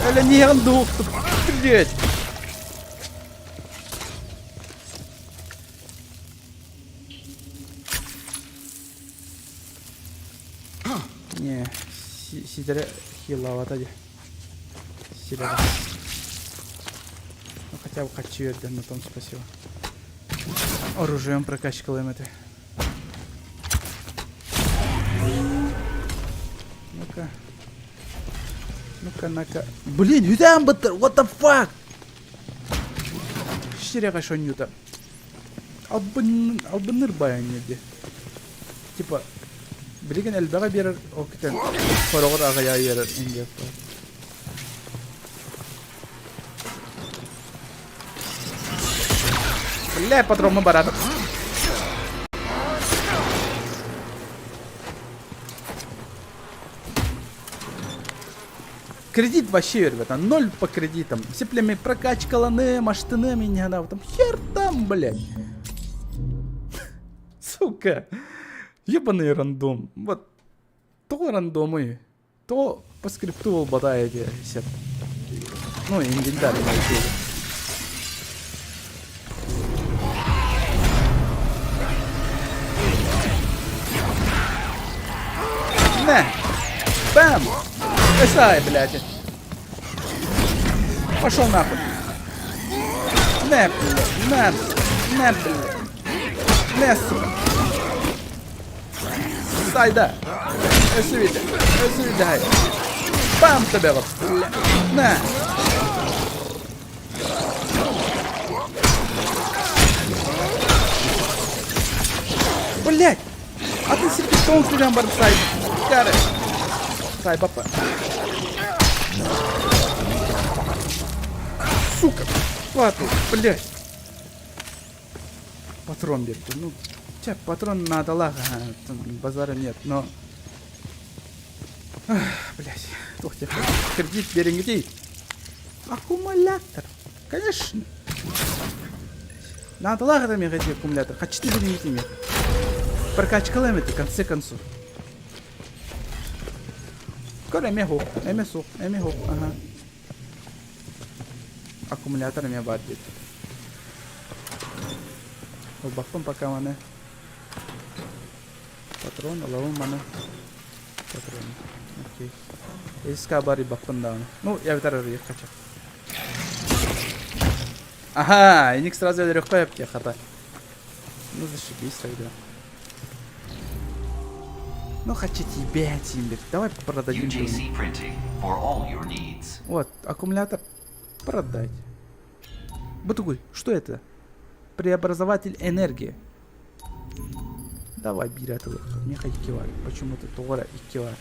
Öyle niye yandı? Блять. Не, сидere хиловато. Сидere. Ну хотя бы хочу это, на том спасибо. Оружием прокачиваем это. Ну-ка. Блин, юдам баттер, what the fuck? Ширяга шонюта. Албыныр баян неде. Типа, билеген әлбәға берер, окитен қорағыр ағая ерер инде. Бля, патронмы барады. Кредит вообще вербет, 0 по кредитам. Все племя прокачкаланы, маштыны меня, да, там хер там, блядь. Сука. Ебаный рандом. Вот. То рандомы, то по скрипту волбатаете. Ну, инвентарь найти. На! Бам! Эсай, блядь. Пошел нахуй. Не, блядь. Не, блядь. Не, сука. Сайда. Эсвидай. Бам тебе вот, блядь. На. Блядь. А ты себе тон сюда барсай. Кары. Сай, папа. Сука, пату, блядь. Патрон берет. Ну, тебе патрон надо, ладно, базара нет, но... Блядь, ух ты, кредит беренгетей. Аккумулятор, конечно. Надо, ладно, мне эти аккумулятор. Хочу ты беренгетей мне. Прокачкалаем это, в конце концов. Скоро эмеху, ага. Аккумулятор меня бадит. Бахтом пока мана. Патрон, лову мана. Патрон. Окей. Иска бари баппандаун. Ну, я ветерарию хочу. Ага, и ник сразу легко я хата. Ну, зашибись тогда. Ну, хочу тебя, Тимбер. Давай продадим.
UJC Printing for all your needs.
Вот, аккумулятор продать. Батугуй, что это? Преобразователь энергии. Давай, бери это. Мне хоть кивай. Почему-то Тора и кивай.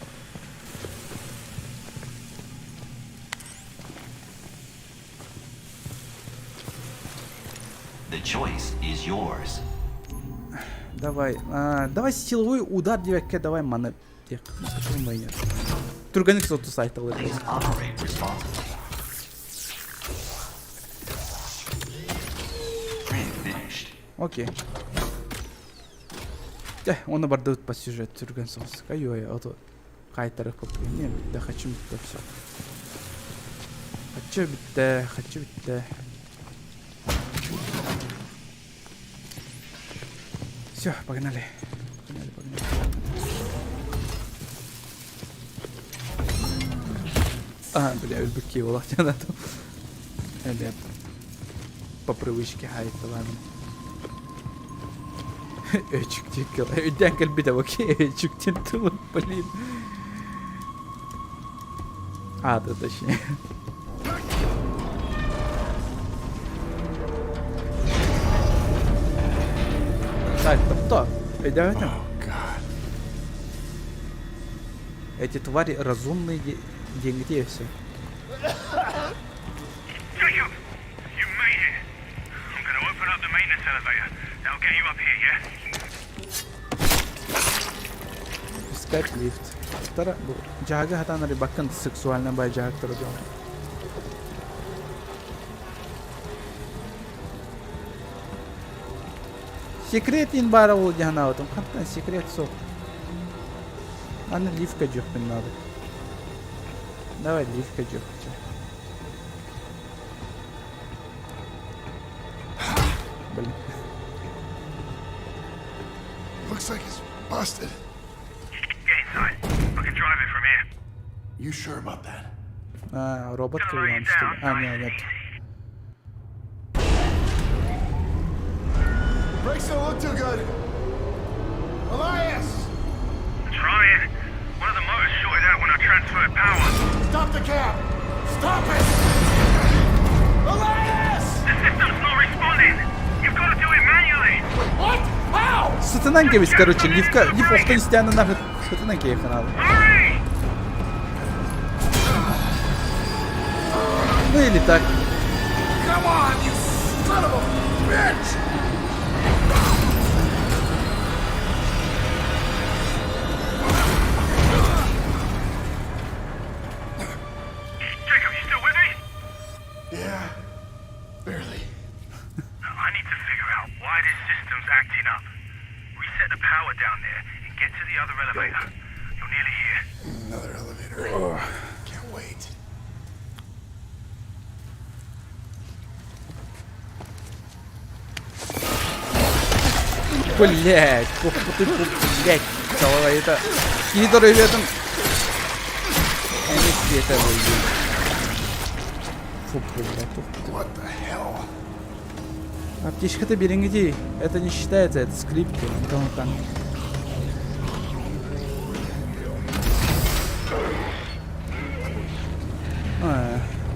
The choice is yours.
Давай, давай силовой удар девятка, давай маны. Почему бы и нет? Турганик соту сайта лежит.
Please operate responsibly. Print finished.
Окей. Оны бар дәүт по сюжет түрген соғыс. Кайой, ото қайтарып көпке. Не, да хочу бітті все. Хочу бітті. Все, погнали. Погнали. Бля, өлбікке олақ жана там. Әлі по привычке хайты, ладно. Öçüktük kıl. Öden kalbi de bakıyor. Öçüktün tüm блин. Да точнее. Так, кто? Идем. Эти твари разумные деньги все.
Jacob, you made it. I'm gonna open up the maintenance elevator. That'll get you up here, yeah?
Искать лифт. Тара, жага хатанари баккан сексуальна бай жаг турдум. Секрет ин бара ол жана отум. Хаттан секрет sok. Аны лифтка жоқ мен надо. Давай лифтка жоқ. Блин.
Looks like it's busted.
Get inside. I can drive it from here.
You sure about that?
Робот кылган что ли? Нет.
Brakes don't look too good. Elias!
Trying. One of the motors shorted out when I transferred power.
Stop the cab! Stop it! Elias!
The system's not responding. You've got to do it manually.
What? How?
Сатанан кебис, короче, лифт охтан стяна нахуй. Сатанан кебис надо.
Hurry!
Ну или так.
Come on, you son of a bitch!
Jacob, you still with me?
Yeah, barely.
I need to figure out why this system's acting up. Reset the power down there and get to the other elevator. You're nearly here.
Another elevator. Can't wait.
Блять, блять, целого это. Кидор ребятам. Они где-то выйдут. Фу, блять.
What the hell?
Аптечка-то берегите. Это не считается, это скрипки. Там.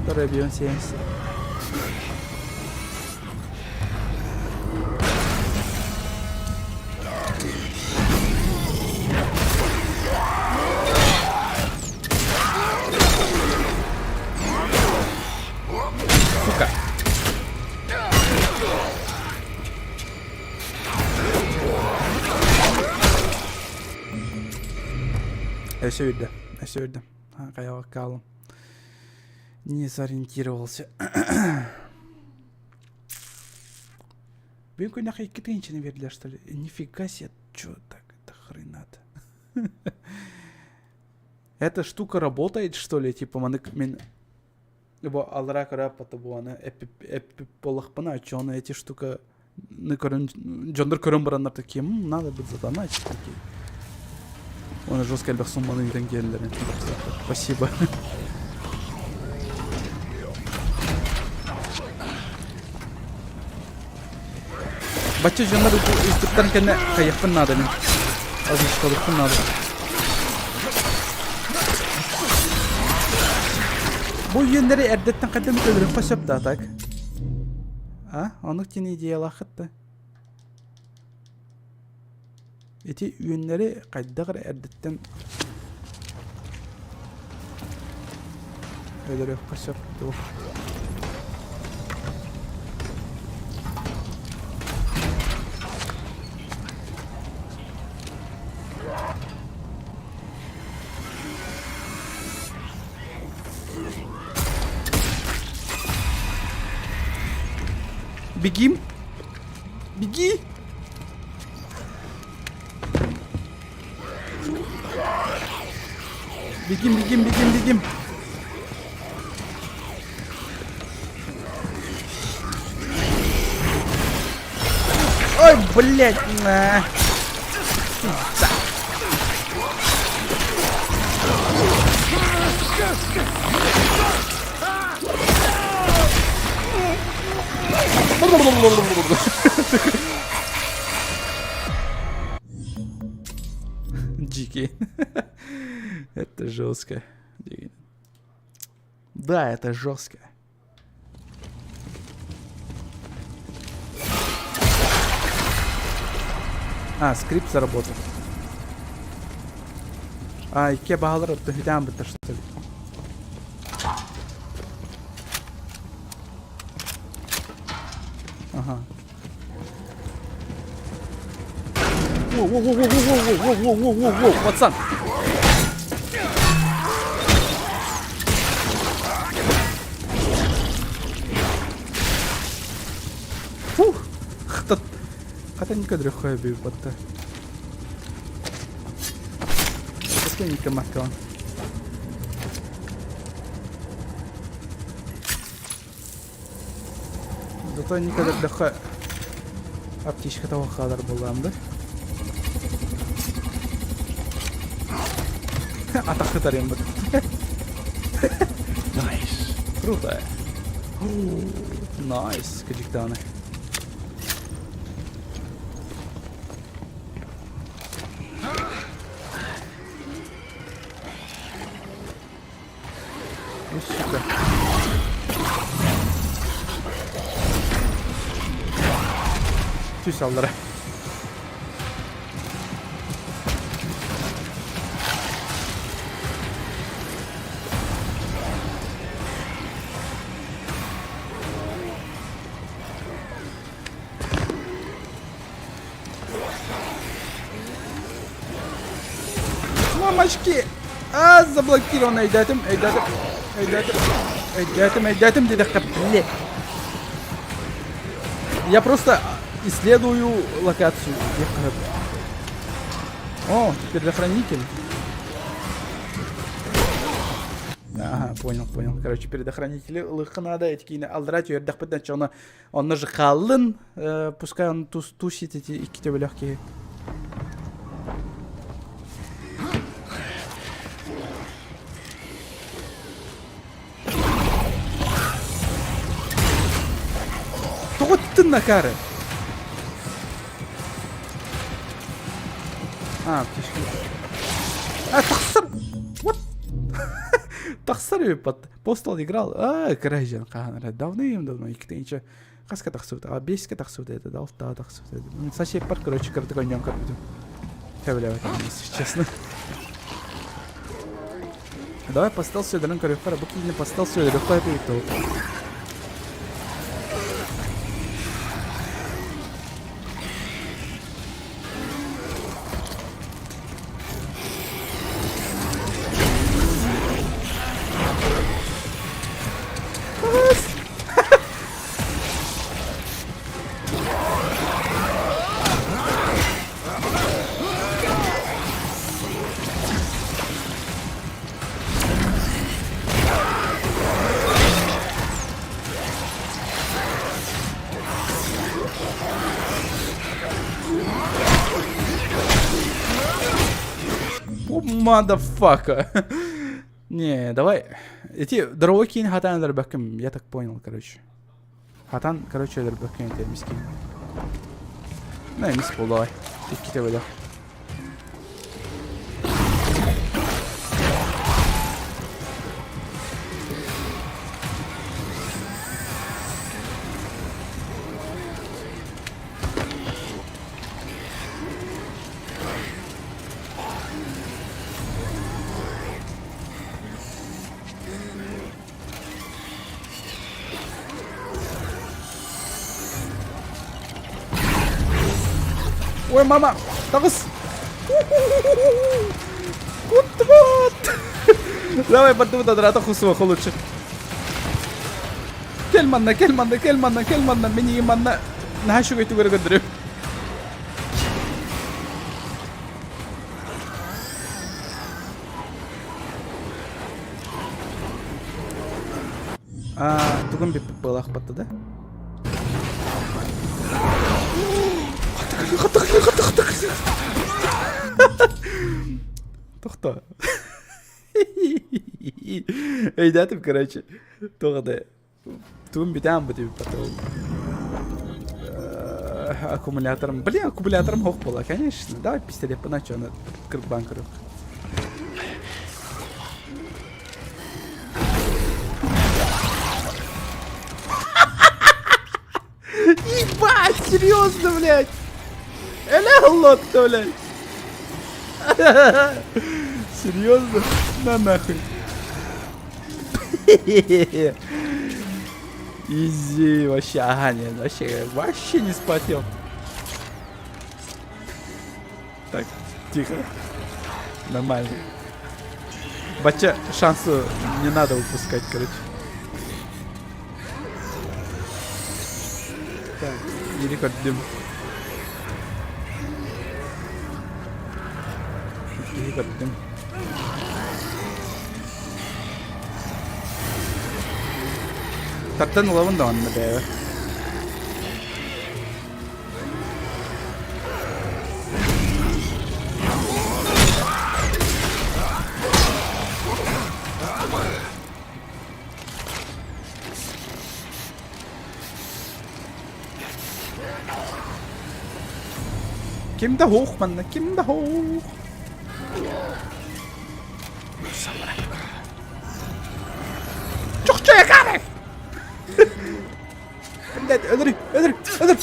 Второй бьем 70. Сука. Я все видно. Каяла калым. Не сориентировался. Блин, нахуй китайчины верили, что ли? Нифига себе, чё так, это хрена-то. Эта штука работает, что ли? Типа, мен... Либо алрак рапата буана эпи полахпана, чё она эти штука... Джондер Курумбранар такие, надо быть задонатить такие. Ona жестко әлбәқ сумманы үйден келділер. Спасибо. Бачы жандар үстіптен кәне қайықпын надамын. Азын шқалықпын надамын. Бұл үйендері әрдеттен қадым көбірек қосыпты атак. Анық тен идеялы ақытты. Эти үйендері қайдағыр әрдеттен көбірек қосыпты. Бегим! Беги! Бегим! Ой, блядь! Дикий. Это жестко. Да, это жестко. Скрипт заработал. İkiye bağlar attı. Hüdan bitir. Aha. Whoa, what's up? Хатанька дрюхая бив батта. Скинька макон. Зато никогда даха аптечка того хадар была, да? Атақты тарим бұд. Найс. Круто. Найс. Каджиктаны. Сука. Тüs aldıra. Мамочки! Заблокирован, эйдатым, деда капли. Я просто исследую локацию. О, предохранитель. Ага, понял. Короче, предохранители лыхы надо, эти алдырать, ердах бітен, что он же қалын, пускай он тусит эти иките легкие. Вот ты на каре. Птички. Тахсар. Вот. Тахсар ебать. Постал играл. Крайжан каханара. Давным-давно. Икитенче. Хаска тахсут. Бесика тахсут. Это дал. Да, тахсут. Сачи пар, короче, картогонем как будем. Кабеля в этом месте, честно. Давай постал сюда, на корюфара. Буквально постал сюда. Легко я перетол. Motherfucker. Не, давай. Эти дорогой кейін хатанлар бәкім. Я так понял, короче. Хатан, короче, бәкім етер мискин. Ну, мис бол, давай. Кете бөлі. Ой, мама! Тағыз! Давай, поддумай, драта хусуа, лучше. Кел манна, кел манна, кел манна, кел манна. Мені манна. Нашу гайту көргөндүрүп. Тугун бип балах батты да? Тоқта. Өйдәтіп, короче. Тоғады. Туғын бітәм бұты потом. Аккумуляторым. Блин, аккумуляторым хоқ бола, конечно. Давай пистолет поначу, на банкеру. Ебать, серьезно, блядь. Эля лот-то, блядь. Серьезно? На нахуй. Изи, вообще, ага, нет, вообще не спотел. Так, тихо. Нормально. Бача, шансу не надо упускать, короче. Так, не рекордим. Рекордим. Tatten olalım da onunla be. Kim de hoch, man, kim de hoch. Çok yakar. Öldür, öldür, öldür.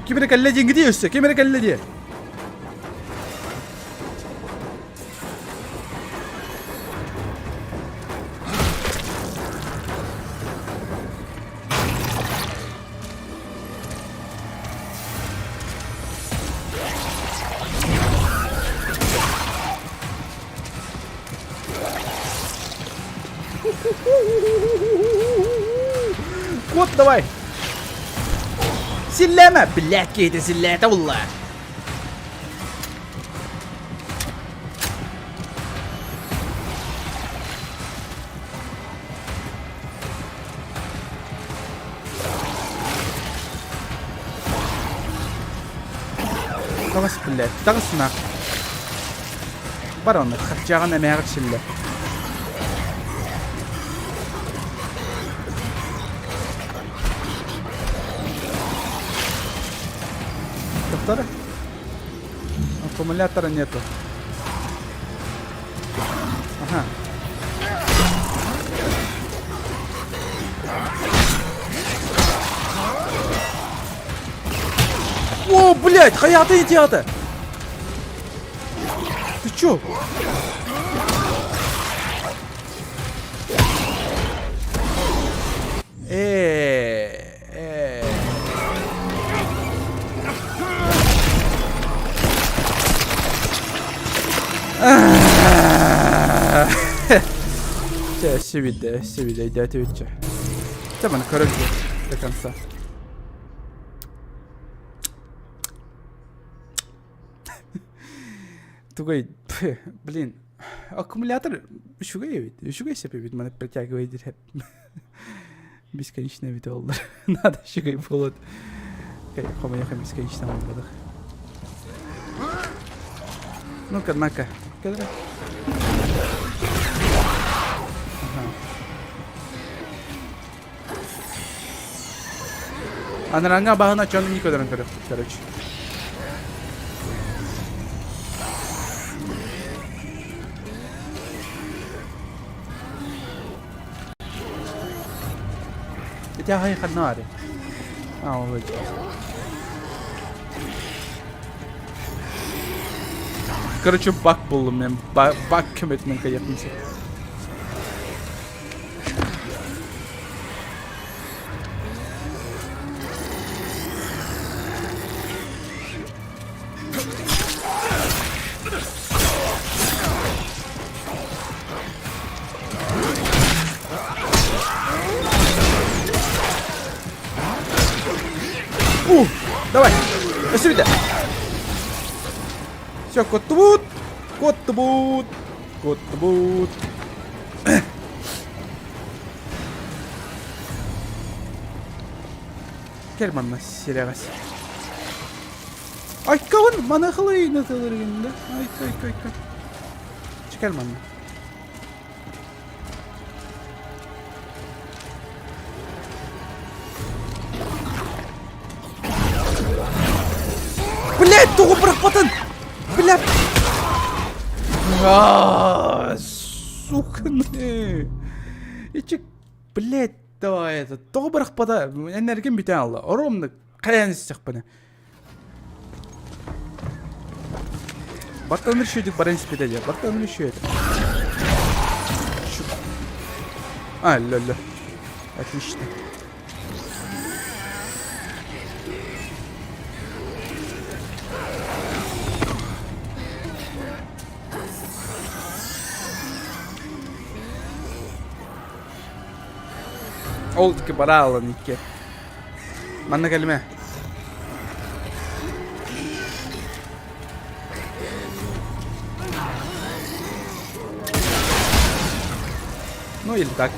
Kimine kallediğin gidiyor işte, kimine kallediği. Вот, давай. Силема, блядь, какие-то силля, это улла. Тагыс, блядь, тагыс нах. Бар оны, харчаган эмягыр силля. Аккумулятора нету. Ага. О, блядь, хаята идиота! Ты чё? Все видно, идет вечер. Там он короче до конца. Тугой, блин, аккумулятор шугай себе ведь меня притягивает бесконечно ведь олдар. Надо шугай болот. Хомяха бесконечно олдар. Ну-ка, на-ка. Ага. Анаранга багана чон не кодеран, короче. Хотя хай ханаре. Вот. Короче, баг buldum ben. Bug commitment'e yapmışım. Давай, сюда. Все, кот-бут, кот-бут, кот-бут. Gel bana silegas. Ay kawan, mana khalay na talaga. Ay. Çıkar bana. Блять, туго прохватан! Блять! Сука, не! Ичек, блять, давай это. Туго прохвата. Энергия битен алла. Оромны каян истек бана. Бартан решили баранец питали. Бартан решили. Ля. Отлично. Oldu ki para alın iki. Bana gelme. Ну или так.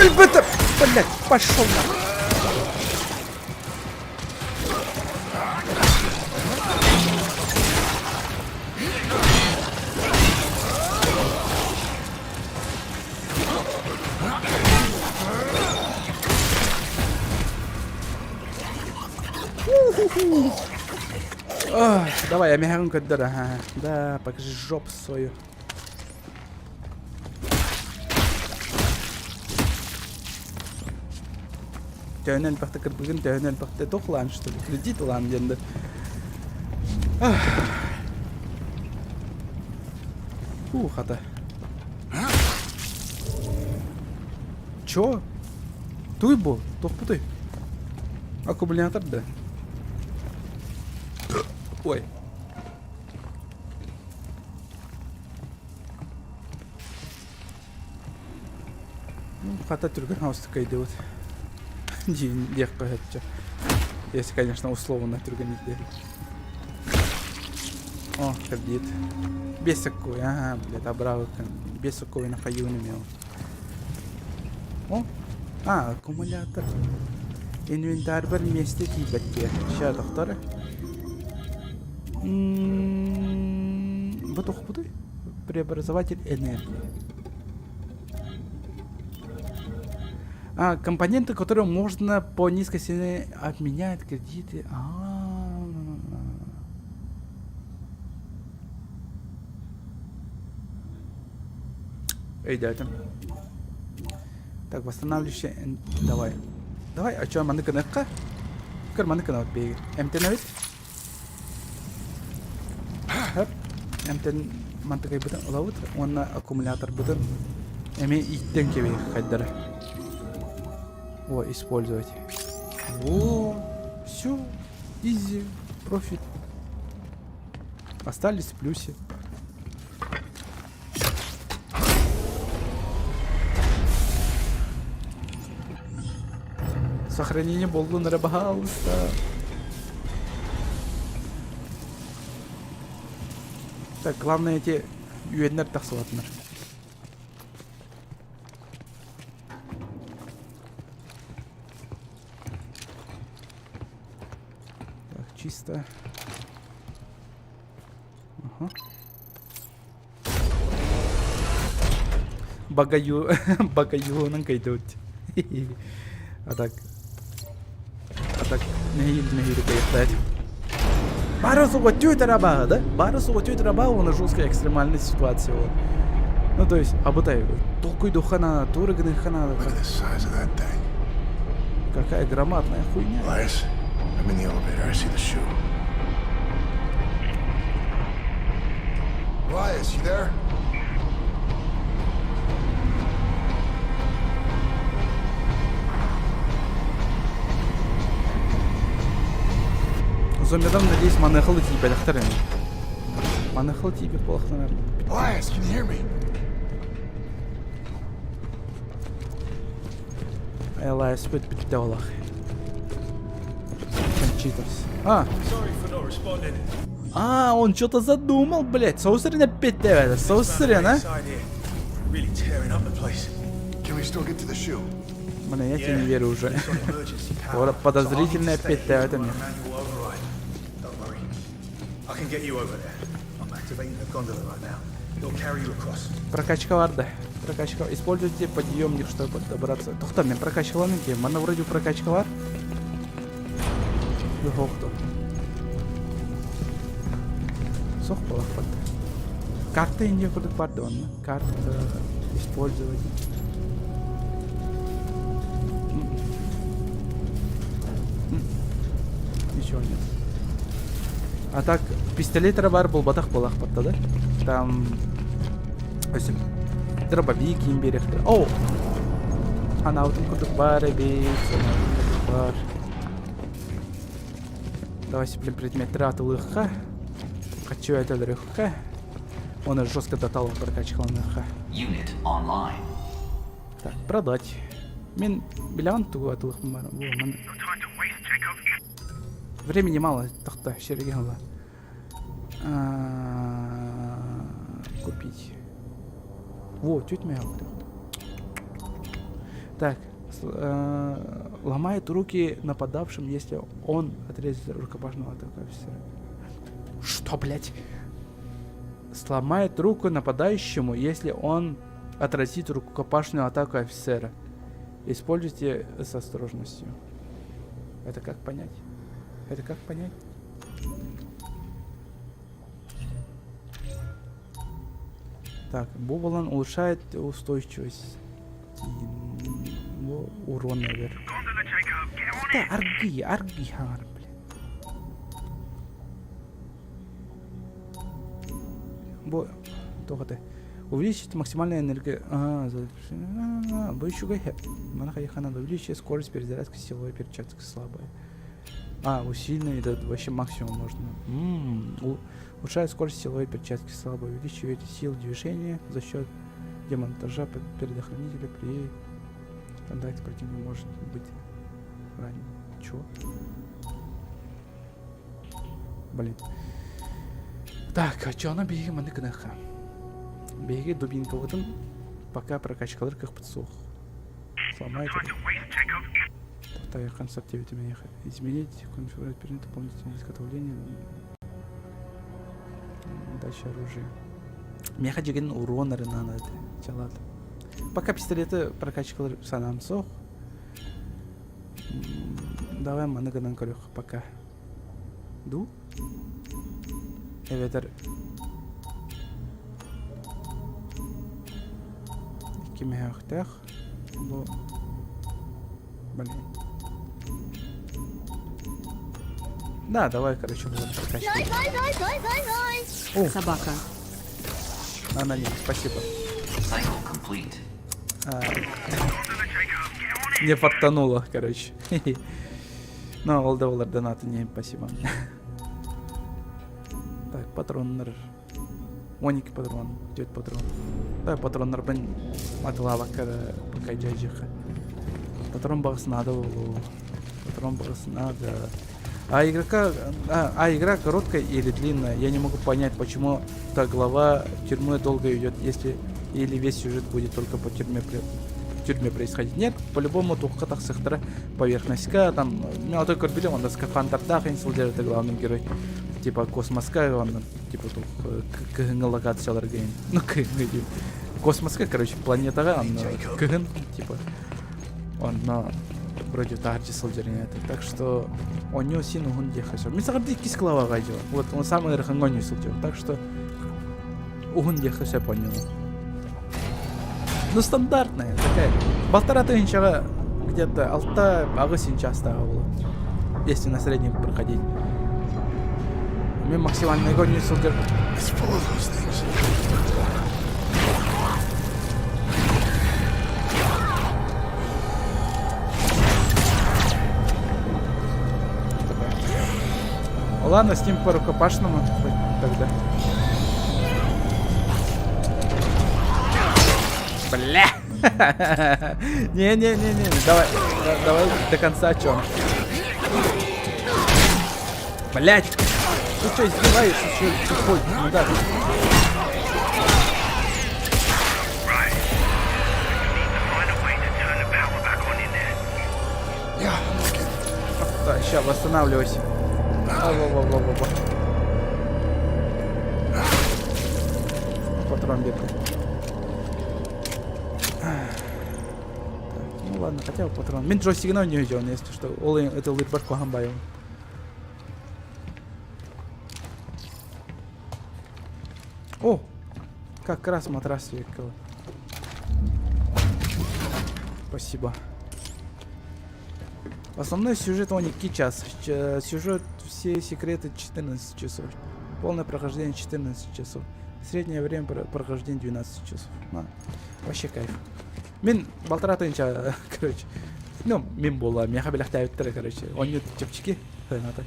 Ребята, блять, пошел на. Давай, я мягко кадра. Ага. Да, покажи жопу свою. Тönel bakta kırpıgın tönel bakta toxlan что ли? Кредит lan енді. Хата. Чё? Туй бол, тоқпыты. Аккумулятор да. Ой. Хата түрген хаустыққа идет. Дек қоятча. Если, конечно, условно түрген иде. О, кредит. Бесокой, ага, блядь, обрал. Бесокой на фаю не имел. О, аккумулятор. Инвентарь бір месте тибетке. Ща, доктор. Вот охуды. Преобразователь энергии. Компоненты, которые можно по низкой цене обменять кредиты. Эй, дядя. Так, восстанавливающий. Давай. Давай, а чё, маны канакка? Карманы канал бей. МТ навіть. МТ мантыкай бутын улавыт. Онна аккумулятор бутын. Эми иттен кебей хайдары. О, использовать. О, все, изи, профит. Остались в плюсе. Сохранение болдун рабахалыста. Так, главное эти Үйеннер тақсылатынар. Так, чисто. Ага. Багаюның кайда өтті. А так, нехилі поехать. Бары суға түйт араба, да? Бары суға түйт араба, оны жесткая экстремальная ситуация. Ну, то есть, абытай, толкуй духана, турыгны хана. Какая громадная хуйня.
Elias, I'm in the elevator. I see the shoe. Elias, you there?
Зомбидан, надеюсь, манехал тебе докторин. Манехал тебе плохо, наверное.
Elias, can you hear me?
Elias спит битте Аллах. Кончитос. А, он что-то задумал, блядь. Соусрина битте, соусрина.
Can we still get to the shoe?
Блин, я тебе не верю уже. Подозрительная битте это мне. Прокачка варда. Прокачка. Используйте подъемник, чтобы добраться. Тухта, мен прокачкаланы ке. Мана вроде прокачка var. Юхохто. Сох полах под. Карта инде курдык барды он. Карта использовать. Ничего нет. А так, пистолетер бар был батах полах под, да? Там... Осим. Дробовик имберех. О! Она вот курдык бар, бар. Давайте предметы атылыха. Хочу это легко. Он и жестко дотал прокачкал наха. Так, продать. Мен билан ту атылых бар. Времени мало, тахта, шерегенла. Купить. Вот, чуть мяу. Так, ломает руки нападавшим, если он отрезает рукопашного атаку офицера. Что, блять? Сломает руку нападающему, если он отразит рукопашную атаку офицера. Используйте с осторожностью. Это как понять? Это как понять? Так, Бубалан улучшает устойчивость. Урон, наверное. Да, арги, блин. Только увеличить максимальную энергию. Вы еще гайхеп. Надо увеличить скорость перезарядки силовой перчатки слабая. Усиленная, это вообще максимум можно. Улучшает скорость силовой перчатки слабо. Увеличивает силу движения за счет демонтажа предохранителя при контакте противника может быть ранен. Чё? Блин. Так, а чё она беги маныканаха? Беги дубинка вот он, пока прокачкалар как подсох. Сломает. Повторяю концепт 9 меня изменить, конфигурировать перед дополнительное изготовление. Дальше оружие. Мне хочу один урон на это. Ладно. Пока пистолеты прокачкалар санам сох. Давай маныганан колёх пока. Ду? Эветер. Кимехтех. Блин. Да, давай, короче, будем прокачивать. О,
собака.
Она нет, спасибо. Не фартануло, короче. Ну, олдовалар донаты не, спасибо. Так, патроннер. 12 патрон, 9 патрон. Да, патроннер бен атылава кара пока жайжыха. Патрон бағысын ады болу. Патрон бағысын ады. игра короткая или длинная. Я не могу понять, почему та глава тюрьмы долго идет, если или весь сюжет будет только по тюрьме происходить. Нет, по-любому тухка так сыхтыра поверхностька, там, ну, только билем, он на скафандрах инсулдер, это главный герой. Типа космоска, он, типа, локациялар гейм. Ну, космоска, короче, планета, он, типа, он, вроде тарчи солдерин это. Так что он не сильно гунде хасо. Мисарди кисклава гайдо. Вот он самый рахангонный солдер. Так что угунде хасо понял. Ну стандартная такая. Полтора тысяча где-то алта агасин часто было. Если на среднем проходить. Мы максимальный гонный солдер. Ладно, с ним по рукопашному тогда. Бля! Не-не-не-не, давай до конца чё. Блять! Ты что, издеваешься? Чё, ну да. Да, сейчас восстанавливайся. Во-во-во-во-во. Патрон бегает. Ну ладно, хотя бы патрон. Мен джойстигна не идёт, если что. Олы это литбар кохамбай. О! Как раз матрас векал. Спасибо. Основной сюжет он не час. Сюжет все секреты 14 часов. Полное прохождение 14 часов. Среднее время прохождения 12 часов. Вообще кайф. Мен балтара тынча, короче. Ну, мен бола, мен хабилахта айттыр, короче. Он не чепчики. Ханаты.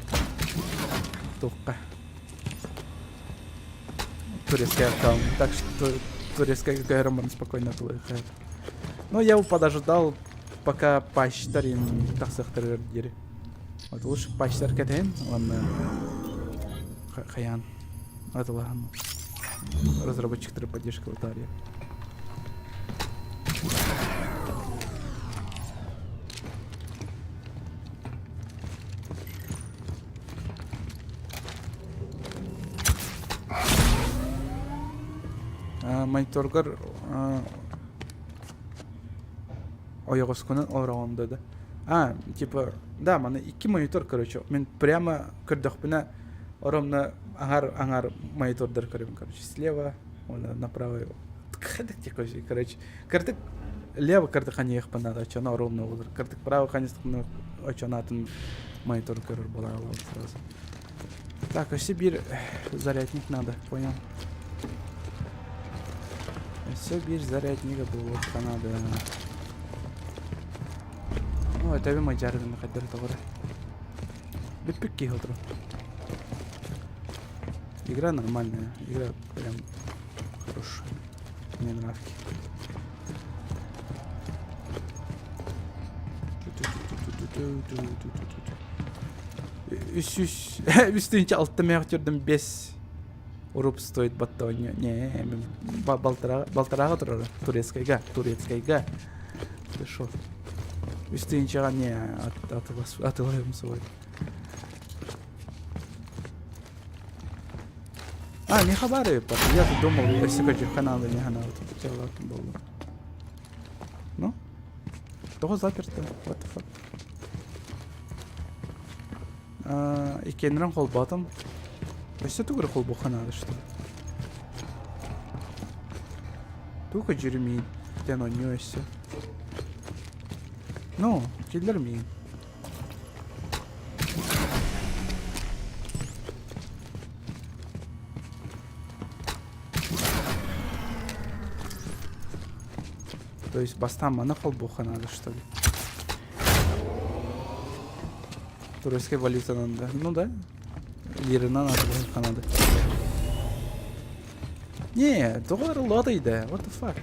Тухка. Турецкий аккаунт. Так что турецкая гайроман спокойно твой. Но я его подождал, пока пачтарин тахсахтар дери. Вот лучше пачтар кетен, он хаян. Это ладно. Разработчик поддержка в Италии. Мониторгар оягоскунан орауында да. Типа, да, мана 2 монитор, короче. Мен прямо кырдахпина оромна ангар монитордар короче. Слева, направо. Кырдык текоши, короче. Кырдык лево кырдык ани яхпана да, чана оромна olur. Кырдык право канистыкны очанатын монитор көрөр бола алабыз сразу. Так, еще бир зарядник надо, понял? Все бир зарядника было надо. Ну, это вы мой жарган хотел того. Бипики хотел. Игра нормальная, игра прям хорошая. Мне нравится. Üstünce altıma götürdüm 5 urup стоит батон. Не, балтараға тұрар. Турецкайга. Ты шо? Üstünce не атылайым свой. Не хабары. Я думал, если хочу каналы не каналы. Ну? Того заперто. What the fuck? И кенран хол батом. Все тугры хол буханады что ли? Тука джерми, тено нёсе. Ну, киллер ми. То есть бастама на хол буханады что ли? Турецкая валюта надо. Ну да. Лирина надо Канады. Не, того арылатыйды. What the fuck?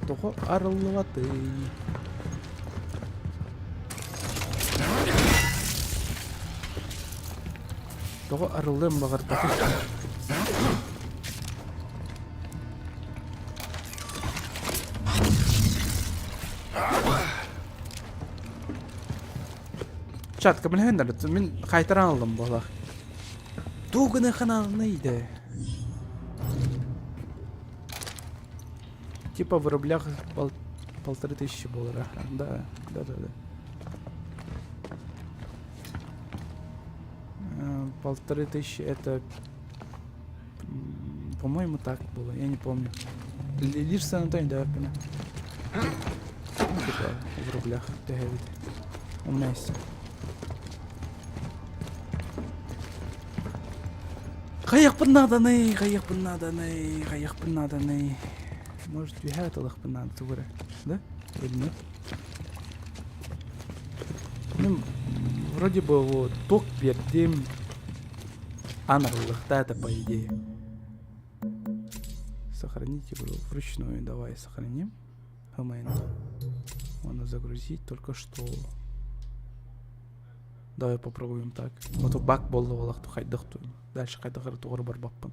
Того арылатый. Togo arıldım bağır bakın. Çatka ben hender min kaytaran aldım bola. Tuğunu kanalıydı. Типа в рублях 1500 долларов. Да. Э, 1500 это, по-моему, так было. Я не помню. Лишь Сан-Антонио, да, понял. Типа в рублях. У меня есть. Каяк надо. Может, двигает Аллах надо, тугры, да? Или нет? Ну, вроде бы вот ток пердим анарлых, да, это по идее. Сохранить игру вручную, давай сохраним. Хэмэйн. Можно загрузить только что. Давай попробуем так. Вот бак болду Аллах ту хайдах ту. Дальше хайдах тугры бар баппан.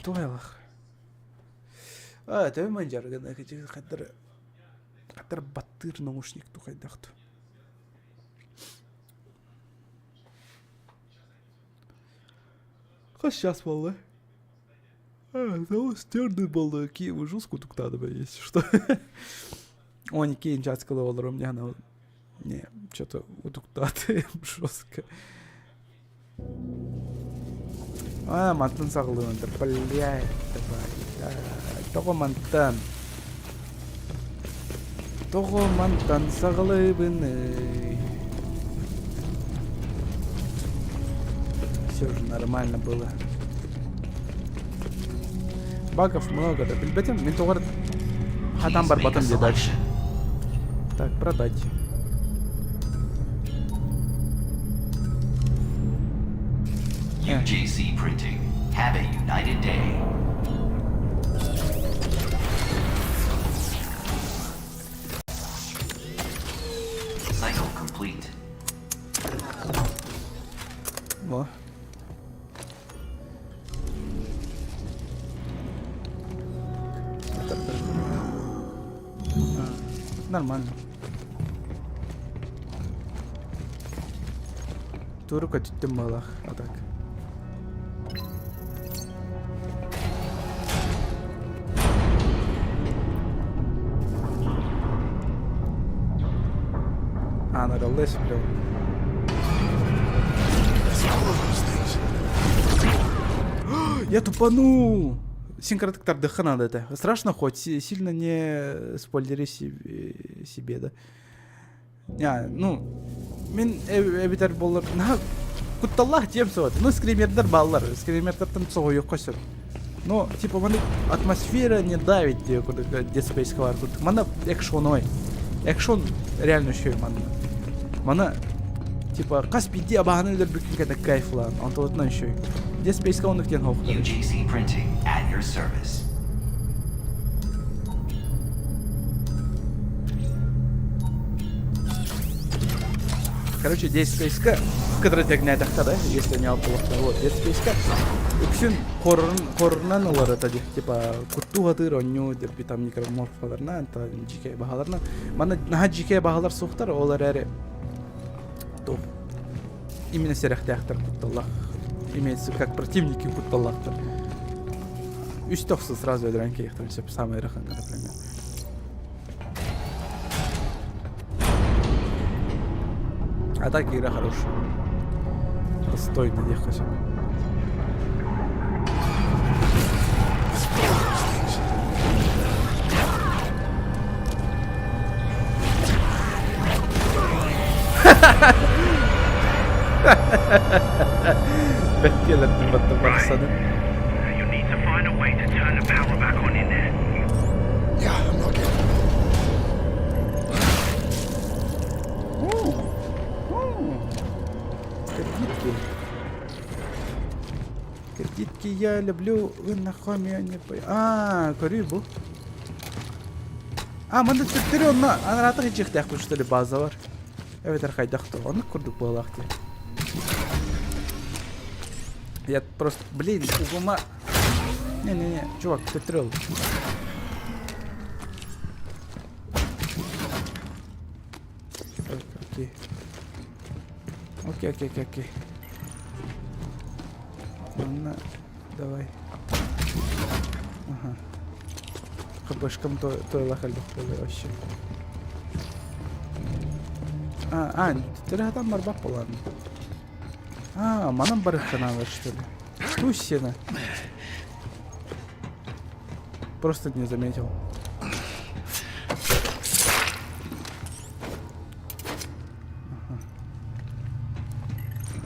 Туайлах. Тәуе манжар гына кече хәтер баттыр наушник тухайдахту. Каш сейчас болды. Стёрный болды. Киеву жестко туктады бы, если что. Он кейін жатскалы olur у меня на... Не, что-то утуктады жестко. Мантан сағылуын да, блядь, давай. Тоғы мантан сағылуыны. Все же нормально было. Багов много, да. Бетим, мен тоғыр хатам бар батым де дальше. Так, продать.
UJC Printing. Have a united day. Cycle complete.
Во. Нормально. Турка түттім балақ, атак. Наралдайся, бля. Я тупанул! Синкратоктар дыха надо это. Страшно хоть, сильно не спойлери себе, да? Ну, мен эбитер болар. Кутталлах тем сот. Ну, скримердер баллар. Скримердерден соғы yok қосыр. Но, типа, мана атмосфера не давит, куда Dead Space кавар. Мана экшоной. Экшон реально шөй, мана. Типа, қаспиде абағаны өлер бүкін кәді кайфлан. Антуатынан шөй. Dead Space каваны ктен хоқ.
UJC Printing at your service.
Короче, Dead Space-ка, который тегнай тахта, да, если не алпылықта. Вот, Dead Space-ка, үксін хоррынан олар это, типа, кутту ғатыр оню, деп, там, микроморфаларына, жеке бағаларына. Мана, наға жеке бағалар соқтар, олар әрі, то, именно серяхтяқтар кутталлах. Имеется как противники кутталлахтар. Үстіқсы сразу өдірен кейқтар, самый раханға, например. А так игра хорошая. Достойно ехать. Бәткелер түмәтті барсады.
You need to find a way to turn the power back on in there.
Yeah, I'm looking.
Детки, я люблю винахомия. Көрүй бу. Мында түттүрү онна анараты жыктак что ли база бар. Evet arkadaşlar, onu kurduk bu alakta. Я просто, блин, угома. Не, чувак, ты трёл. Окей. Ладно, давай. Ага. Хабашкам той лахальдық болы вообще. Тірі адам бар бақ боларын. Манам бар каналы, что ли? Ту сена. Просто не заметил.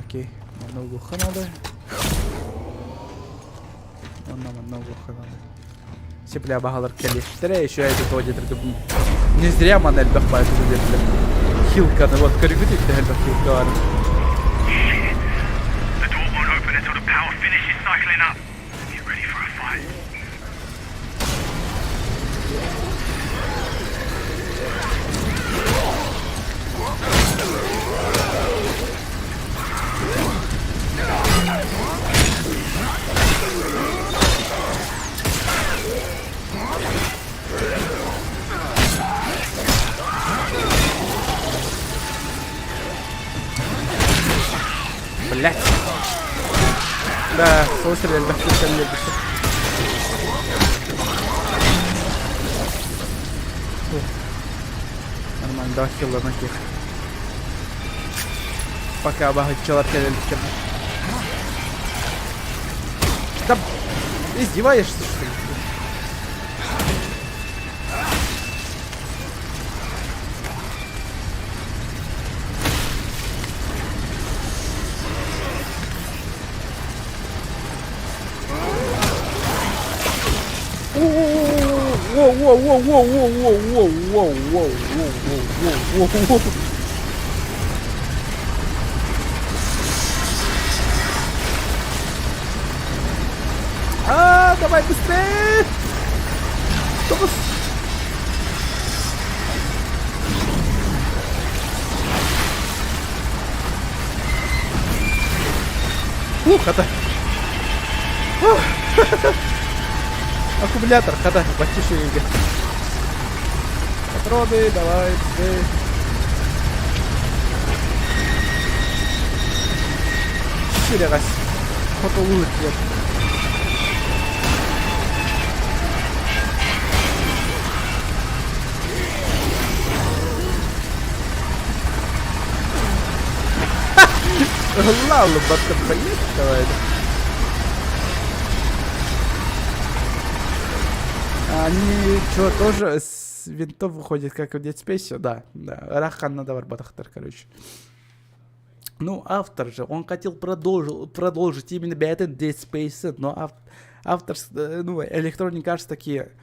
Окей, много каналы. Много каналы. Сепля бағалар кәлештірі, еще әйді тоғдетірді. Не зря манель бақпайды деділі. Хилканы, вот көрігіді дәл бақ хилка бар.
The door won't open until the power finishes cycling up. Get ready for a fight.
Блять. Да, слушали, я бахту не бежит. Нормально, два хилла на них. Пока багать человек летит. Да, издеваешься, что ли? Давай быстрее! Томас! Это... Аккумулятор, хода, потише игры. Патроны, давай, быстрее. Чили раз. Фотолует нет. Лалу, батка, поедет, давай. Они что, тоже с винтов выходят, как в Dead Space? Да. Рахан надо варбатахтар, короче. Ну, автор же, он хотел продолжить именно Batman Dead Space, но автор, ну, Electronic Arts такие,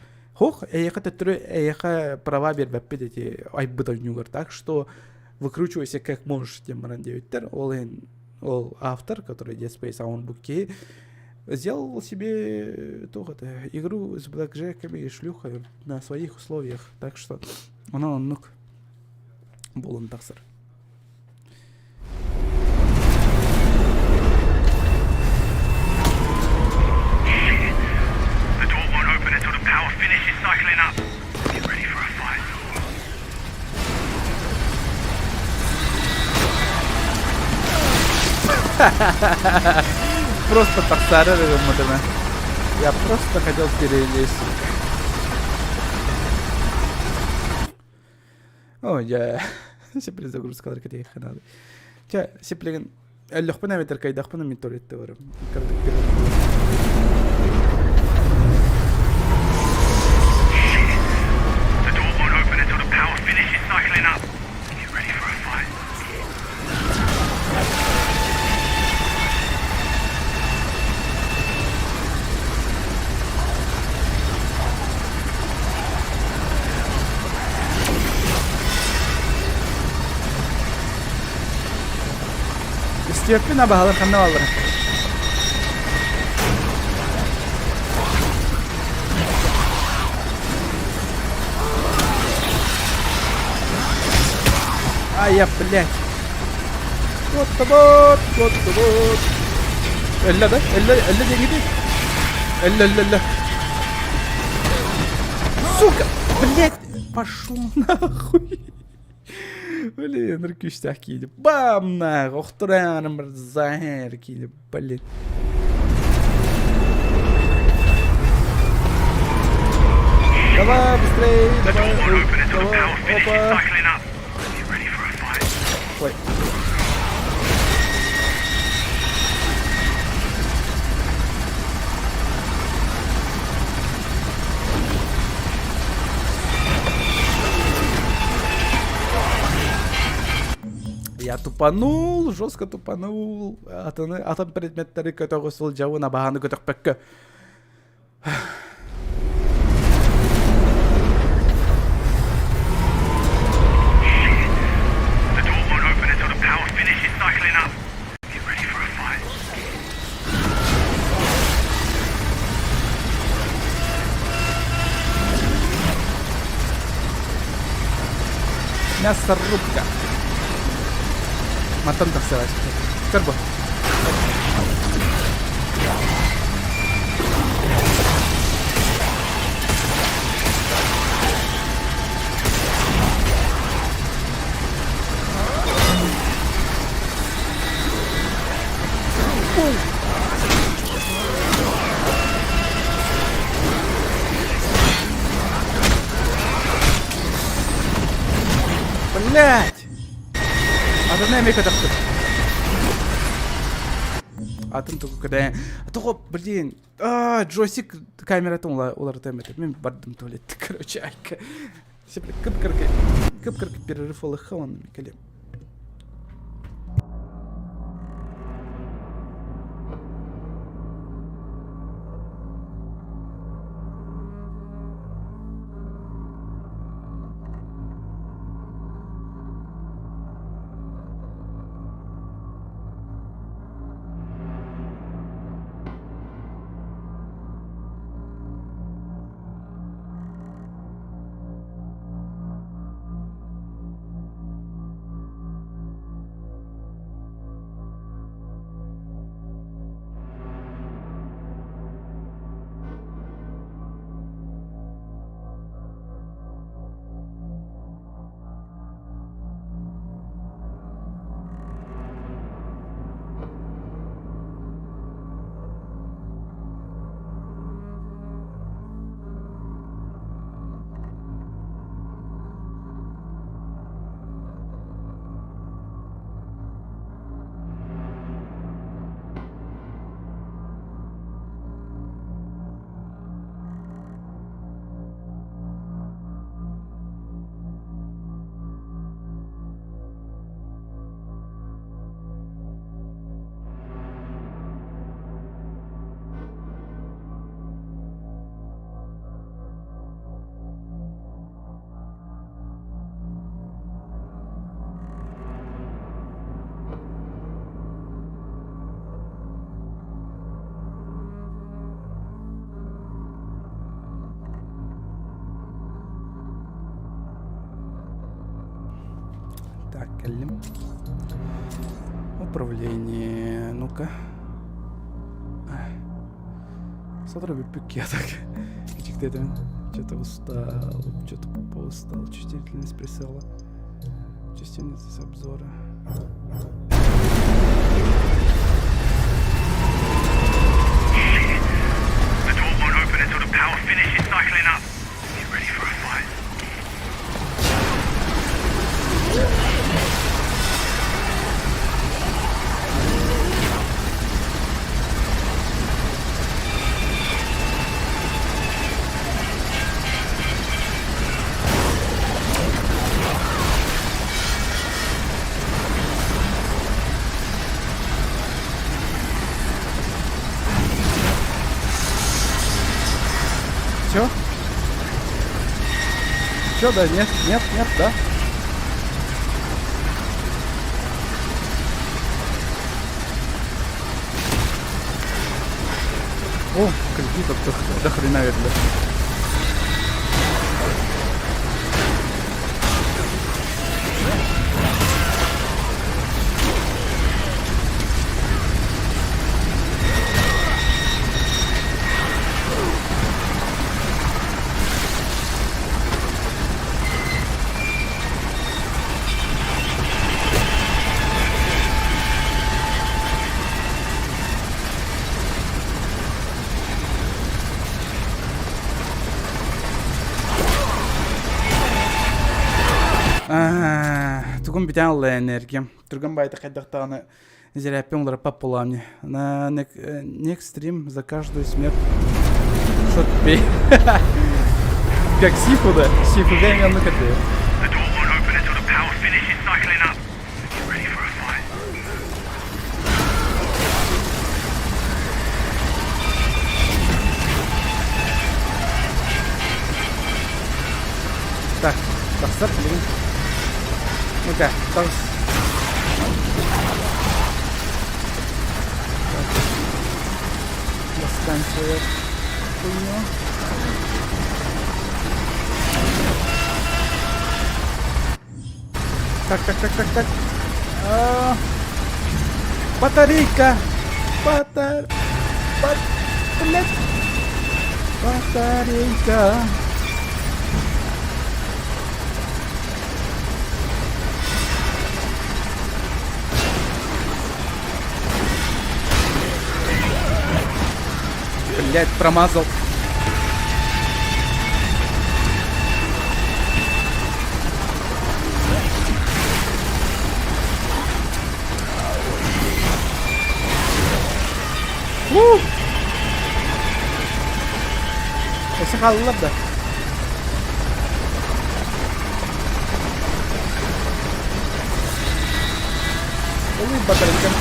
права бербеппет эти айббытан, так что выкручивайся как можешь, тем рандевитер, ол автор, который Dead Space, а он буки, сделал себе игру с блэкджеками и шлюхой на своих условиях. Так что он нук болон таксыр.
The door won't open until the power finishes cycling up. Get ready for a fight.
Просто таксары, модерна. Я просто хотел перелезть. О, я... Сепли загрузка, только тебе их надо. Тя, сепли... Лёхпана ветерка и дахпана митолит товаром.
The door won't open until the power finishes cycling up. Get ready for a fight.
Степина бағалар қанна алыр. Ай, я, блядь. Вот. Элля, да? Элля деньги. Элля. Сука, блядь. Пошел нахуй. Блин, рыкüштах кейді. Бам, нахуй. Охтураным бір захер кейді. Блин. Давай, быстрее. Давай. Опа. Ой. Я тупанул, жестко тупанул. Атом предметтері көтөгі сол жауына бағаны көтөкпекке. Мясорубка. Матан тахсалась. Карбо. Блять! Динамика тақты. Атын тұғы күдәйін. Тұғы, блин. Джойстик камератын олар тәмеді. Мен бардым туалетті, короче, айка. Сепілі кіп-кіркі перерыв олы хауан мекелем. Так, Эллим. Управление. Ну-ка. Смотри, пик я так. Что-то устал. Что-то поустал. Чувствительность прицела. Чувствительность обзора.
The door won't open until the power finishes cycling up. Get ready for a fight.
Все? Все, да? Нет, да? О, кредитов до хрена это. Тугун битен алла энергия. Турган байта кайдактаганы зеряппен улара пап буламни. На next stream за каждую смерть. Что ты? Как Сифу, да? Сифу геймер на коте.
The door won't open until the power finishes cycling up. Get ready for a fight.
Так, тахсар блин. Ну-ка, тахс. Достанем свою хуйню. Так. Батарейка. Блядь. Батарейка. Блядь, промазал. Ese kaldılar da. Oluyor bataracağım.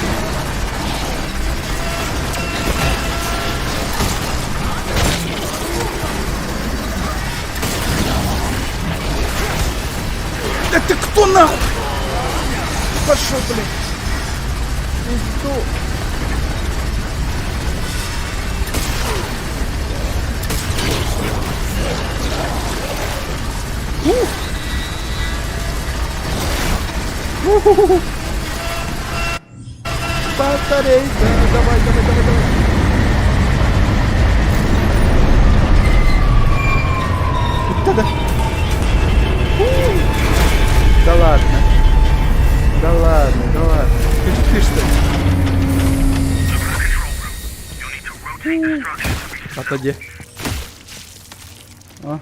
Да ты кто нахуй? Пошел, блин. Иду. Батарейка. Давай. Да. Да ладно. Ты что? Отойди. О.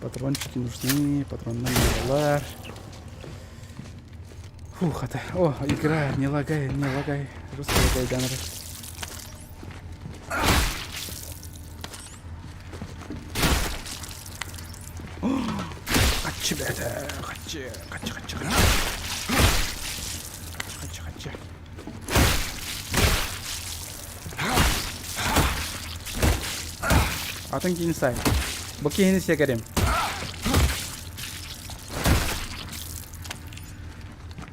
Патрончики нужны, патронные лар. Фух, это... О, игра, не лагай. Просто лагай, Данра. Хочу, блядь, хочу. Атын кейін сай. Бұл кейіні секерем.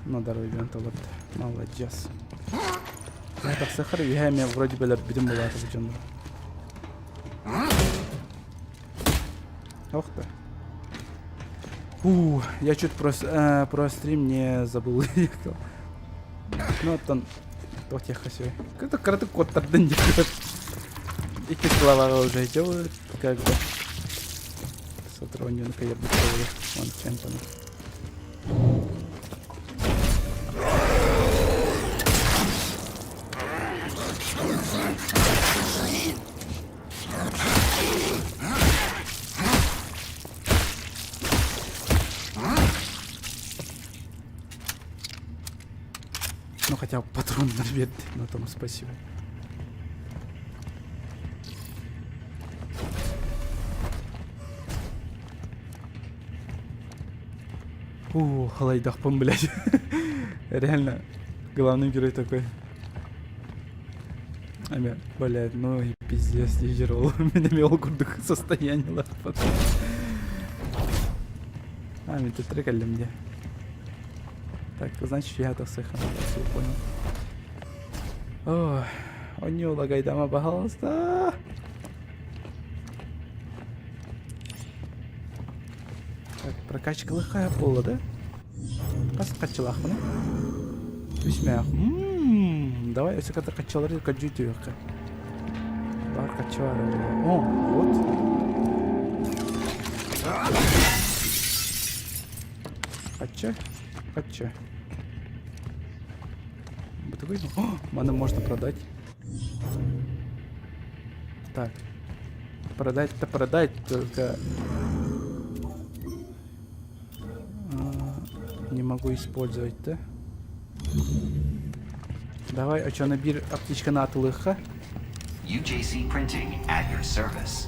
На дороге толот. Молодец. Это сахар, я меня вроде бы будем была это почему. Ох ты. Я чуть про стрим не забыл. Ну вот он. Вот я хочу. Какой-то кратый кот торден. И слова уже делают, как бы. Сотроню на каебу. Он чем-то. Ну хотя бы патрон нарвет, на том спасибо. Халайдахпан, блядь. Реально, главный герой такой. Блядь, ну и пиздец, дежурил. Меня мел курдук состояние лахпан. Меня тут трекали мне. Так, значит, я это сыхан, все понял. Ой, он не улагай дома, пожалуйста. Так, прокачка лыхая пола, да? Качалах, ну? Весьма. Давай, если когда качалары, каджути века. Бар качалары. О, вот. Кача. О, мана можно продать. Так. Продать-то продать, только... могу использовать, да? Давай, а чё на бир аптечканы атылыхка?
UJC Printing at your service.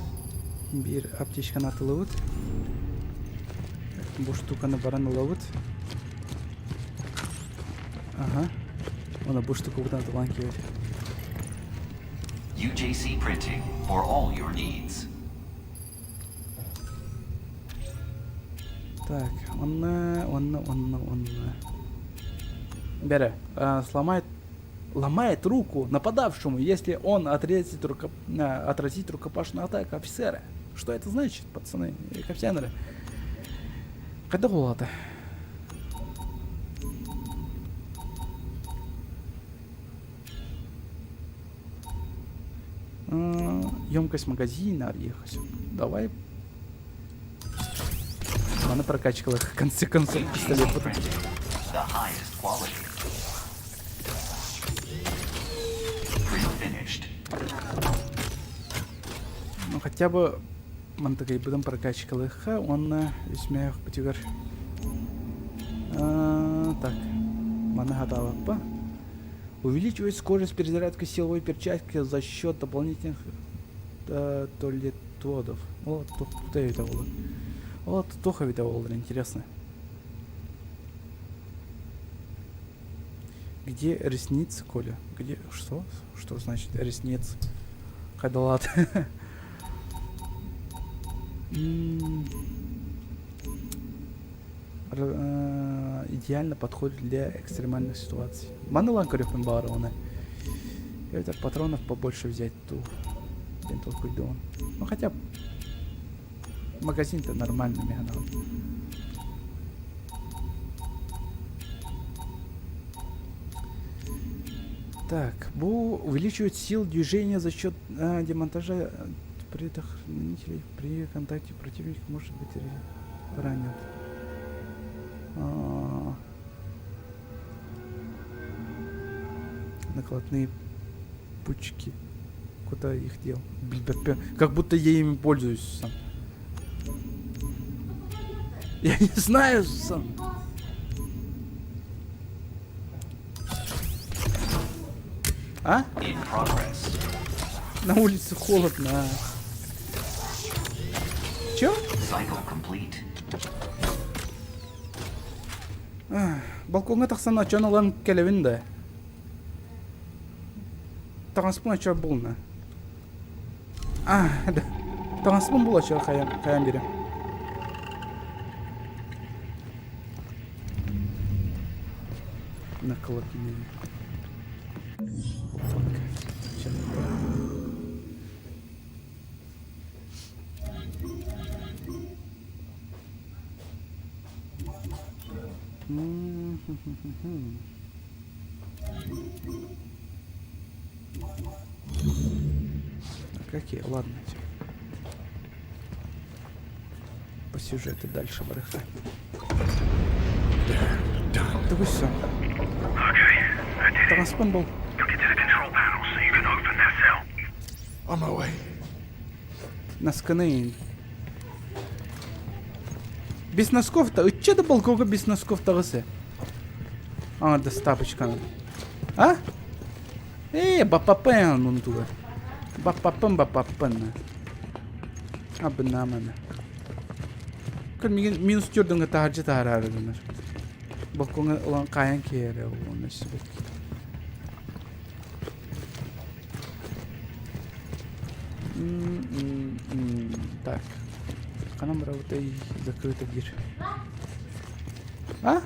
Бир аптечканы атылыбыт. Бу штуканы баран алабыт. Ага. Она бу штука будан атылган кебет.
UJC Printing for all your needs.
Так, он. Бере, ломает руку нападавшему, если он отразит рукопашную атаку офицера. Что это значит, пацаны и капитаны? Когда было-то? Емкость магазина отъехать. Давай. Она прокачивала в конце концов пистолет.
The highest quality. Pre-finished.
Ну хотя бы man такой будем прокачивал их, он весьма потягар. Так, мана готова, па. Увеличивает скорость перезарядки силовой перчатки за счет дополнительных толетодов. Вот, тут это было. Вот, Тоха видовал, интересно. Где ресницы, Коля? Где? Что? Что значит ресницы? Хадалат. Идеально подходит для экстремальных ситуаций. Манылан корюпен барона. Это патронов побольше взять ту. Ну хотя магазин-то нормальный меганал. Так, Бу увеличивает силу движения за счет демонтажа предохранителей. При контакте противник может быть ранен. Накладные пучки. Куда их дел? Как будто я ими пользуюсь сам. Я не знаю сам. А? На улице холодно. Чё? Балконга тахсана чё налан келевинде. Тағаспын чё булна. Да. Тағаспын була чё каян берем. Накладные. Какие? Ладно. По сюжету дальше барыха. Да вы все. Транспон был.
On my way.
На сканы. Без носков-то? Че ты балкога без носков-то гасы? Да с тапочками. А? Бапапен он туда. Бапапен. Абнамана. Kan minus jod dengan tahajud tahara dengan. Bakong orang kaya kira orang sebut. Так. Канам работай закрыто дверь. А?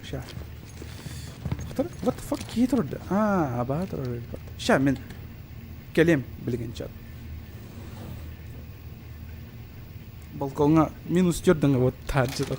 Ща. What the fuck китруда? Абатор. Ща мен Келем білгенчат. Балконға минус жүрдің вот тажыдық.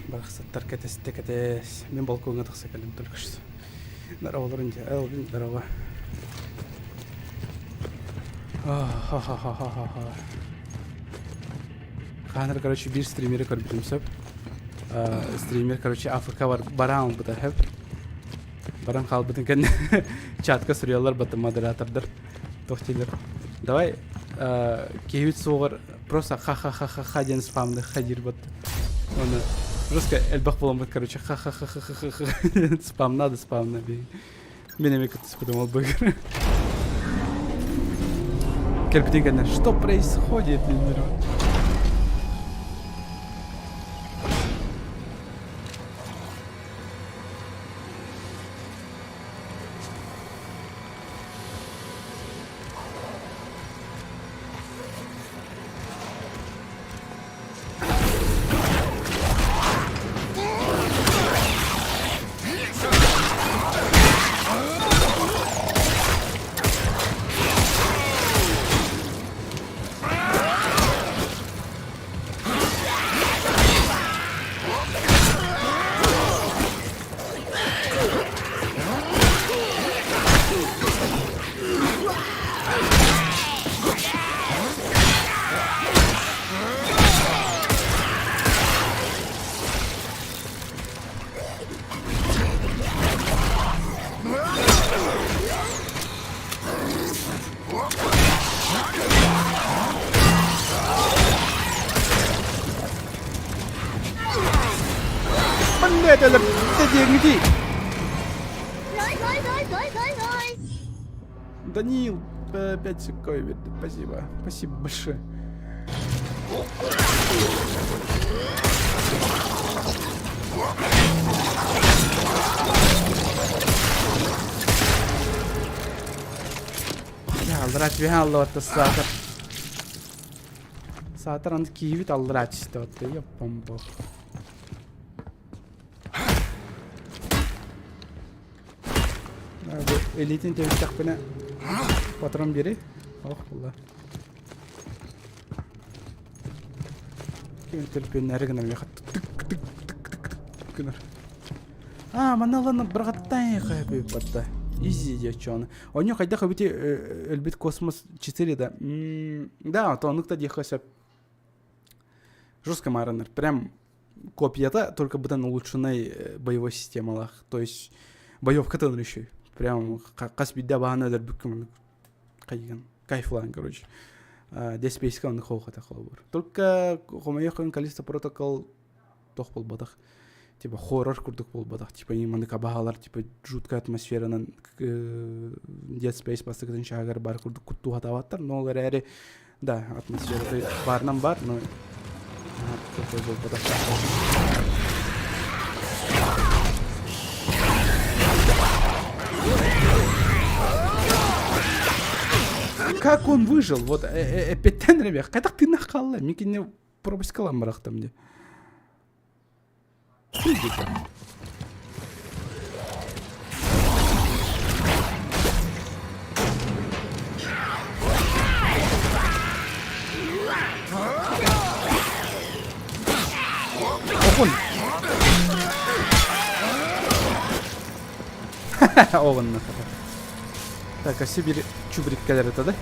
Бақсаттар кәтесті кәтес. Мен балконға тықса кәлем только что. Здорово, Рунди. Элвин, здорово. Ха-ха-ха-ха-ха-ха. Ханар, короче, bir стримері көрбітім сөп. Стример, короче, АФК бар. Баран бұта хэп. Баран қал бұтын кән чатқа сүрелер бұты модератордар. Тоқтейлер. Давай, кейвит соғыр. Просто ха-ха-ха-ха-ха ден спамды хадир бұты. Оны просто әлбақ болам бұт, короче, ха-ха-ха-ха-ха-ха спам надо, спам надо. Мен еме күтіс бұтым ол бұгыр. Кәрбітен кәнер, что происходит, лендер? Это деньги. Данил, 5 секунд. Спасибо. Спасибо большое. Aldıraç bir halde orta saatler. Saatler andı kiyivit aldıraç işte orta yapmam bu. Elitin tevhid takbine patron biri. Oh Allah. Kim terpiyen nereden mi yakat? Tık tık tık tık tık tık. Mana lan bırakattan kaybı patta. Easy дечон. У него когда хотите эльбит космос 4 да. Да, то он кто дехася. Жестко маринер. Прям копия-то, только бы там улучшенной боевой системы. То есть боевка-то он еще. Прям каспидда баанадыр бүккім кайган кайфлан, короче. Дес пейска он хоуха тахол бар. Только хомаяхын Калиста протокол тох бол бадах. Типа хоррор курдук бол бадах. Типа иманы кабахалар, типа жуткая атмосферанан Dead Space бастыгын шагар бар курдук кутту хатаваттар. Но олар әрі да, атмосфера барнан бар, но такой бол бадах. Как он выжил? Вот эпетен ребят. Когда ты нахалла? Мики не пропускала мрах там где. Охун. Ха-ха, ован нахал. Так, а себе чубрик кадр это, да?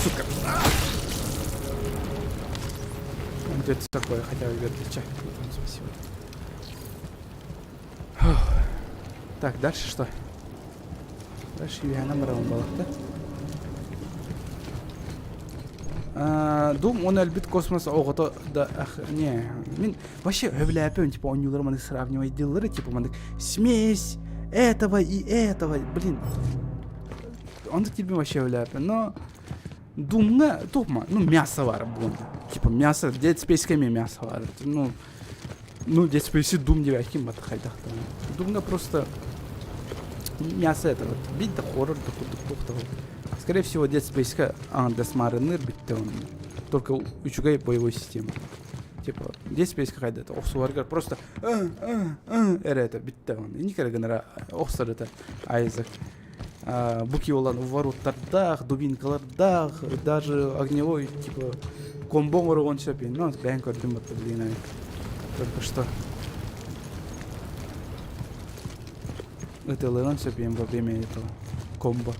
Сука. Вот это такое, хотя бы вертлича. Спасибо. Так, дальше что? Дальше я намрал балакта. Дум он альбит космос оғыты да не мен вообще өвләпем типа он юлар маны сравнивать делали типа маны смесь этого и этого, блин, он тебе вообще өвләпем, но думна топма, ну мясо var bunun типа мясо Dead Space'ке мясо var, ну Dead Space дум деп айткен бата қайдақта, думна просто мясо это вот бит да хоррор да курдук. Скорее всего, Dead Space андесмарыныр битте он. Только учугай боевой системы. Типа, Dead Space какая-то это офсуаргар просто это битте он. И никогда генера офсар это Айзек. буки olan вороттардах, дубинкалардах, даже огневой, типа, комбо урон сөпейін. Ну, бән көрдім бұтты білейін ай. Только что. Ütылығын сөпейін во время этого комбо.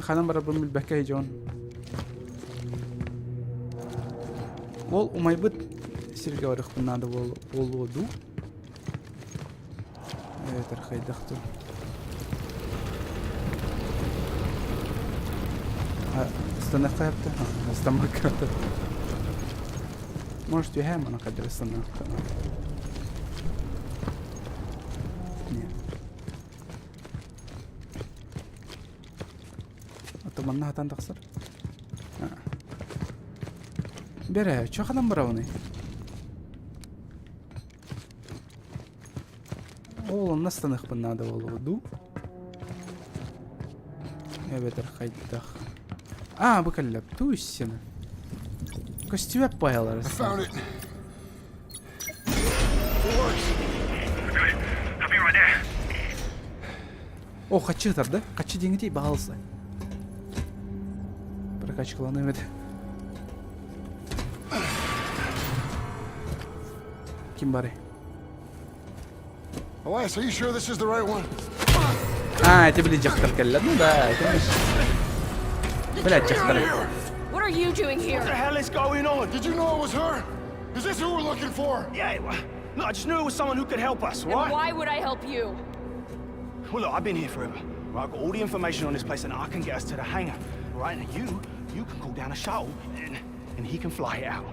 Ханам бара бұл бәккәй жон. Ол умайбыт сирге барықпын нады болуду. Evet arkadaşlar. Остановка yaptı. Остановка yaptı. Может, я на кадре остановка. Нет. Атаманна хатан тақсыр. Бере, чо хадам барауны? Ол настанықпын надо болуду. Evet arkadaşlar. Bu kallap tuissina. Kostyme payalar.
I found it.
I'll be right there.
O kaçı tardı? Kaçı деньги değil bağlısı. Прокачкаланы Kim bari?
Elias, are you sure this is the right one?
Это блиджахтар калла. Ну да, конечно. Блядь, джахтар.
What are you doing here?
What the hell is going on?
Did you know it was her? Is this who we're looking for?
Yeah, well, look, I just knew it was someone who could help us,
And
right?
why would I help you?
Well, look, I've been here forever. Right, I've got all the information on this place and I can get us to the hangar. Right, and you can call down a shuttle and he can fly it out.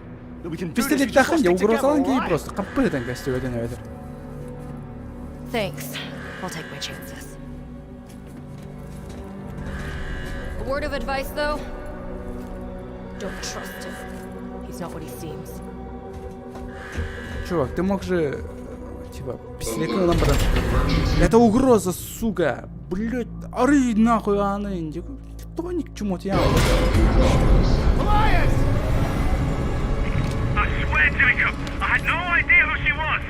Look, we can do this, we
Пистолет
just
тахын
gotta
я
stick together,
угрозалан кей
alright?
просто каппытан костюмеден өтір.
Thanks. I'll take my chances. A word of advice, though? Don't trust him. He's not what he seems.
Чувак, ты мог же типа пистолетный ламбран. Это угроза, сука. Блять, ары нахуй аны. Кто ни к чему тебя?
Elias! I swear, Jacob, I had no idea who she was.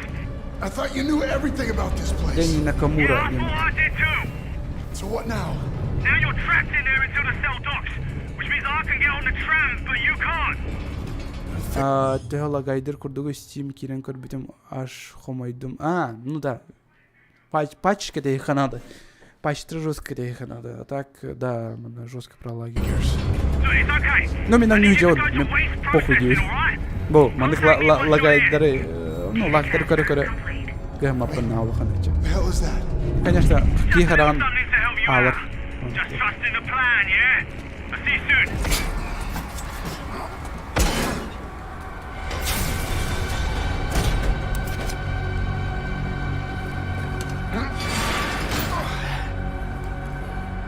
I thought you knew everything about this place.
Дэнни Накамура.
I thought I did too.
So what now?
Now you're trapped in there until the cell docks, which means I can get on the tram, but you can't.
Тэхала гайдер курдугу Steam кирен көрбүтүм аш хомойдум. Ну да. Пачка да их надо. Пачка жестко да их надо. А так, да, жестко пролагиваешь. Но меня не идет. Похуй девять. Бо, мандык лагайдеры. Ну, лагайдеры көрө-көрө. Гэм аппен алыхан эче.
The hell is that?
Конечно, кихаран алыр.
Just trust in the plan, yeah? I'll see you soon.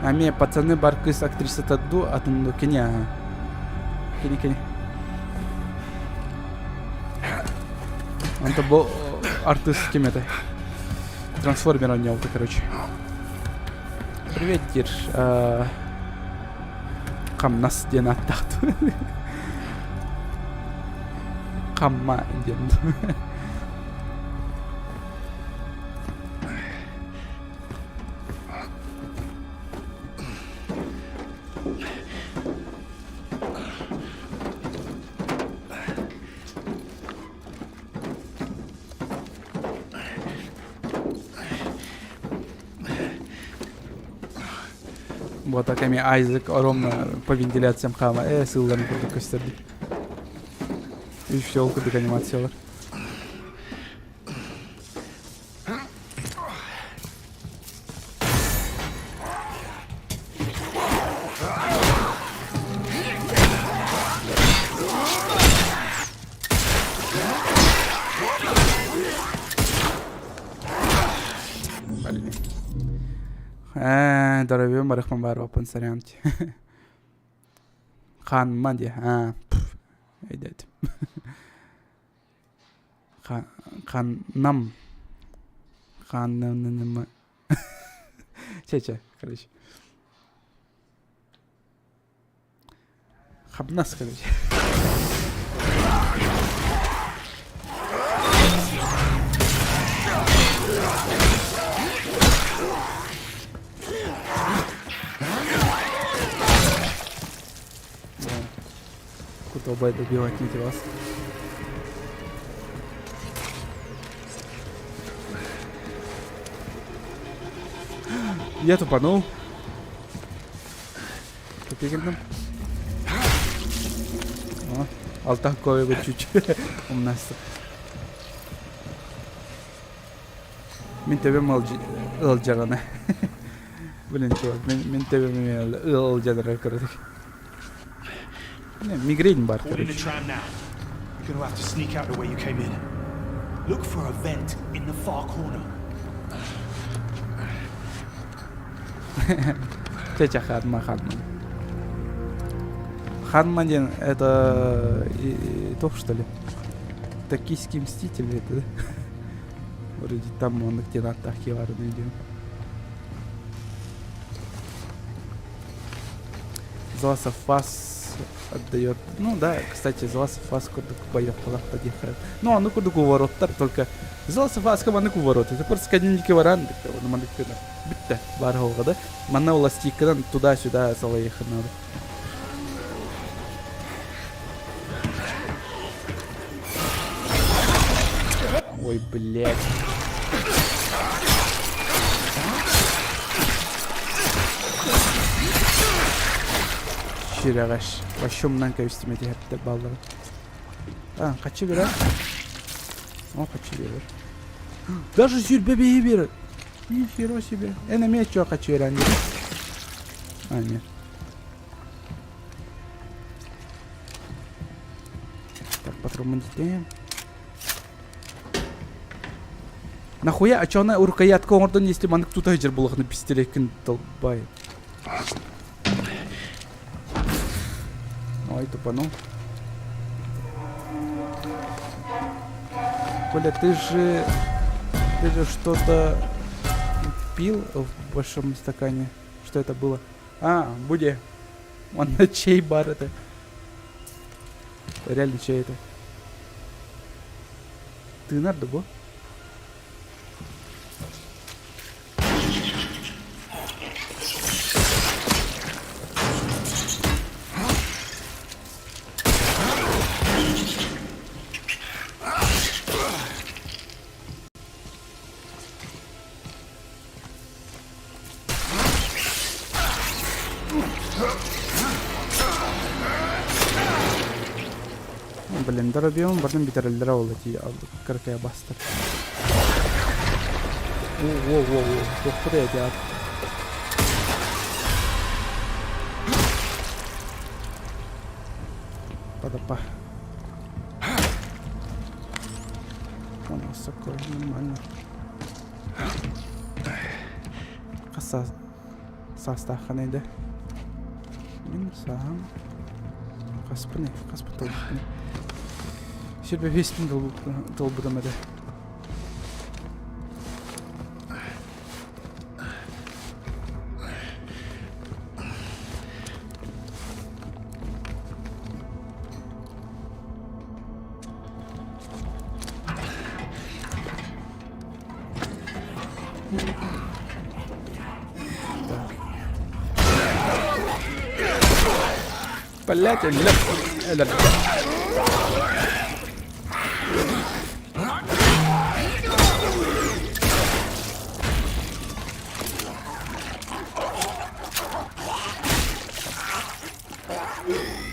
Ами пацаны бар кыз актриса тадду атынды кене. Кене. Анта бо артист кем это? Трансформер он делал, короче. Привет, Кирш. Кам нас ден аттахту. Камма ден. Вот такими Айзек ровно по вентиляциям хама. Сылларын курдук көстөрдүк. И все, курдук анимациялар. Дорогой Марахман Барова, пансарянти. Хан Манди, идет. Ханнам. Ханнам. Че, короче. Хабнас, короче. Тобой добивать не вас. Я тупанул. Тупиком. О, алтах ковы чуть-чуть. У нас. Мен төбем ылжараны. Блин, чувак, мен төбем ылжараны көрдік. Мигрень бар,
Board in the
короче.
tram now. You're gonna have to sneak out the way you came in. Look for a vent in the far corner.
Тетя Ханма. Ханманин это то, что ли? Токийский мститель это, да? Вроде там он где на атаке варный идет. Зласов вас отдает. Ну да, кстати, Зласов вас куда боев подъехает. Ну, а ну куда ворот, только Зласов вас команды ворот. Это просто кадинники варан, так на маликина. Битте, бархолга, да? Манна уластикадан туда-сюда залаехать надо. Ой, блядь. Şiragaş. Başımdan kavuştum hep balları. Ha, kaçı bir ha? O kaçı bir. Даже сюр bebeği bir. Нихера себе. Enemy что хочу ранее. А, нет. Так, патрон детей. Нахуя? А чё она рукоятка орден, если man кто-то хеджер был на пистолетке долбает? Ой, тупанул. Коля, ты же что-то пил в большом стакане? Что это было? А, Буди. Он на чей бар это? Реально чей это? Ты надо был? Блин, доробьем, потом битерельдера улети, каркая бастер. Воу, что я делаю? Подопа. Он высоко, нормально. Каса состав ханеде. Сам. Каспыны. Себе весь долбудам это. Блять, ля.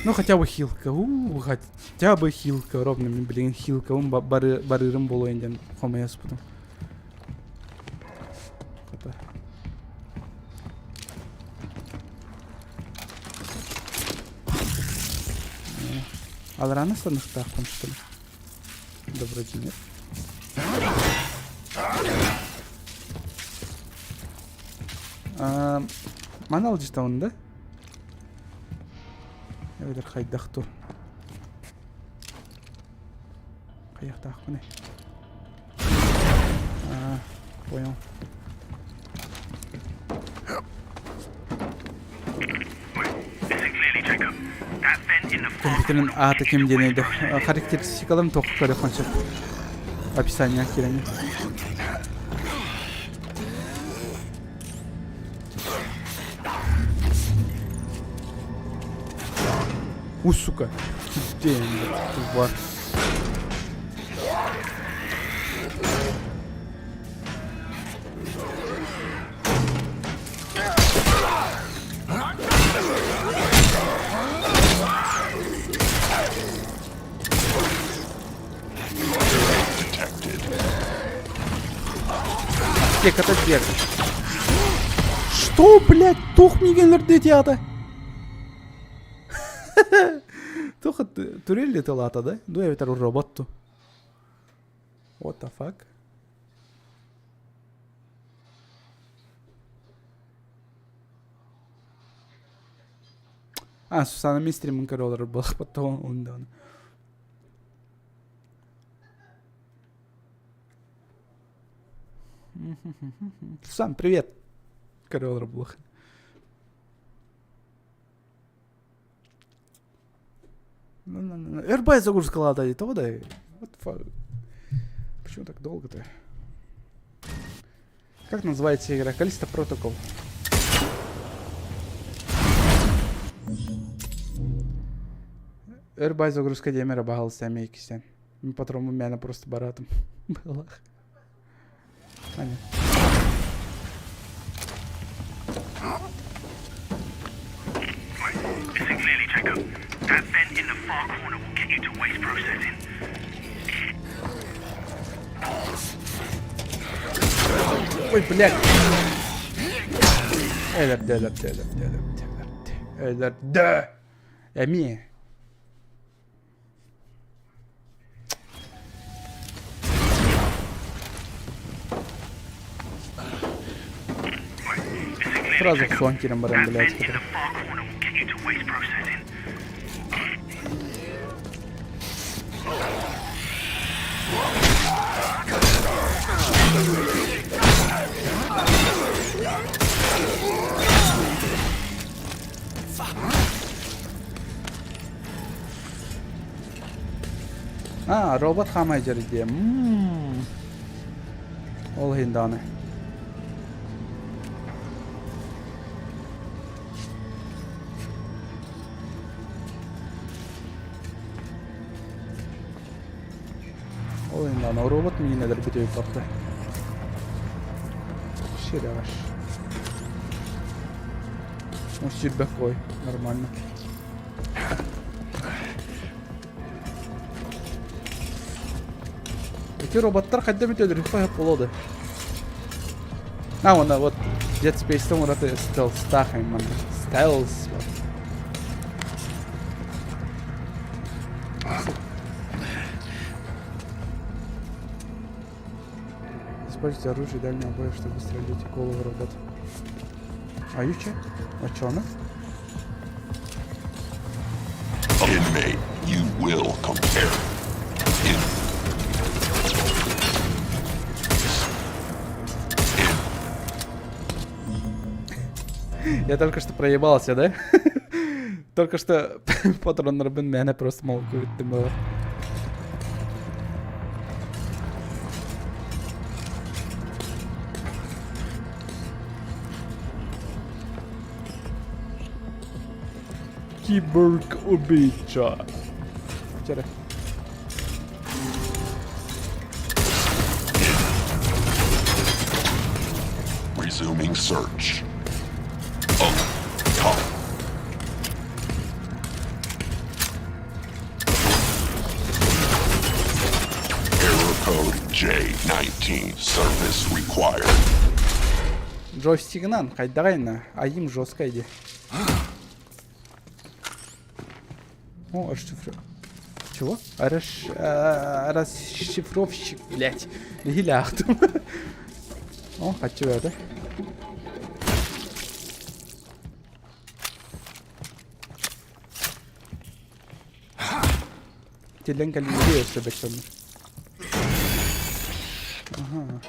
Ну хотя бы хилка, хотя бы хилка, ровно, блин, хилка, он барырым болу инден, хомаяс потом. А рано станешь тахом, что ли? Да вроде нет. Манал жита он, да? Эвдер хайдах тур. Каяктах міне. Понял. Компьютерин таким денейді. Характеристикаларым тоқып көрі қанша. Описание кереме. Сука. Var. Это бег. Что, блядь, тухмигенлер детята? Туха турелли талата, да? Ну я ветер роботу. What the fuck? Susana mistri mun karolları balık batta ondan. Сусан, привет. Король Раблох. РБ загрузка лада, это вот да. Почему так долго-то? Как называется игра? Калиста Протокол. РБ загрузка демера багал семейки стен. Потом у меня просто баратом было. Понятно.
Listen clearly, Jacob. That vent in the far corner will get you to waste processing.
Ой, блядь. Да. Эми. Сразу в фланкером барам, блядь. Робот хамайджер diye. Ol hindane. Ol hindane. O robot mu yine de videoyu kaptı? Şiravaş. Он себя кой, нормально. Эти роботтар қайда бітеді, рухай болады. Оны вот Dead Space'тің ұраты стелс тақайым, стелс. Используйте оружие дальнего боя, чтобы стрелять в голову робота. А юче? А чё она?
Inmate, you will compare.
Я только что проебался, да? Только что патрон Робин меня просто молкует, ты было. Киборг убийца. Вчера.
Resuming search. Oh, top. Error code J19. Service required.
Джойстигнан, қайдағайна, айым жестко иди. О, расшифровщик. Чего? Расшифровщик, блять. Гиляхтум. О, хочу это. Теленка лидею себе что-то. Ага.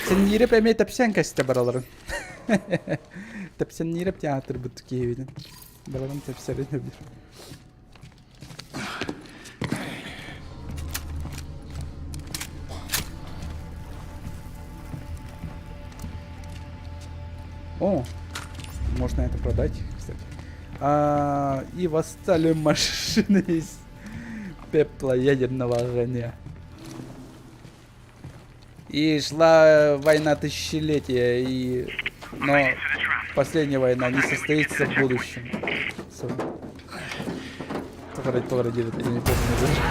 Sen yirip emeği tepsen keste baraların. Tepsen yirip tiyatır bu Türkiye'den. Baraların tepseri ne bilir. О, можно это продать, кстати. И восстали машины из пепла ядерного огня. И шла война тысячелетия, но последняя война не состоится в будущем. Погоди, я не помню даже.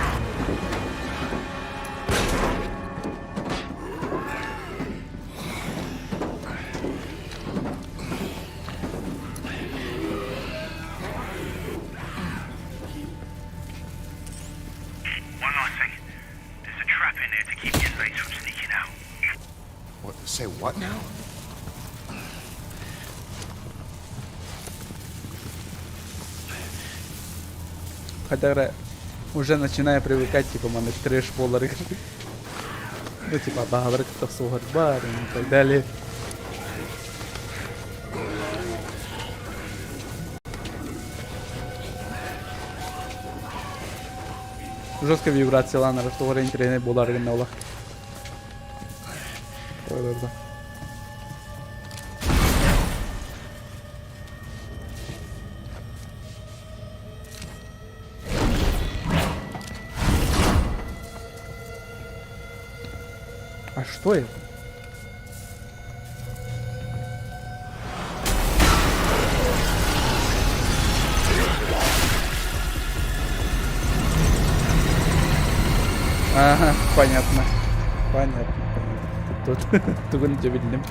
Say what now?
Хотя уже начинаю привыкать, типа, на трэш-боллеры. Ну, типа, багалрык, бар и так далее. Жесткая вибрация ланера, что говорит интернет боллары на улах. Да. А что это? Ага, понятно. Тут не видим.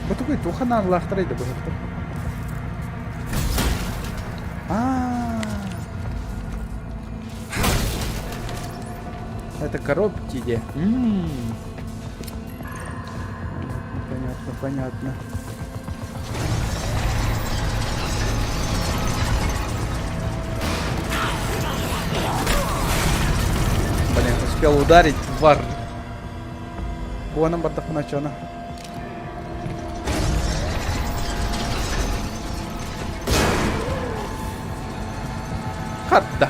Батугай туханан лахтырайды бұл жақта. Это коробки где? Понятно. Блин, успел ударить, тварь. Вон бардах начана. Харда.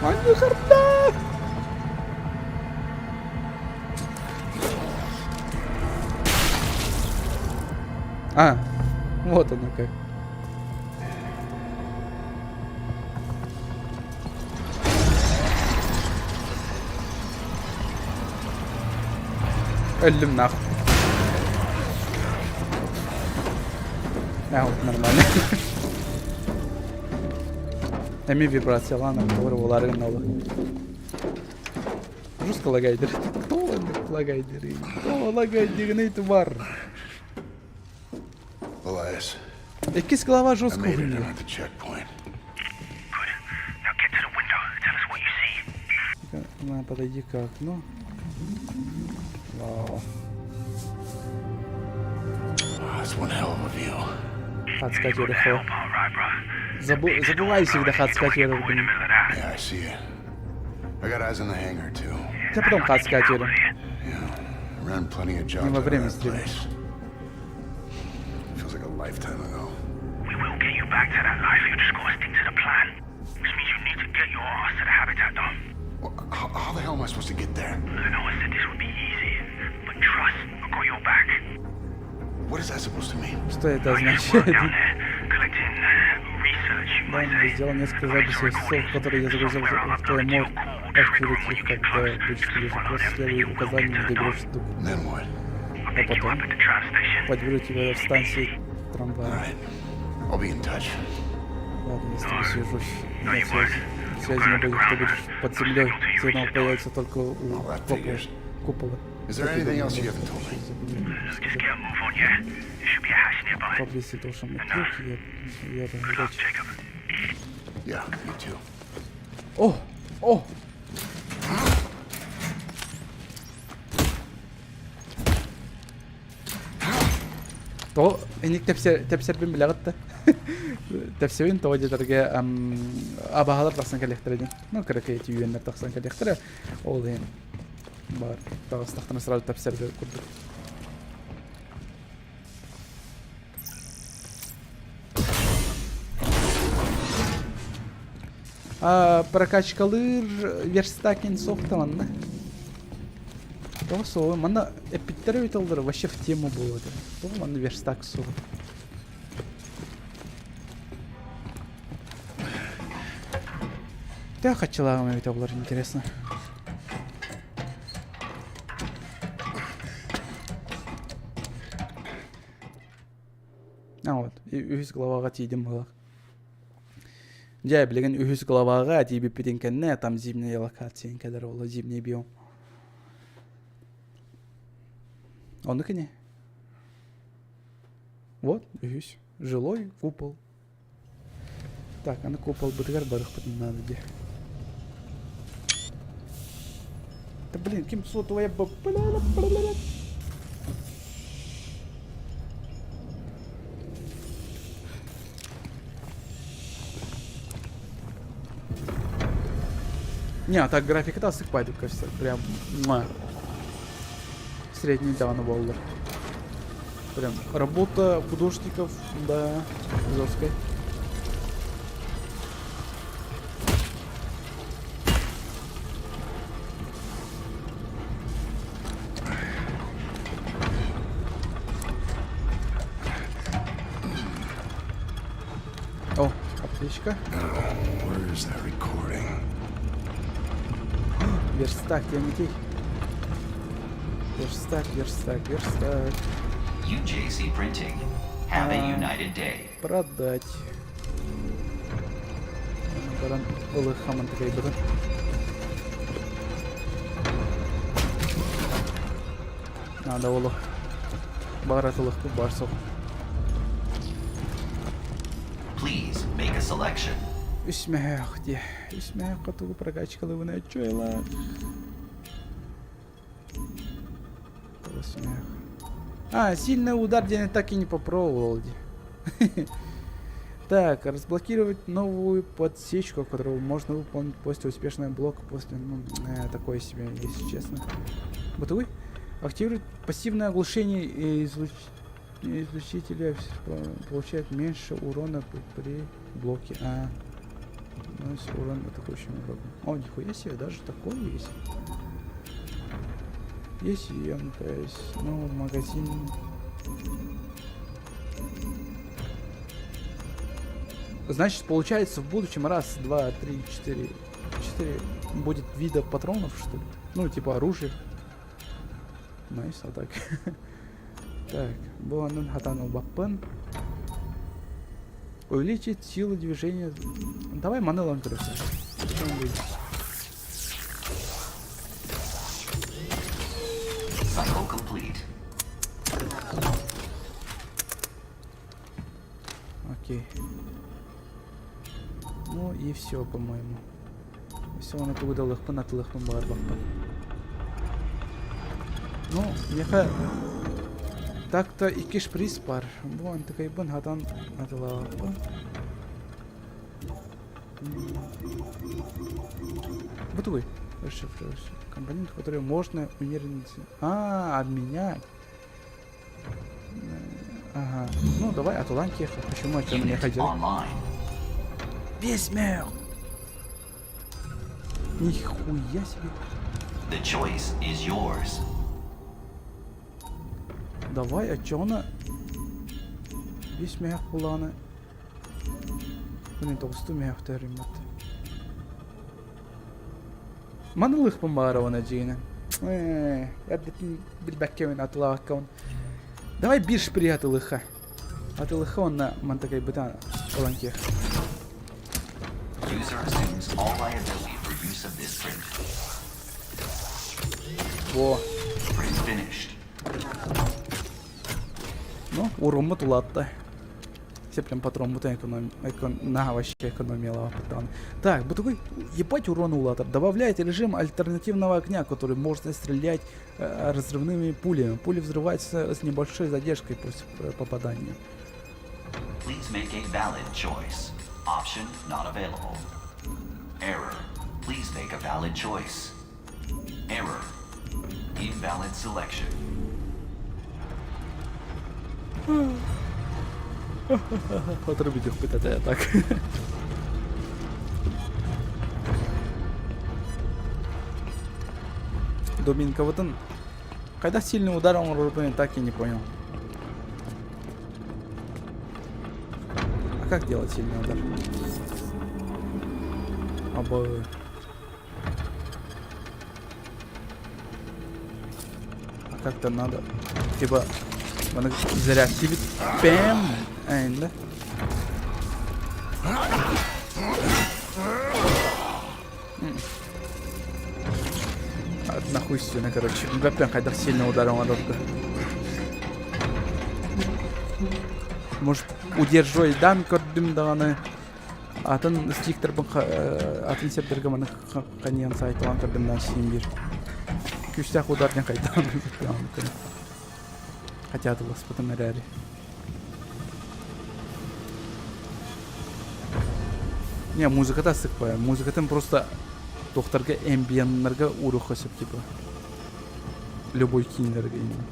Аню харда. Вот оно как. Ölüm нахуй. Вот нормально. Эми вибрация, ладно, говорю, улары новых. Жестко лагайдер. Кто лагайдер? Кто лагайдер? Не твар.
Elias.
Якийсь голова жестко
I made it
умер.
at the checkpoint.
На, подойди к окну. Вау.
That's one hell of a view.
Хацкатер ихо. Забывай всегда хацкатер.
Yeah, I see it. I got eyes on the hangar too.
Я потом хацкатер.
Yeah, ran plenty of jobs
Не во
out of
время
that
стрима.
place. Feels like a lifetime ago.
We will get you back to that life. You just gotta stick to the plan. Which means you need to get your ass to the habitat dome.
Well, how the hell am I supposed to get there?
I know I said this would be easy, but trust, I got your back.
What is that supposed to mean?
Что это
Work
означает?
down there, collecting research, you
Да,
might
я
say.
сделал несколько записей часов, которые я загрузил в твой мозг. Активировать их, когда будешь запрос, следуй указаниям, где берешь штуку. А потом подберу тебя в станции трамвая.
I'll be in touch.
Ладно, я с тобой свяжусь. Нет связи. Связи не будет, ты будешь под землей. Сигнал появится только у купола.
Is there anything else you haven't told me?
Just get a move on, yeah? There should be a hatch nearby.
Поблизости должен быть люк, я речь.
Yeah, me too.
О! То эник тепсербин билегатта. Тепсербин то дедерге абагалар таксан коллектордин. Ну, крекети юеннер таксан коллектора. Ол ен бар. Тағыстақтан сразу тапсырды көрдік. Прокачкалыр верстакен соқтаманды. Тоғы мана эпиттер өйтілдір вообще в тему болады. Тоғы мана верстак соғы. Да, хотелағым өйті олар, интересно. Вот, үйіз главаға тейдім болақ. Жай білеген үйіз главаға тейбіп бітен кәнне, там зимняя локация кәдір олы, зимний биом. Он не? Вот, үйіз. Жилой купол. Так, а на купол бытгар барых надо где. Да блин, кем сотовая баб... Не, а так графика-то осыпает, кажется, прям... Средний давно болдер. Прям работа художников, да, жесткая. О, аптечка. Верстак, я не тих. Верстак.
UJC Printing. Have a united day.
Продать. Баран ылы хаман такай бұрын. Надо олы. Бағыратылық бұл барсық.
Please make a selection.
Үсмәқ де. Үсмәқ қатуғы прокачкалы вына чойла. Сильный удар я так и не попробовал. Так, разблокировать новую подсечку, которую можно выполнить после успешного блока, после, такое себе, если честно. Бытовой. Активировать пассивное оглушение и излучителя получает меньше урона при блоке. Наносит урон атакующим игроком. О, нихуя себе, даже такое есть. Есть емкость, ну, магазин. Значит, получается в будущем раз, два, три, четыре будет вида патронов, что ли? Ну, типа оружие. Найс, а так. Так, Буанын Хатанул Баппен. Увеличить силу движения. Давай Манелан, короче.
Cycle complete.
Окей. Ну и все, по-моему. Все, он это выдал легко на тлых барбах. Ну, яха так-то и киш приз бар. Буан такой бан хатан атыла. Бытовой. Компонент, который можно умеренно... обменять. Ага. Ну, давай Атуланки. Почему это мне хотел? Весь мэр. Нихуя себе.
The choice is yours.
Давай, а чё она? Весь мэр плана. Блин, толстый мэр второй мат. Манылых помарована Джина. Я бильбаккевин атлааккаун. Давай бирш приятелыха. Атылыха он на мантакай бытана. Оланкех.
User assumes all liability for use of this print.
Во.
Print finished.
Ну, урон тулатта. Все прям патрон бута вообще экономила патрон. Так, бутовой, ебать урон улатор. Добавляет режим альтернативного огня, который можно стрелять разрывными пулями. Пули взрываются с небольшой задержкой после попадания.
Please make a valid choice. Option not available. Error. Please make a valid choice. Error. Valid selection.
Отрубить их пытаться так. Доминка, вот он. Когда сильный удар, он рубит, так и не понял. А как делать сильный удар? А как-то надо. Типа, заряд типа бэм. Да? Нахуй сюда, короче. Бэпен, когда сильно ударом оружка. Может, удерживай дам көрдім дағаны. Атын стиктер бұл атын септерге мұны қаниян сайтылан көрдімден сейін бір. Күштәк удардың қайтан. Хотя это господа мэряри. Не, музыката сықпай. Музыкатын просто доқтарға эмбиенлерге урух қосып, типа. Любой кинлерге именно.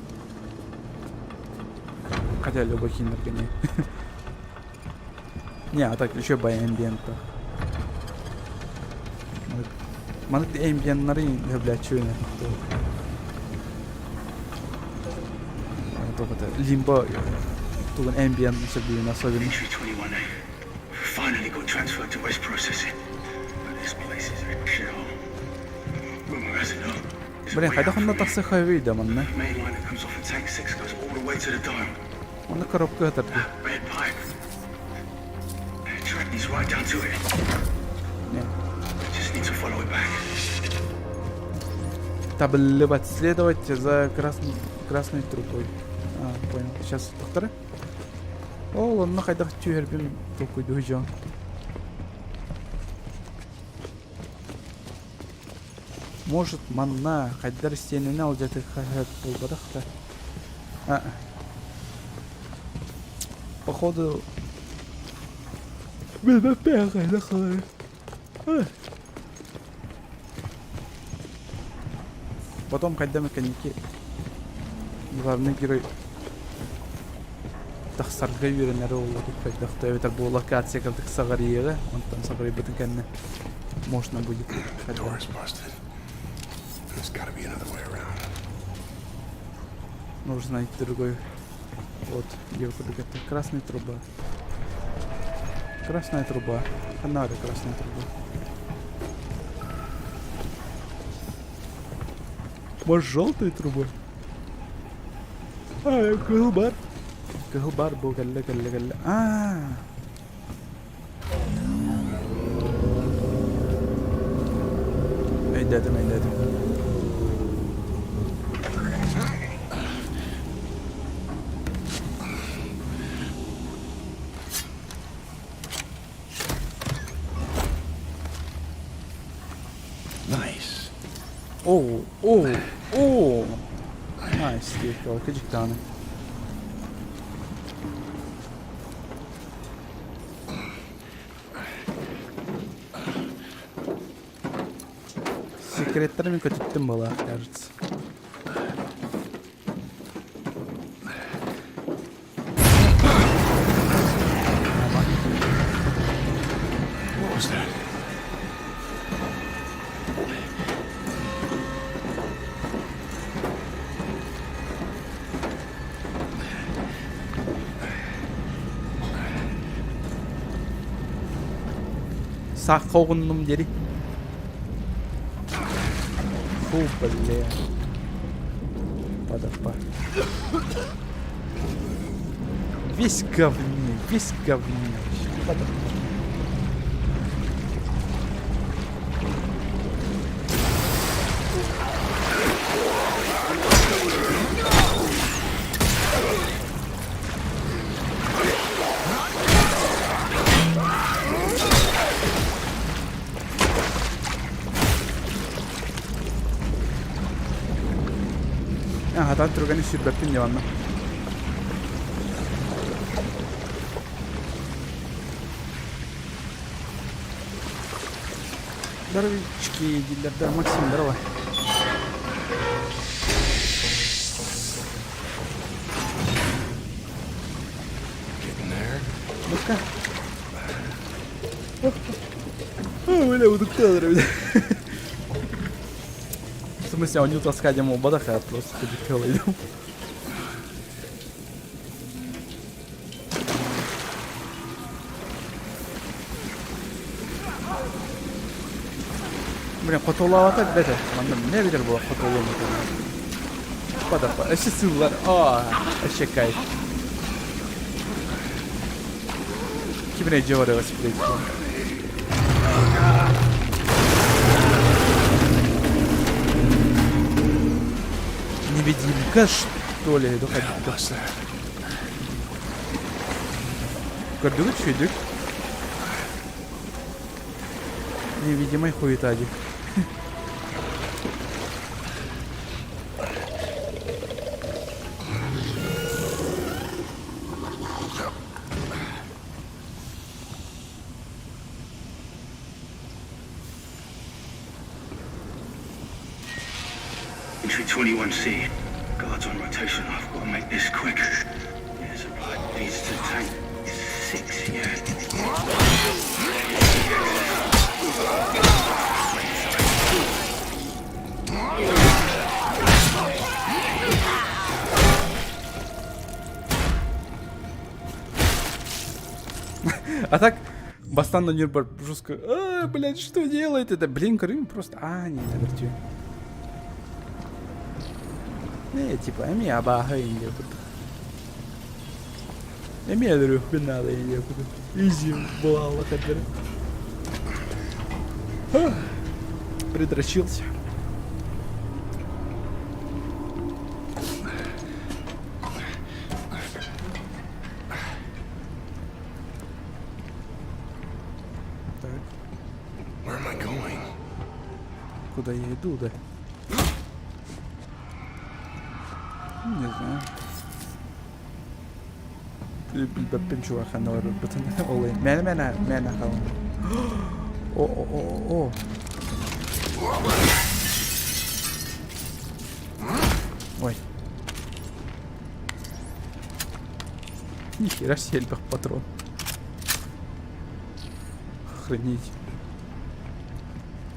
Хотя любой кинлерге не. Не, а так еще бай эмбиента. Маны эмбиенлары, блядь, что это? Только это лимбо. Тут эмбиент себе особенно.
Finally got transferred to West Processing. But this place is a shithole. Rumor has it not.
Блин, хайда хонда таксы хайвей да манна.
Main line that comes off of Tank 6 goes all the way to the dome.
Он коробка это.
Red pipe. Track leads right down to it.
Не.
Just need to follow it back.
Таблевать следовать за красной трубой. А, понял. Сейчас доктора. О, он на хайдах тюрбин такой дуйжон. Может, манна хайдар стеніне алжаты хайд болбадақ-та. Походу... Білбәппе қайда қалай. Потом хайда механики. Главный герой. Тахсарга үйренері олады қайдақты. Өйтак бұл локация калдық сағарияға. Онтан сағария бұтын кәнне. Можно будет. Нужно найти другой. Вот, где выходит это. Красная труба. Красная труба. Фонарь, красная труба. Может, желтая труба? А, кылбар. Кылбар был галля. Айдадым.
Nice.
Oh. Nice, diyor. Kalkacık tane. Секреттерimi kötüttüm bala, кажется.
What was that?
Sağ kovundum geri. Фу, бля. Подопа. Весь говни. Подопа. Hatan Turgan'ı sürbettin yalanla. Дарвички, дилердер Максим, здорово. Бля, удукталыр. В смысле, он не таскать ему бадаха, просто ходить. Блин, хотолаватат бете. Ne bilir bu hotoluğu mu? Bada. Eşi sığlar. Eşek kayıp. Kimin ece var ya sprey. Невидимка, что ли? Гордюк, чудик. Невидимый хуетадик.
Entry 21C. Guards on rotation. I've got to make this quick. Yeah, supply needs to tank 6, yeah.
А так, Бастан на Нюрнберг жестко, блядь, что делает это? Блин, Крым просто, не, навертю. Не, типа, эми абаха инде куда. Эми адрю, бинада инде куда. Изи, бывало, кадр. Придрочился. Куда я иду, да? Не знаю. Bilbem şu arkanda var bütün olayı. Mene kalın. O. Ой. Нихера сельбах патрон. Охренеть.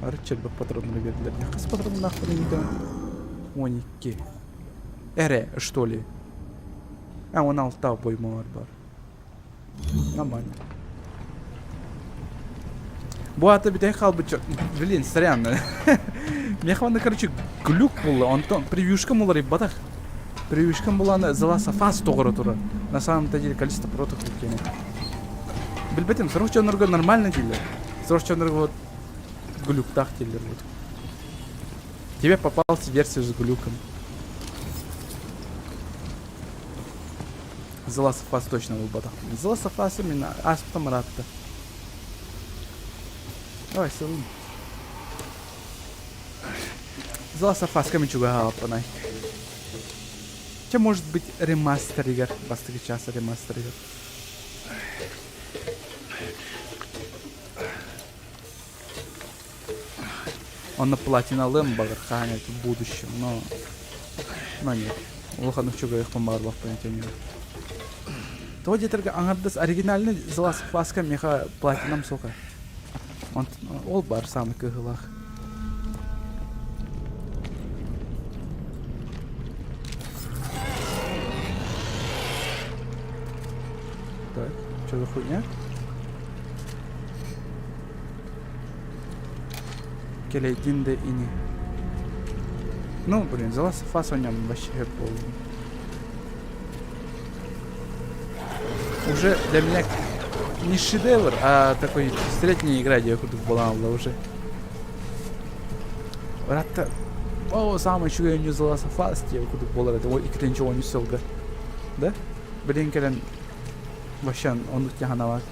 Арчельбах патрон наверное. С патроном нахуй не да. Оники. Эре, что ли? Он алтав бойма бар. Нормально. Буата битей халбычок. Блин, сорян. Мне хвана, короче, глюк был. Он там превьюшка мулари батах. Превьюшка была зала сафас тогора. На самом деле количество против кене. Билбетим, срочно норга нормально дилер. Срочно норга вот глюк так дилер вот. Тебе попался версия с глюком. Заласафас точно был батах. Заласафас именно аспам ратта. Давай, селым. Заласафас каменчуга галапанай. Че может быть ремастеригер? Бастыгы часа ремастеригер. Он на платиналым багарханет в будущем, но нет. Лоханух чуга их помарлов понятия не. То детерге аңардас оригинальный Заласафаска меха платинам сока. Он ол бар самый кыгылах. Так, что за хуйня? Келейдин де ини. Ну, блин, Заласафас о нем вообще полный. Уже для меня не шедевр, а такой средняя игра, где я куда была уже. Ратта, самый чуя не Заласафас, где я куда была, это и кто ничего не селга, да? Блин, келен вообще он у тебя навака.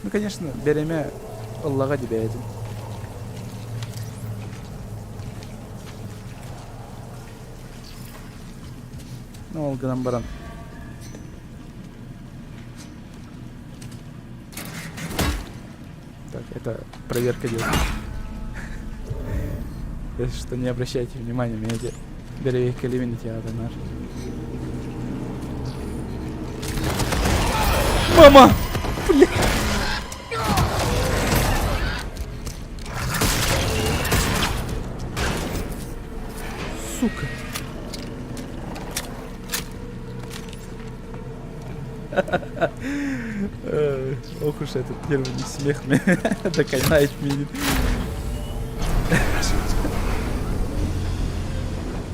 Ну, конечно, береме Аллаха тебе один. Ну, Олгадан баран. Так, это проверка идет. Если что, не обращайте внимания, меня эти береги калимины театр наш. Мама! Бля! сука. Ох уж этот первый смех доконает меня.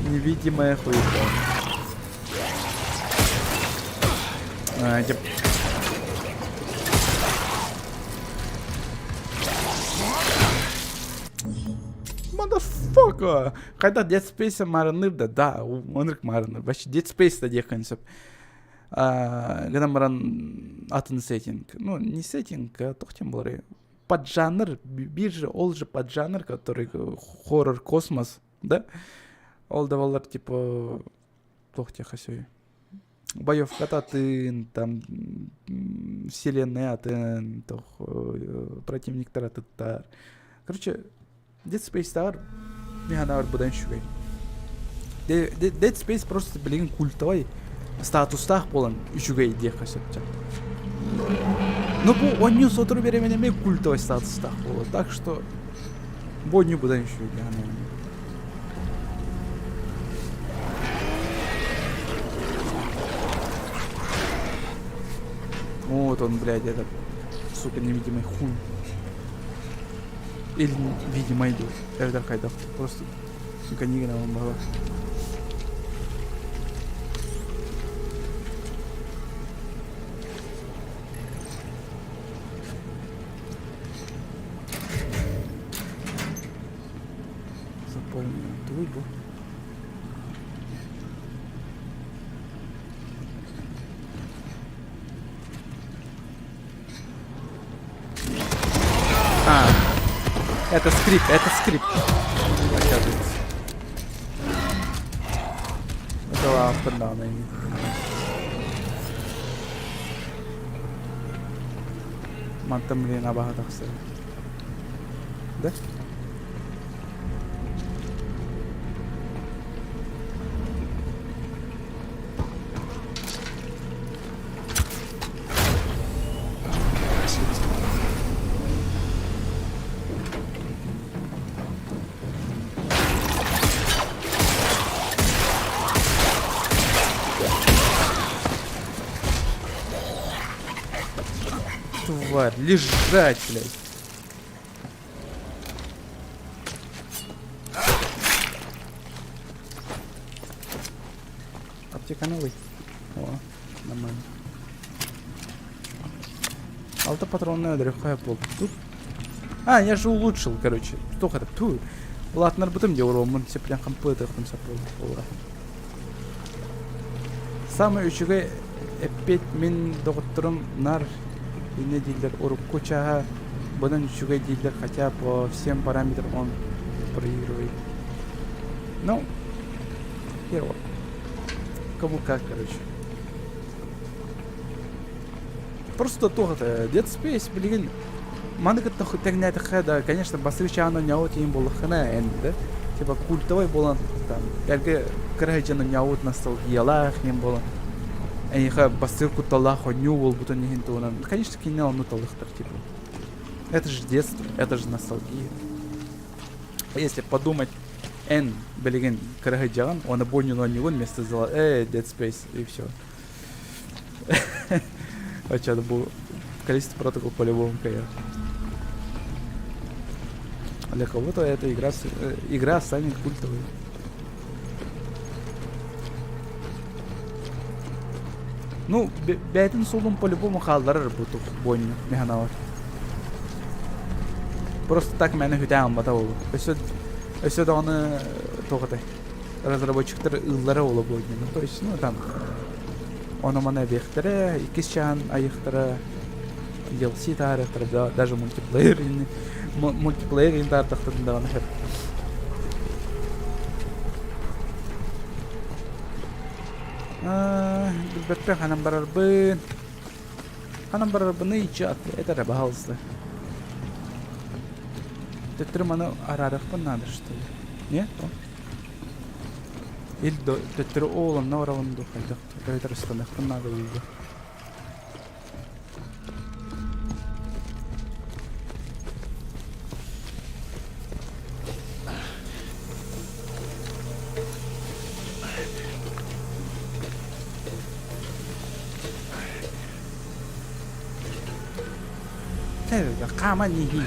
Невидимая хуйня. Motherfucker! Когда Dead Space марыныр да, онрык марыныр. Вообще Dead Space да декансып. Когда маран атын сеттинг. Ну, не сеттинг, а тохтем болары. Поджанр, бирже, ол же поджанр, который хоррор космос, да? Ол давалар типа тохте хасёй. Боевка атын, там вселенная атын, тох противник таратыттар. Короче, Dead Space тар механавар будан шугай. Dead Space просто билген культовый статустах болан шугай дек хасётча. Но бу онню сотру беременеме культовый статустах болан. Так что бу онню будан шугай механавар. Вот он, блядь, этот, сука, невидимый хуй. Или видимый идет. Это какая-то просто, сука, не гнал была. Запомнил трубу. Это скрипт. Оказывается. Это лампа, да, она не... Мантамли на багатах все. Да? Тварь, лежать, блядь. Аптека новый. О, нормально. Автопатронная дрехая пол. Тут. А, я же улучшил, короче. Что это? Ту. Ладно, потом делал, мы все прям компьютер там сопровождал. Самый учугай опять мин доктором нар. И не дилер урубку чаха, будан чугай дилер, хотя по всем параметрам он проигрывает. Ну, херово. Кому как, короче. Просто то-то, Dead Space, блин, мандык это тегнет хеда, конечно, басрича оно няут им было хана, да? Типа культовый был там, как крайчано няут ностальгиялах им было. Эйха басырку талахо нювол бутон не гинтуна. Конечно, кинел ну талахтар типа. Это же детство, это же ностальгия. Если подумать, блин, Карагаджан, он обонил на него вместо зала, Dead Space и все. А что, это было количество протокол по-любому, конечно. Для кого-то эта игра станет культовой. Ну, бәйтін солым по-любому қалдырыр бұтық бойны механавар. Просто так мәні хүті алмата олы. Өсі оны тоғытай. Разработчиктар ыллары олы бойны. Ну, то есть, ну, там, оны мана бектері, 2 чан айықтыры, DLC тарықтыры, даже мультиплеер енді артықтырында оны хәп. Бәтпен ханам барарбын. Ханам барарбыны ичат. Это рабахалзды. Төттірі маны арарықпын надо, что ли? Не? Или төттірі оғылын науравын дұқайдық. Төттірі станықпын надо үйді. 가만히 히.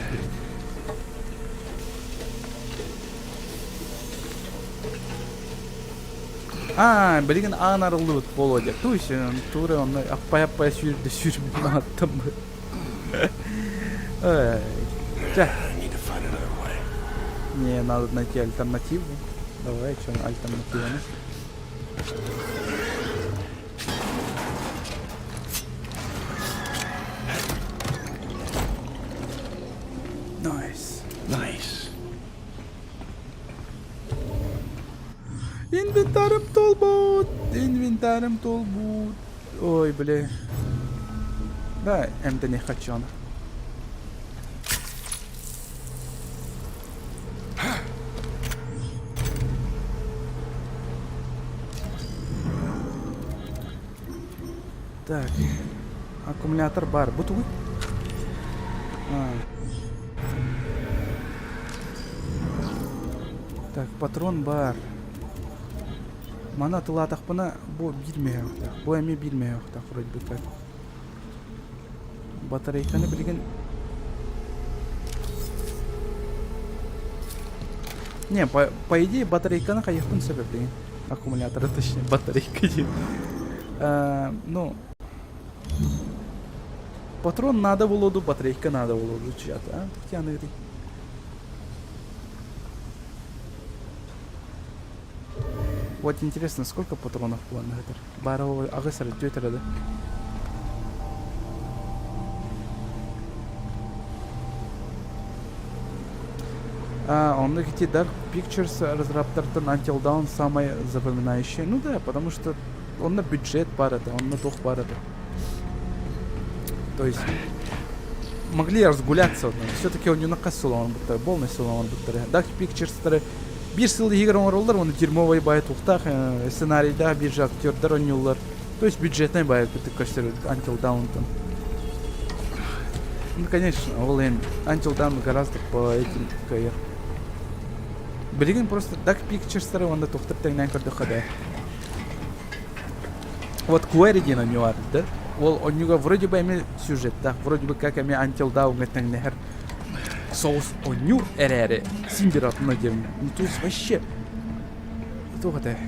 Bilgin anarılık olacak. Tuşun, Tura onu yappa sürümünü attım. Не, надо найти альтернативу. Давай, что альтернатива? Nice.
Nice.
Инвентарым толбут. Ой, бля. Да, МД не хочу. Так, аккумулятор бар. Буту. Так, патрон бар. Мана тылатақ бұна бұл білмей оқтақ. Бұл әме білмей оқтақ вроде бы как. Батарейканы білген... Не, по идее батарейканы қайықтың себеп деген. Аккумуляторы точнее, батарейка дейм. Ну... Патрон надо болуду, батарейка надо болуду. Чат, Тяны гри. Вот интересно, сколько патронов было на это? Баровый агрессор тётера, да? Он эти Dark Pictures разработан Until Dawn самое запоминающее. Ну да, потому что он на бюджет парата, он на дух парата. То есть могли разгуляться, все-таки он не накасул, он будет полный сил, он будет. Dark Pictures bir сыл егер оңыролдар, оны 20 бай туқтақ, сценарийда bir же актердар ойнулар. То есть бюджетный бай күтік көштерді Until Dawn'тан. Ну, конечно, Until Dawn гораздо по этим кайыр. Білген просто Dark Pictures'тары онда туқтыр тәңнен көрді қада. Вот Query дейін оны бар, да? Ол онюға вроде бы әме сюжет, да? Вроде бы как әме Until Dawn әттәңнәр. Соус оню эрере синдиратына дем. Ну то есть вообще это вот это.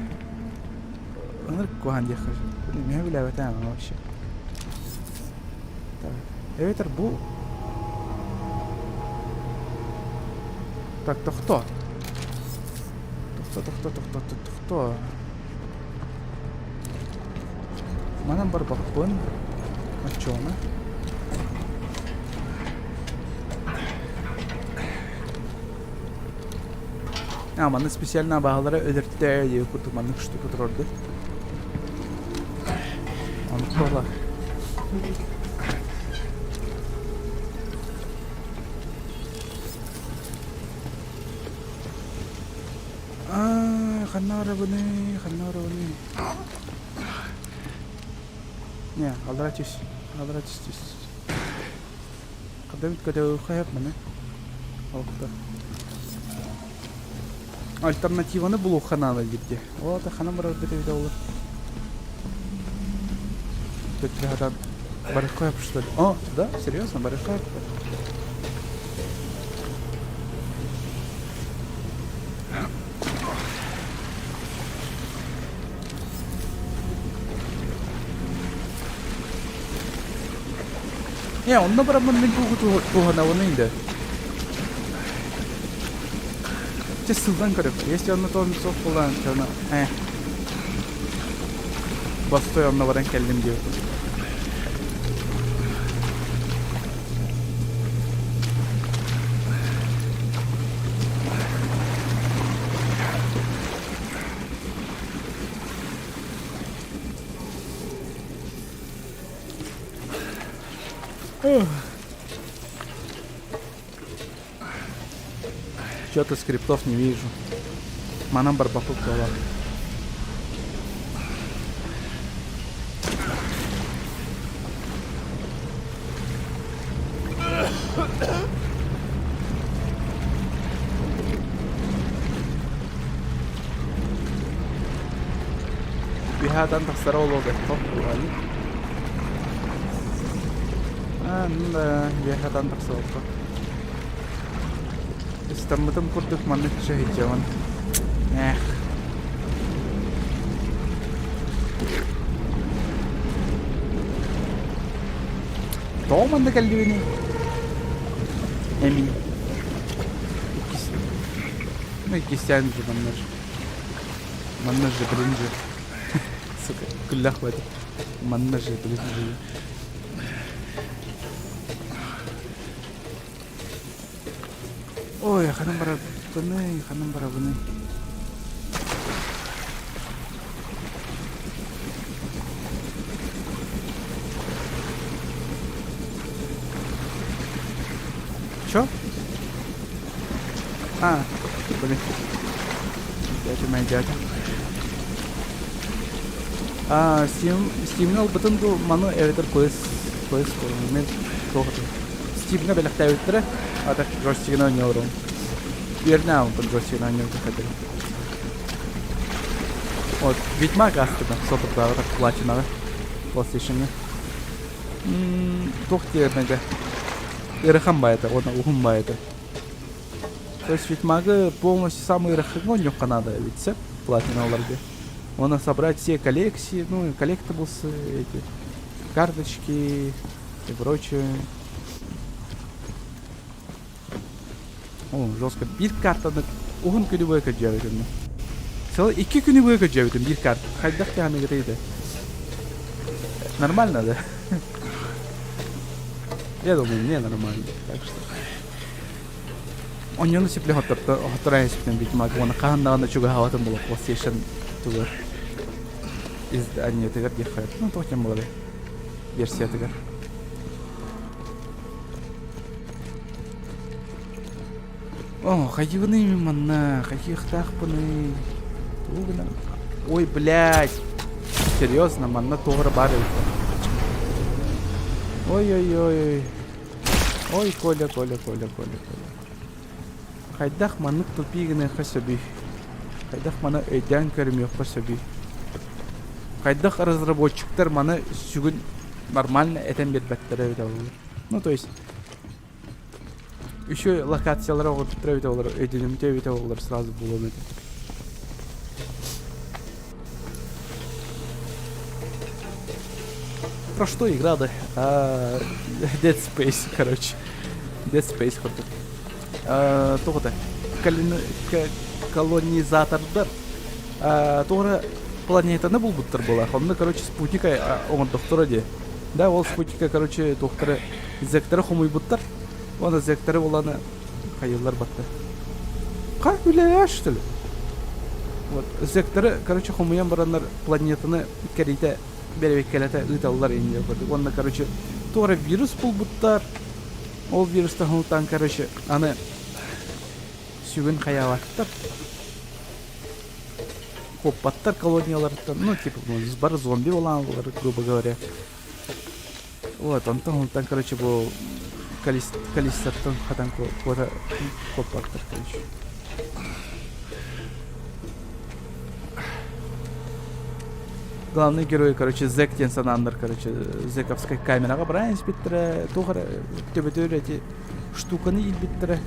Он куан я хожу. Не гуляю там вообще. Так. Эветер бу. Так, то кто? Кто? Манам барбакпын. А чё она? Маны специально бағалары өдіртті дейі күрді маны күшті күтір орды. Оны қола. Қаннары бұны. Не, алдыратись здесь. Қадамет көде ұқайып мұны. Алықта. Альтернативаны булу хананы дипти. Вот ханам бар бите olur. Бетлядан барыхай что ли? О, да, серьезно, барыхай. Я, он набрал мне туго на войне. Сылдан көріп, если он на том соқ қолдан көні, бастой онына баран кәлдім деу. Что-то скриптов не вижу. Манам барбакук дала. بهذا تخسر والله ده بهذا تخسر استمتم كردك من شهيد جوان Doğum da geldi beni. Emin. İkisi yani bunlar. Bunlar da birinci. Sıkı. Kullah var. Bunlar da birinci. Oy, hanım bara bunu. Что? Блин. Дядя. Steam'in bütün bu manu evdir koyuz koyumen doğru. Steam'ine belirtti evdir. Adak joystick'ini oynuyorum. Bir ne yaptım joystick'ini oynuyorum kadar. O Ведьмак aslında sohbetler var platina var. PlayStation'ı. Tuhti bence. Ирхан байта, он ухум байта. То есть Ведьмага полностью самый рахагон у Канады, ведь все платина ларги. Можно собрать все коллекции, ну и коллектаблсы, эти карточки и прочее. О, жестко. Bir kartını 10 günü boyu kaçırdım. Sonra 2 günü boyu kaçırdım bir kart. Haydak yani gireydi. Нормально, да? Я думаю, не нормально. Так что. Он не сипле хотторай сиплен Ведьмак. Он кахандаганда чуга хаватын булып PlayStation тугар. Издание тегер дихайт. Ну, тохтен булады. Версия тегер. О, хайгыны манна, хайгыхтахпыны. Тугына. Ой, блядь. Серьезно, манна тогра бары. Ой-ой-ой. Ой, Коля. Хайдах манук тупигіне хасаби. Хайдах мана өйден көрім yok хасаби. Хайдах разработчиктар мана сүгін нормально этен бербеттер өйді олар. Ну, то есть, еще локациялара оғыртыр өйді олар, өйденімде өйді олар сразу болу өйді. Про что игра, да? Dead Space, короче. Dead Space хоть. Тоғыда. Колонизатордар. Тоғыра планетаны бұл бұттыр бола. Онда, короче, спутника оңыр доқтыры де. Да, ол спутника, короче, доқтыры зектері хомой бұттыр. Оны зектері оланы қайылар батты. Қа, үлі аштылы. Вот, зектері, короче, хомойан барандар планетаны кәрейті беребеккелете ыталлар инде барды. Онда, короче, тоғыра вирус бұл бұттар. Ол вирусты хомуттан, короче, аны сүгін қаялаттар. Хоппаттар колониялардан, ну, типа, бар зомби olan олар, грубо говоря. Вот, онтан, короче, бұл количествоттан хатан кота хоппаттар, короче. Главный герой, короче, Зек тен санандар, короче, Зековская камераға брайын спиттірі, тоғыр төбетөр эти штуканы ил биттірі.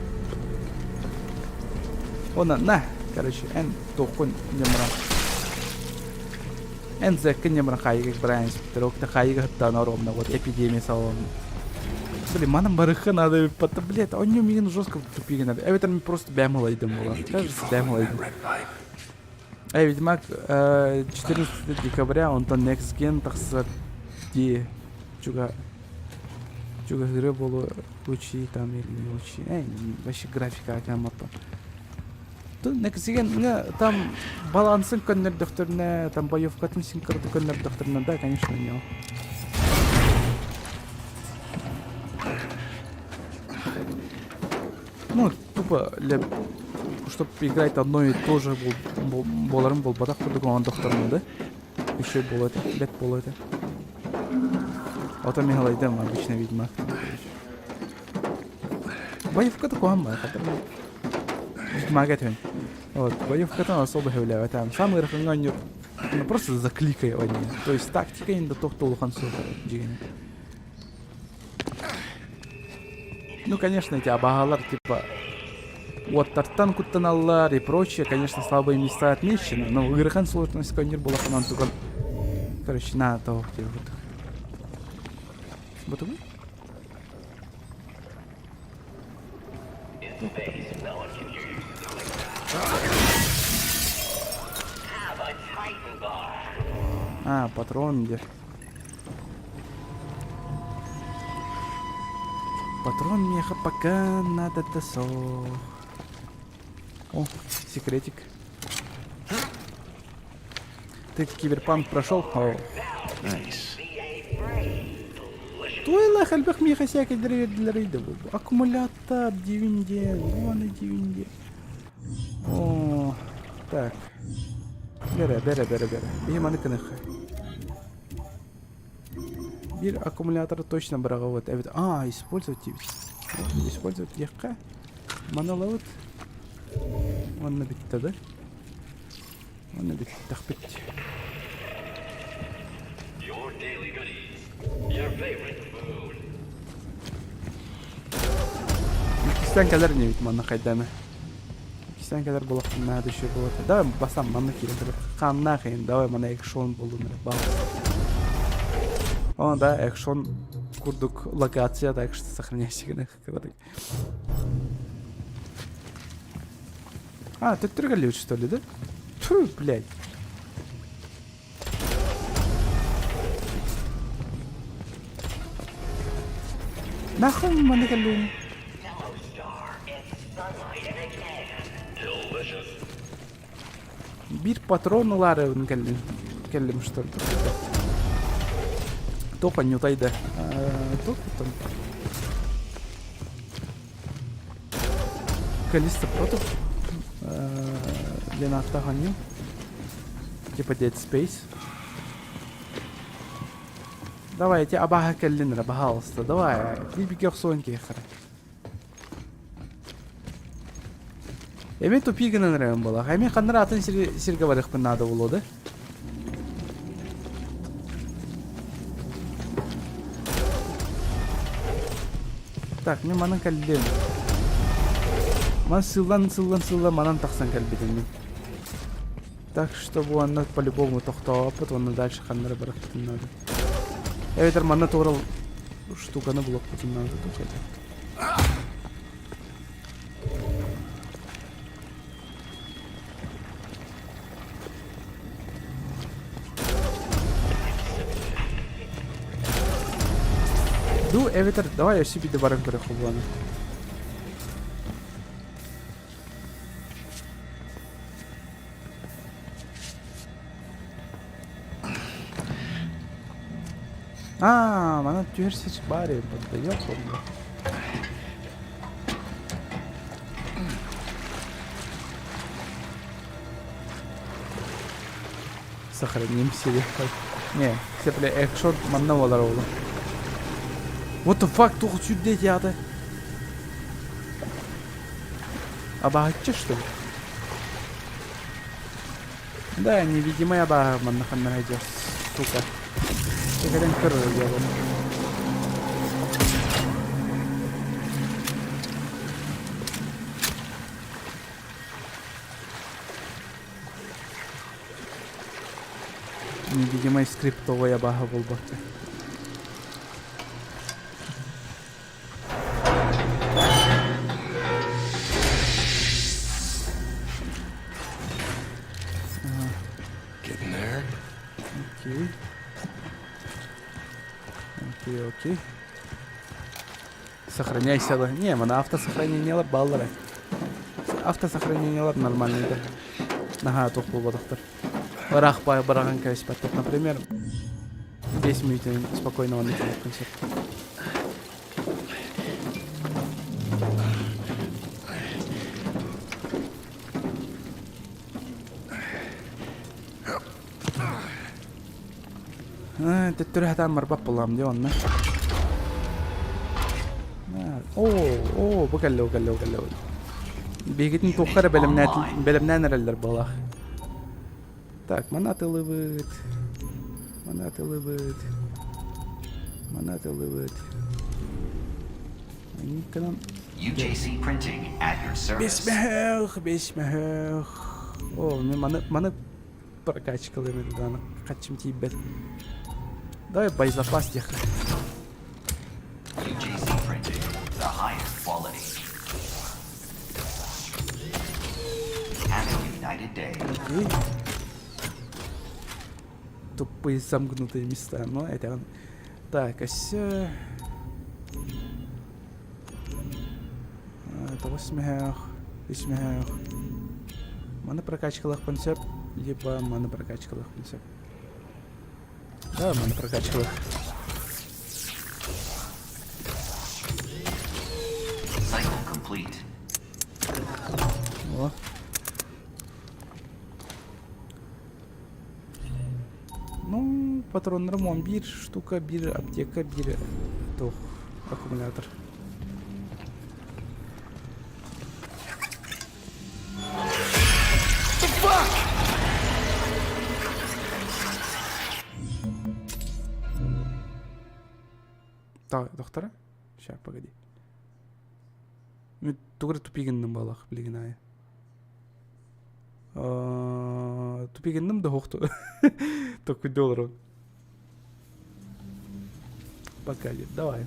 Ona, nah, короче, en toqun nyamra. En Zek nyamra қайығы брайын спиттірі, оқта қайығы хаттан оромна, вот эпидемия салон. Блин, манам барыхан надо, блядь, он не умеет жестко тупиген надо. Это мне просто бямалайдым было. Кажется, бямалайдым. Ведьмак 14 декабря, он там Next Gen тақсыр де чуга гыры болу лучи там или лучи. Вообще графика акамапа. Тут Next Gen там балансын көннер докторына, там боевкатын синкарды көннер докторына, да, конечно, не. Ну, тупо чтобы играть одно и то же боларым болбадақ құрдық оған доқтарым, да? Еще бол это, лет бол это. Ото мехалайдам, обычно Ведьмак. Боевка-то коған ба, қатырмай. Ведьмак әтін. Вот, боевка-то особо хөвләу әтәм. Самый рахынған юр Ну просто закликай его. То есть тактика инде тоқтолған соқ деген. Ну, конечно, эти абагалар, типа, вот тартан куттаналлар и прочее, конечно, слабые места отмечены, но в играх сложность конер была фанантуган. Короче, на того, где вот. Вот он? А, патрон где? Патрон меха пока надо досох. О, секретик. Ты киберпанк прошел? О,
Nice.
Туйла хальбах меха всякий дрель был. Аккумулятор дивинде, вон и дивинде. О, так. Бере. И манекенеха. Bir аккумуляторы точно брага вот. Использовать тебе. Использовать легко. Монолог. Он набит да? Он набит тахпит. Кистен kadar ne bit manna kaydana. Kistен kadar болақ надо еще было. Давай басам манна килен. Канна хейн. Давай мана экшон болу. Он да, экшон курдук локация, так что сохраняйся на кадр. А, ты трыгалют что ли, да? Фу, блядь. Нахуй манагалун. Bir patronlarını kellim что ли. Топа не утайда. Топ там. Калиста против. Для автоганю. Типа Dead Space. Давайте абаха келлинра, пожалуйста. Давай. Клипики орсонки хара. Эми тупигенен район была. Эми ханратын сиргаварых пын надо было, да? Так, мен манан кәлдем. Ман сылдан манан тақсан кәлбеден. Так что bu анна по-любому тоқтауапыт, оны дальше ханнары барақтын надо. Эветер манна тоғрал штуканы блок бұтын надо. Ду, Эветер, давай я себе добавим перехобланы. Мана тюрсич баре поддаёт он. Сохраним себе. Не, все бля экшот манна воларола. What the fuck, toch het dit ja de. Абахача что ли? Да, невидимая аба маннахан найдешь, сука. Я гадан кыры делаю. Невидимая скриптовая абаха волбахта. Окей. Сохраняйся. Не, на автосохранение баллары. Автосохранение нормально, да. Нага, тоқ бұл доктор. Барах бараган кайс паттық, например, 10 минут спокойного начала концерта. Теттере хатан марбап болам де онна. О, бакалло. Бегетин тохкара белемнен эрелдер балах. Так, манаты лывыт. Никогда...
UJC printing at your service.
Бесмех. О, мен маны прокачкалым даны. Качым тибет. Давай боезапас тех.
UJC printing, the highest quality. Have a united day.
Окей. Тупые замкнутые места. Ну, это... Так, а все... Это 8. Маны прокачкалых концепт, либо маны прокачкалых концепт. Да, маны прокачкалых.
Cycle complete.
О. Ну, патронlar 11 штука, bir аптека, bir тух аккумулятор. Так, доктора? Ща, погоди. Мен тугры тупигенним балак, билген ай. Тупигенним да хокту. Только $1. Погоди, давай.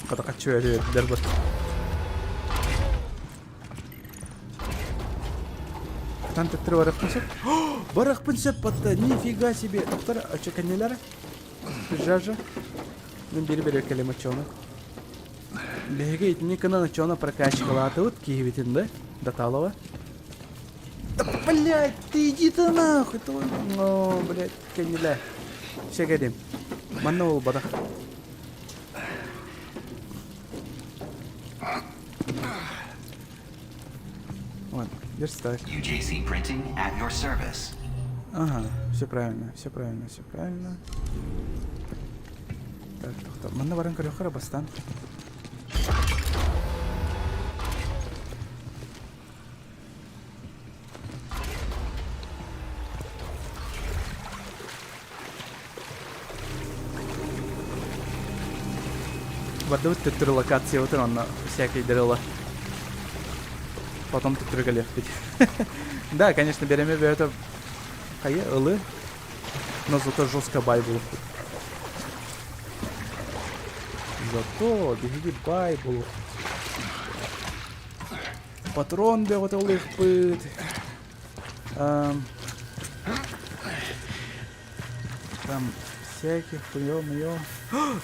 Ката качу әле дәрбәт. Там тәттірі барақ пынсып? Барақ пынсып батты, нифига себе. Доктор, ачы кәнелері? Жажа. Мен бері кәлем ачуаны. Леге итіне кынан ачуаны прокачкалаты вот киевитин, да? Даталова. Да, блядь, ты иди ты нахуй. О, блядь, кәнелі. Шегедем. Манна ол бадақ. Ладно, держи так.
UJC printing at your service.
Ага, все правильно. Так, доктор, манна баран көрөкөр бастан. Бардавыт түттүрі локация отыр, онна всякий дырыла. Потом тут трыгалев быть. Да, конечно, береме это хае ылы, но зато жестко бай был. Зато беги бай был. Патрон бе вот ылых пыт. Там всяких хуё-моё.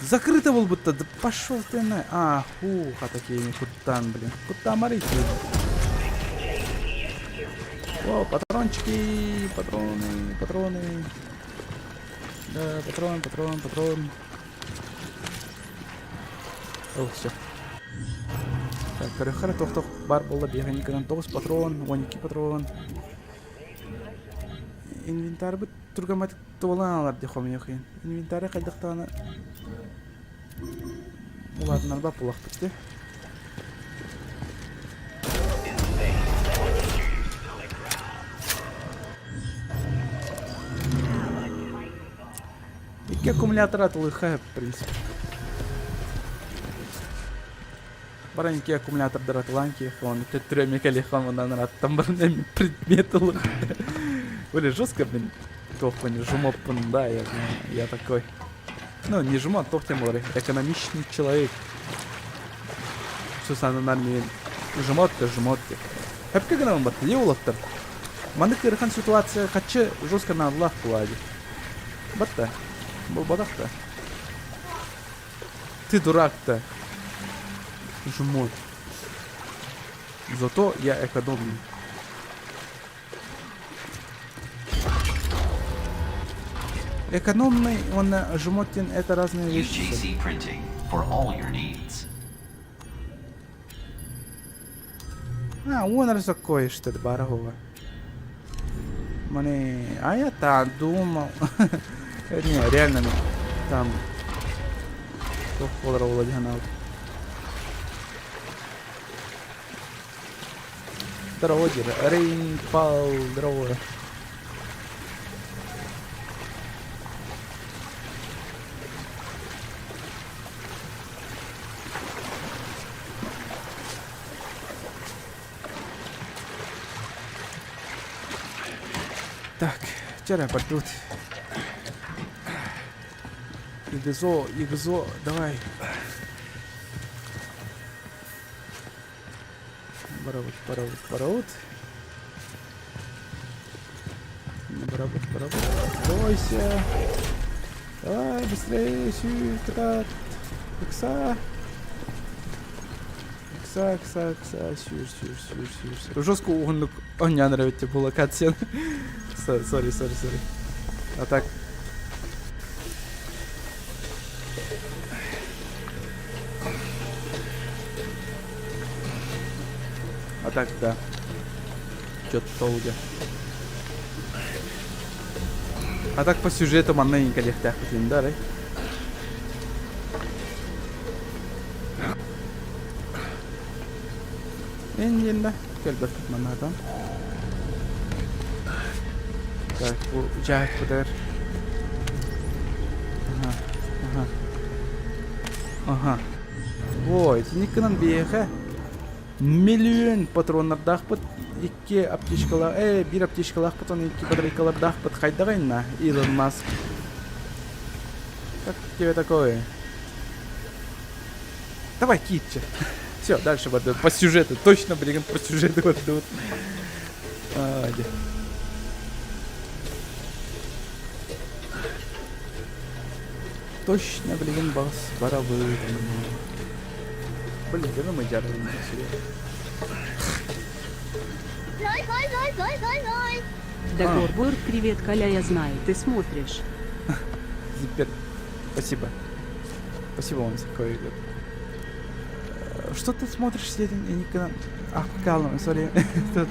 Закрыто был будто, да пошел ты на. А, хуха такие не кутан, блин. Кутан морить. О, патрончики, патроны. Да, патрон. О, все. Так, корехара тох бар болла беганикадан 9 патрон, 12 патрон. Инвентарь бит тургамат толаналар дехом яхин. Инвентарь кайдактаны. Улардан да пулак битти. Iki аккумулятор атылыха, в принципе. Баранький аккумулятор дратыланки, он тетреме калихан, он там баранами предметы. Были жестко, блин, топани, жумопан, да, я такой. Ну, не жума, топ тем более, экономичный человек. Все самое нормально. Жумотка. Хеп как нам бат, леулоктор. Мандык ирхан ситуация, хочу жестко на Аллах клади. Батта. Был бадах-то. Ты дурак-то. Жмот. Зато я экономный. Экономный, он жмотен, это разные вещи.
UJC Printing for all your needs.
Он такой, что это барахова. Мне, а я так думал. Не, реально, там. Кто полировал одинал. Здорово, Рейнпал, здорово. Так, вчера пойдут. Игзо, давай. Бараут. Бараут. Бойся. Давай, быстрее, сюда. Икса, сюр. Жестко угонлук. Не нравится была катсцена. Сори. А так. А так, да. Чё-то долго. А так по сюжету манненько легко хотим, да, right? Енді келбет манадан. Так, bu cahit budur. Aha. Ой, тинекінің бейхі. Миллион патронлар дақпыт. 2 аптечкалар, 1 аптечкалар потом 2 батарейкалар дақпыт. Қайдағайна, Илон Маск. Как тебе такое? Давай, китче. Все, дальше вот по сюжету. Точно, блин, по сюжету вот тут. Точно, блин, бас, барабы. Блин, да мы делаем
Дагорбор, привет, Коля, я знаю, ты смотришь.
Зиппер, спасибо. Спасибо вам за такой. Что ты смотришь, я никогда... Ах, кално, сори. Что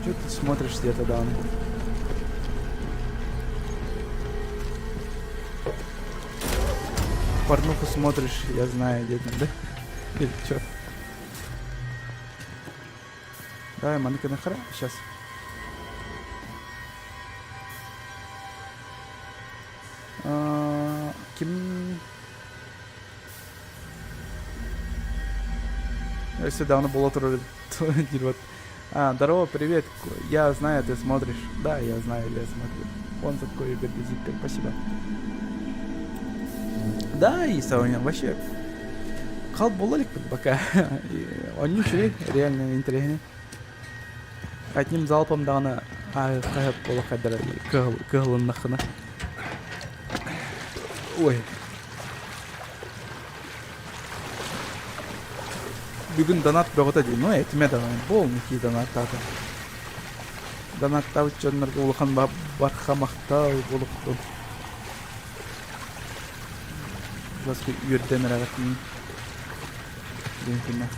ты смотришь где-то, да? Порнуху смотришь, я знаю, где-то, да? Или чё? Давай, манка нахера, сейчас. Ким... Если давно было тролль. Здорово, привет. Я знаю, ты смотришь. Да, я знаю, я смотрю. Он такой зиппер, спасибо. Да, и сегодня вообще қалып болалик пока. Он ничего, реально интересный. Одним залпом даны қайып бола қайдары кығылын нақына. Ой. Бүгін донат бөгіті дейін, но әтіме дағайын, болмекі донат тағы. Донат тағы жөнлерге ұлыған барқа мақтау болықты. Басқы үйерден әрағатын. Дейін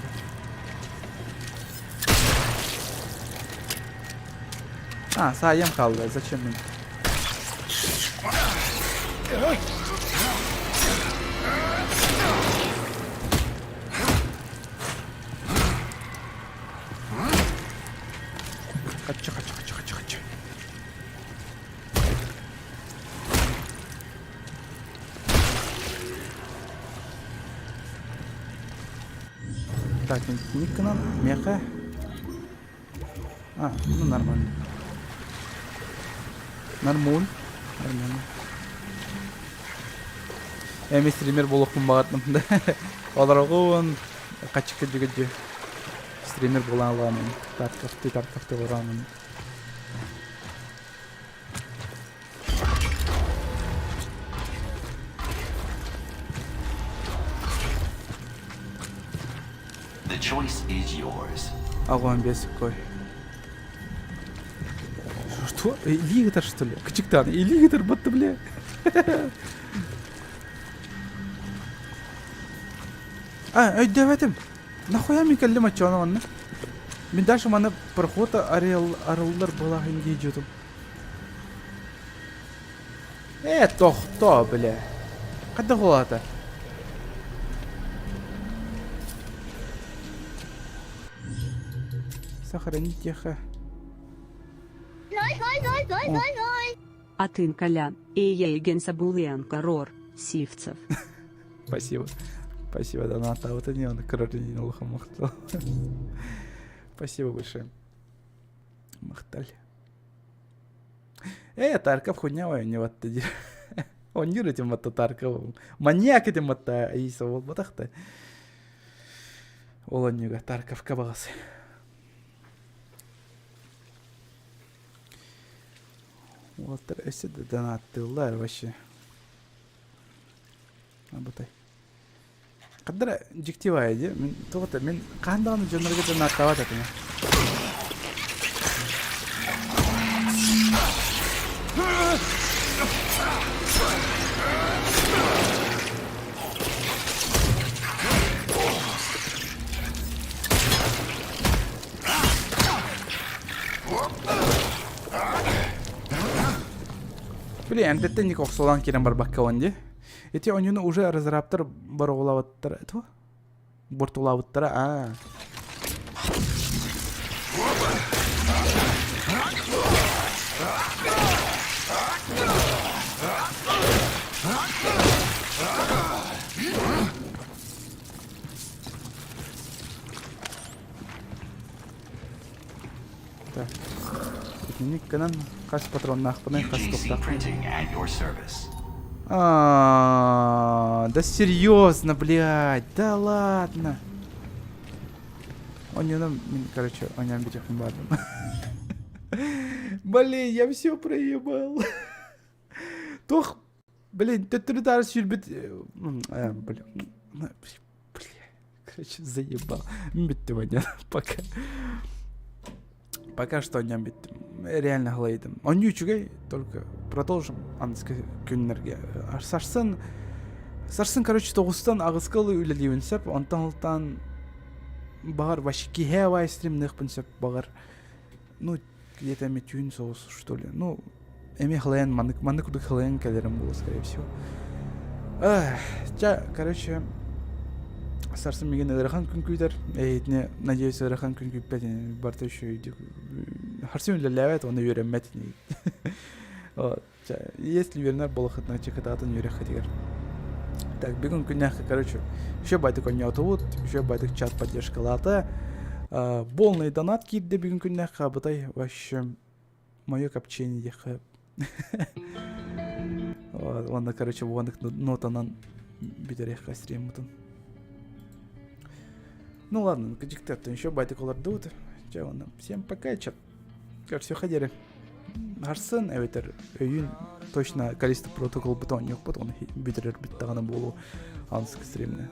sayem kaldı, zачем мне? Хочу. Так, ник нам меха. Ну нормально. Нормально. Эми стример болуқпын бағатным, да? Оларғын қачықы жүгіді. Стример болан аламын. Тарқақты орамын.
The choice is yours.
Ағуан бесік қой. Чё? Элигатор, что ли? Кычыктан, элигатор батты, бля. Давайте. Нахуя мне каллима чона ванна? Мен даже мана прохота арылдар балахын дейджутум. Тохто, бля. Када голата? Сохранить тихо.
Атын Коля, Еген Сабуленко, Рор, Сивцев.
Спасибо. Спасибо, доната. Вот они он крорнин лохом махтал. Спасибо большое. Махталь. Тарков хуйня, не вот ты. Он не этим вот Тарков. Маньяк этим вот Аиса вот батахта. Оланьюга Тарков кабасы. Вот это донаты лар вообще. Абатай. Кадра диктивая, де? Мен тоғыта, мен қандағыны жөнерге донаттават атыма. Блин, это не как солан керем бар баккаванде. Эти онюны уже разраптор бар олаваттар. Это? Борт олаваттар, Так. Ник канан кас патрон нахпаны кас топтак. Да серьезно, блядь, да ладно. Он не нам, короче, он не бить их Блин, я все проебал. Тох, блин, ты трудar сюрбит, блин, короче, заебал. Бит сегодня, пока. Пока что не бит. Реально глейдем. Он ничего, только продолжим английский күннерге. Сарсын, короче, тоғыстан ағысқалы үйлелеуін сөп, онтан бағар башки хевай стримных сөп бағар. Ну, где-то эми тюн соус, что ли. Ну, эми хлен, маны кудык хлен кәлерім было, скорее всего. Короче, Сарсын меген ырахан күн күйдер. Эйтіне, надеюсь, ырахан күн күйппәден барта еще үйдік. Харсын үлеләвәт, оны үйренмәтін. Если вернер болахытна чекататын үйрехатигер. Так, бегун күннәхі, короче, еще байтык он не отовуд, еще байтык чат поддержкалата. Полный донат кидді бегун күннәхі, абытай, вообще, мое копчение ехы. Онда, короче, вондық нотанан бедерех кастрем мұтын. Ну ладно, кадиктат, еще байтык олар дуд. Всем пока, чат. Как все ходили. Харсын, эветер, өйін точно количество протокол бутон yok, потом битерер биттағаны болу ансық стримне.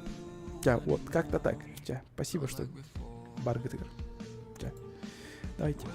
Вот, как-то так. Спасибо, что баргатыгар. Давайте.